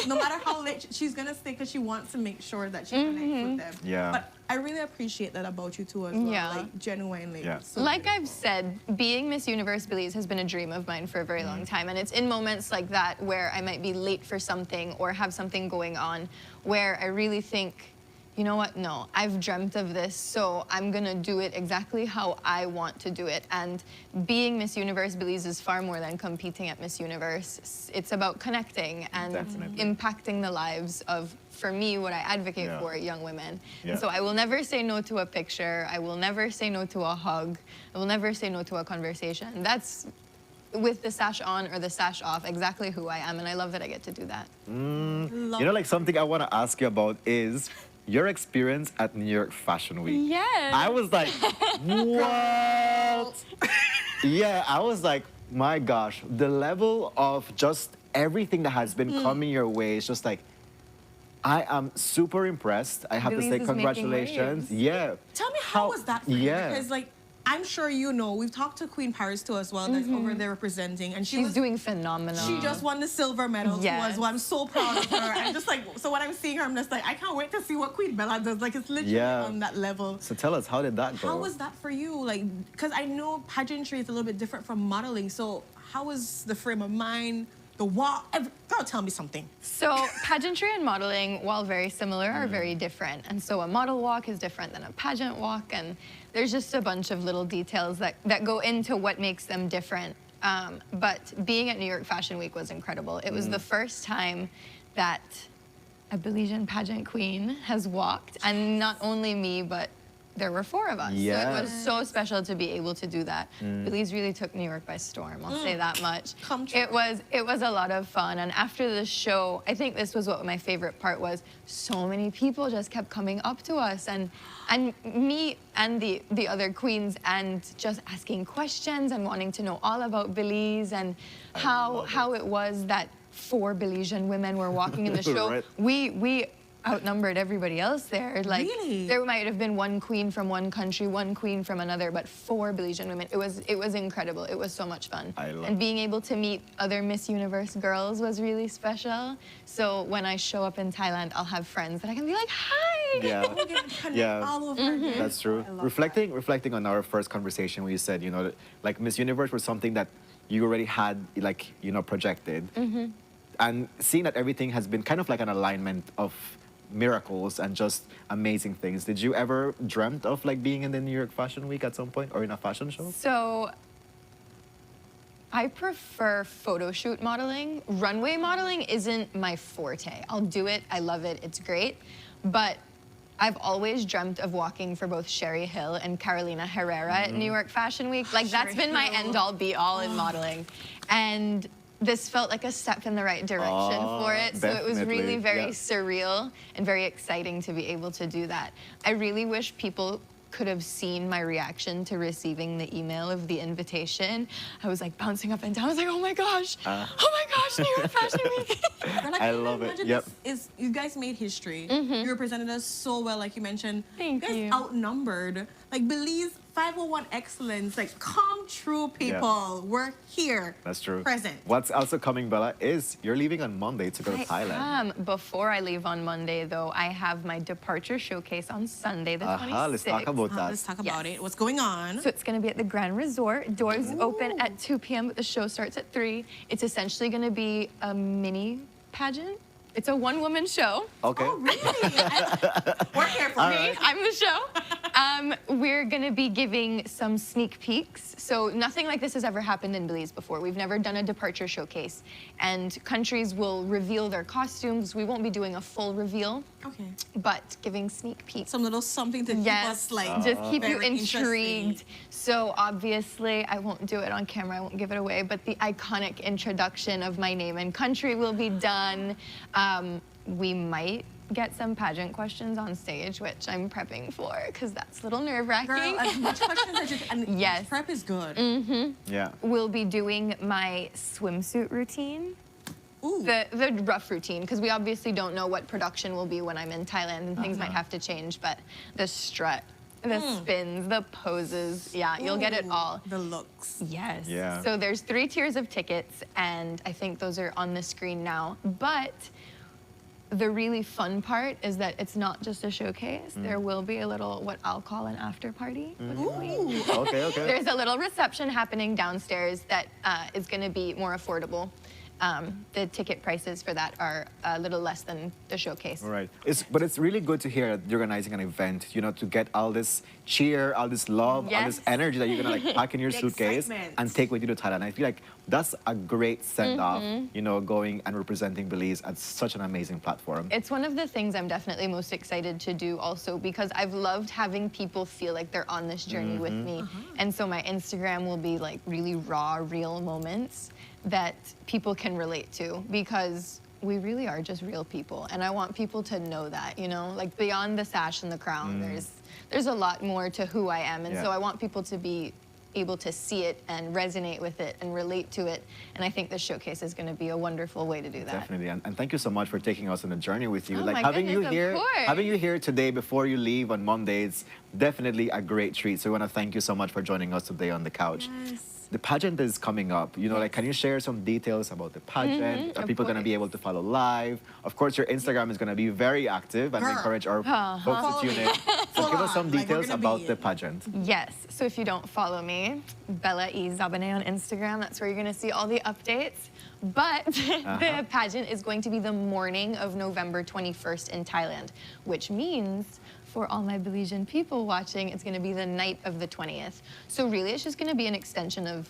no matter how late, she's gonna stay because she wants to make sure that she connects with them. Yeah. But I really appreciate that about you too as well, like genuinely. Yeah. So like I've said, being Miss Universe Belize has been a dream of mine for a very long time, and it's in moments like that where I might be late for something or have something going on where I really think, you know what, no, I've dreamt of this, so I'm gonna do it exactly how I want to do it. And being Miss Universe Belize is far more than competing at Miss Universe. It's about connecting and impacting the lives of, for me, what I advocate for, young women. And so I will never say no to a picture. I will never say no to a hug. I will never say no to a conversation. That's, with the sash on or the sash off, exactly who I am, and I love that I get to do that. You know, like something I want to ask you about is your experience at New York Fashion Week. Yes. I was like, what? Yeah, I was like, my gosh, the level of just everything that has been coming your way is just like, I am super impressed. I have to say congratulations. Yeah. Tell me, how was that for you? Because like, I'm sure you know, we've talked to Queen Paris too as well, that's over there representing, and she's doing phenomenal. She just won the silver medal too as well. I'm so proud of her. I'm just like, so when I'm seeing her, I'm just like, I can't wait to see what Queen Bella does. Like, it's literally on that level. So tell us, how did that go? How was that for you? Like, because I know pageantry is a little bit different from modeling. So how was the frame of mind, the walk? Girl, tell me something. So pageantry and modeling, while very similar, are very different. And so a model walk is different than a pageant walk, and there's just a bunch of little details that go into what makes them different. But being at New York Fashion Week was incredible. It was the first time that a Belizean pageant queen has walked, and not only me, but there were 4 of us. Yes. So it was so special to be able to do that. Belize really took New York by storm, I'll say that much. It was a lot of fun, and after the show, I think this was what my favorite part was, so many people just kept coming up to us and me and the other queens and just asking questions and wanting to know all about Belize and how it was that 4 Belizean women were walking in the show. We outnumbered everybody else there. Like, there might have been 1 queen from one country, 1 queen from another, but 4 Belizean women. It was incredible. It was so much fun. And being able to meet other Miss Universe girls was really special. So when I show up in Thailand, I'll have friends that I can be like, hi! Yeah. All over again. That's true. Reflecting on our first conversation where you said, you know, like Miss Universe was something that you already had, like, you know, projected. And seeing that everything has been kind of like an alignment of miracles and just amazing things. Did you ever dreamt of like being in the New York Fashion Week at some point or in a fashion show? So I prefer photo shoot modeling. Runway modeling isn't my forte. I'll do it, I love it, it's great. But I've always dreamt of walking for both Sherry Hill and Carolina Herrera at New York Fashion Week. Like, that's been my end-all be-all in modeling. And this felt like a step in the right direction for it. So it was really very surreal and very exciting to be able to do that. I really wish people could have seen my reaction to receiving the email of the invitation. I was like bouncing up and down. I was like, oh my gosh, New York Fashion Week. I love it. You guys made history. You represented us so well, like you mentioned. Thank you. You guys outnumbered. Like, Belize 501 excellence, like, come true, people. We're here. That's true. Present. What's also coming, Bella, is you're leaving on Monday to go to Thailand. Before I leave on Monday, though, I have my departure showcase on Sunday, the 26th. Let's talk about that. Let's talk about it. What's going on? So it's going to be at the Grand Resort. Doors open at 2 p.m., but the show starts at 3. It's essentially going to be a mini pageant. It's a one-woman show. Okay. Oh, really? Work here for Me, me. I'm the show. We're gonna be giving some sneak peeks. So nothing like this has ever happened in Belize before. We've never done a departure showcase. And countries will reveal their costumes. We won't be doing a full reveal. Okay. But giving sneak peeks. Some little something to keep us like just keep you very intrigued. So obviously, I won't do it on camera, I won't give it away, but the iconic introduction of my name and country will be done. We might get some pageant questions on stage, which I'm prepping for, because that's a little nerve-wracking. Girl, as much questions as you and yes. prep is good. Mm-hmm. Yeah. We'll be doing my swimsuit routine. Ooh. The rough routine, because we obviously don't know what production will be when I'm in Thailand, and things might have to change, but the strut, the spins, the poses, yeah, you'll get it all. The looks. Yes. Yeah. So there's 3 tiers of tickets, and I think those are on the screen now, but the really fun part is that it's not just a showcase. There will be a little, what I'll call an after party with the Queen. Okay, okay. There's a little reception happening downstairs that is going to be more affordable. The ticket prices for that are a little less than the showcase. All right. But it's really good to hear that you're organizing an event, you know, to get all this cheer, all this love, all this Yes. energy that you're going to like pack in your The suitcase excitement. and take with you to Thailand. I feel like that's a great send-off, you know, going and representing Belize at such an amazing platform. It's one of the things I'm definitely most excited to do also, because I've loved having people feel like they're on this journey with me. And so my Instagram will be like really raw, real moments that people can relate to, because we really are just real people. And I want people to know that, you know, like beyond the sash and the crown, there's a lot more to who I am. And so I want people to be able to see it and resonate with it and relate to it. And I think this showcase is going to be a wonderful way to do that. Definitely, and thank you so much for taking us on a journey with you. Oh like my having goodness, you of here, course. having you here today before you leave on Monday, it's definitely a great treat. So we want to thank you so much for joining us today on the couch. Yes. The pageant is coming up. You know, like, can you share some details about the pageant? Are of people going to be able to follow live? Of course, your Instagram is going to be very active, and we encourage our folks to tune in. So give us some details about the pageant. Yes, so if you don't follow me, Bella E. Zabane on Instagram, that's where you're gonna see all the updates. But the pageant is going to be the morning of November 21st in Thailand, which means for all my Belizean people watching, it's gonna be the night of the 20th. So really, it's just gonna be an extension of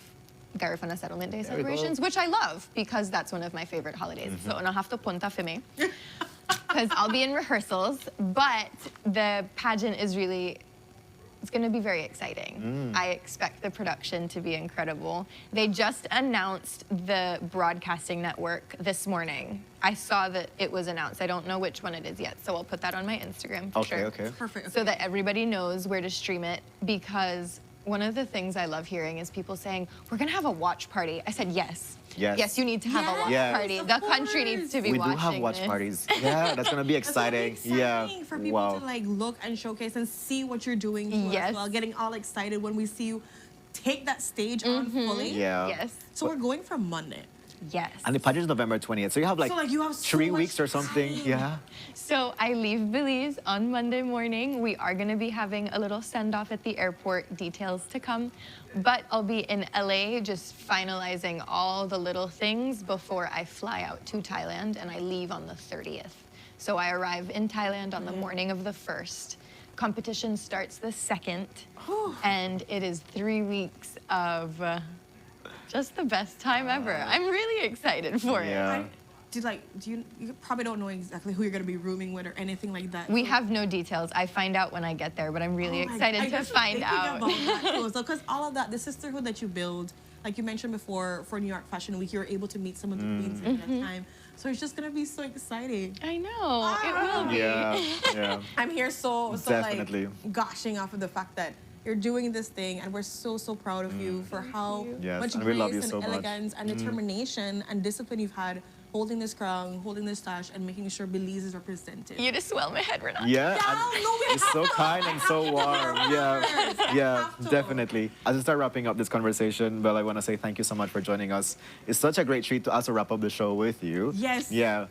Garifuna Settlement Day celebrations, which I love, because that's one of my favorite holidays. So I have to punta for me, because I'll be in rehearsals, but the pageant is really, it's going to be very exciting. I expect the production to be incredible. They just announced the broadcasting network this morning. I saw that it was announced. I don't know which one it is yet, so I'll put that on my Instagram for sure. Okay. Perfect. So that everybody knows where to stream it, because one of the things I love hearing is people saying, we're going to have a watch party. I said, yes. Yes. Yes, you need to have a watch party. The country needs to be We watching do have watch this. parties. Yeah, that's going to be exciting. Yeah. For people to like look and showcase and see what you're doing too as well. Getting all excited when we see you take that stage on fully. Yeah. Yes. So we're going from Monday. Yes. And the pageant is November 20th. So you have like, you have so 3 much weeks or something. time. Yeah. So I leave Belize on Monday morning. We are going to be having a little send-off at the airport, details to come. But I'll be in LA just finalizing all the little things before I fly out to Thailand, and I leave on the 30th. So I arrive in Thailand on the morning of the 1st. Competition starts the 2nd, and it is 3 weeks of just the best time ever. I'm really excited for it. You probably don't know exactly who you're going to be rooming with or anything like that. We have no details. I find out when I get there, but I'm really excited to find out. Because all of that, the sisterhood that you build, like you mentioned before, for New York Fashion Week, you're able to meet some of the queens at that time. So it's just going to be so exciting. I know. It will be. Yeah. I'm here so Definitely. like gushing off of the fact that you're doing this thing, and we're so proud of you for how much and we love you grace so and much. elegance and determination and discipline you've had holding this crown, holding this stash, and making sure Belize is represented. You just swell my head, Renata. Yeah, it's so kind and so warm. Yeah, definitely. As we start wrapping up this conversation, Bella, I want to say thank you so much for joining us. It's such a great treat to also wrap up the show with you. Yes. Yeah.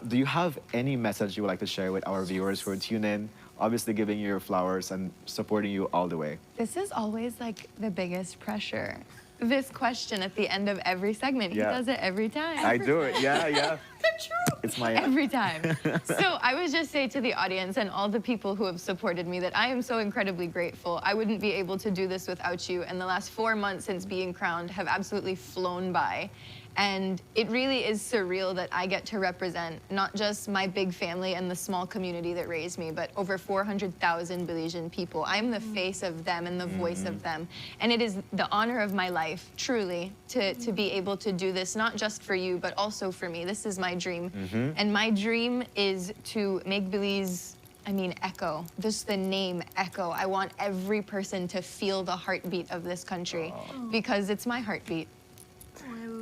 Do you have any message you would like to share with our viewers who are tuned in? Obviously giving you your flowers and supporting you all the way. This is always like the biggest pressure. This question at the end of every segment. He does it every time. I do it. Yeah. The truth. It's my every time. So I would just say to the audience and all the people who have supported me that I am so incredibly grateful. I wouldn't be able to do this without you. And the last 4 months since being crowned have absolutely flown by. And it really is surreal that I get to represent not just my big family and the small community that raised me, but over 400,000 Belizean people. I'm the face of them and the voice of them. And it is the honor of my life, truly, to be able to do this, not just for you, but also for me. This is my dream. And my dream is to make Belize, I mean, echo. Just the name echo. I want every person to feel the heartbeat of this country because it's my heartbeat.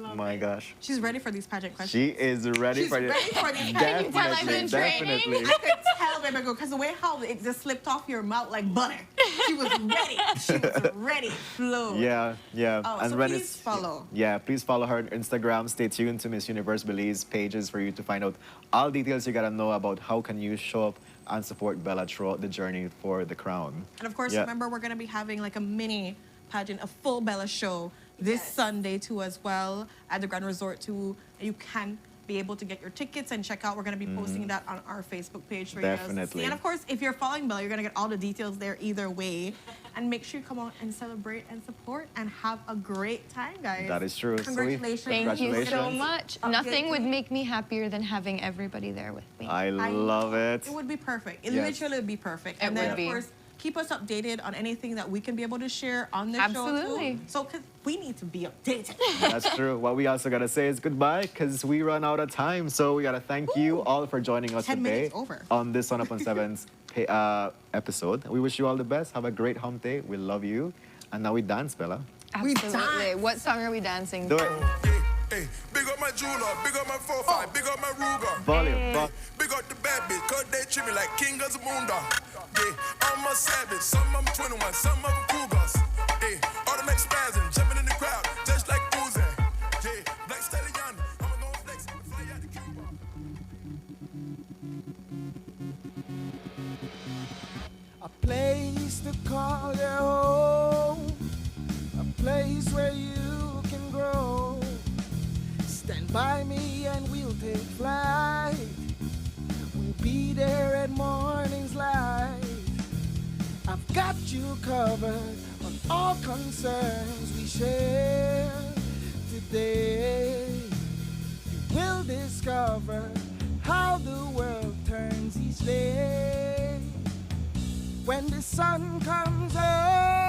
Oh my gosh. She's ready for these pageant questions. She is ready for this. She's ready for these Definitely, pageant questions. definitely. I could tell, baby girl, because the way how it just slipped off your mouth like butter. She was ready. She was ready. Flow. Yeah, yeah. Oh, so please follow. Yeah, please follow her on Instagram. Stay tuned to Miss Universe Belize pages for you to find out all details you gotta know about how can you show up and support Bella throughout the journey for the crown. And of course, remember, we're going to be having like a mini pageant, a full Bella show this Sunday too as well at the Grand Resort too. You can be able to get your tickets and check out. We're going to be posting that on our Facebook page for you guys to see. Definitely. And of course, if you're following Bella, you're going to get all the details there either way. And make sure you come out and celebrate and support and have a great time, guys. That is true. Congratulations. Thank you so much. Nothing would make me happier than having everybody there with me. I love it. It would be perfect. It Yes. literally would be perfect. It And then, would be. of course, keep us updated on anything that we can be able to share on the show, Absolutely. too. So, because we need to be updated. That's true. What we also gotta say is goodbye because we run out of time. So we gotta thank you all for joining us 10 today minutes over. on this Sunup on 7's episode. We wish you all the best. Have a great hump day. We love you. And now we dance, Bella. Absolutely. What song are we dancing Do to? it. Hey, big up my jeweler, big up my 4-5, big up my Ruger. Volume. Big up the bad bitch, cause they treat me like king of the boondog. Yeah, I'm a savage, some of them 21, some of them cougars. Hey, automatic spazzing, jumping in the crowd, just like Uzi. Yeah, Black Stallion, I'm a gon' flex, fly out the Cuba. A place to call your home, a place where you can grow. Stand by me and we'll take flight. We'll be there at morning's light. I've got you covered on all concerns we share today. You will discover how the world turns each day. When the sun comes up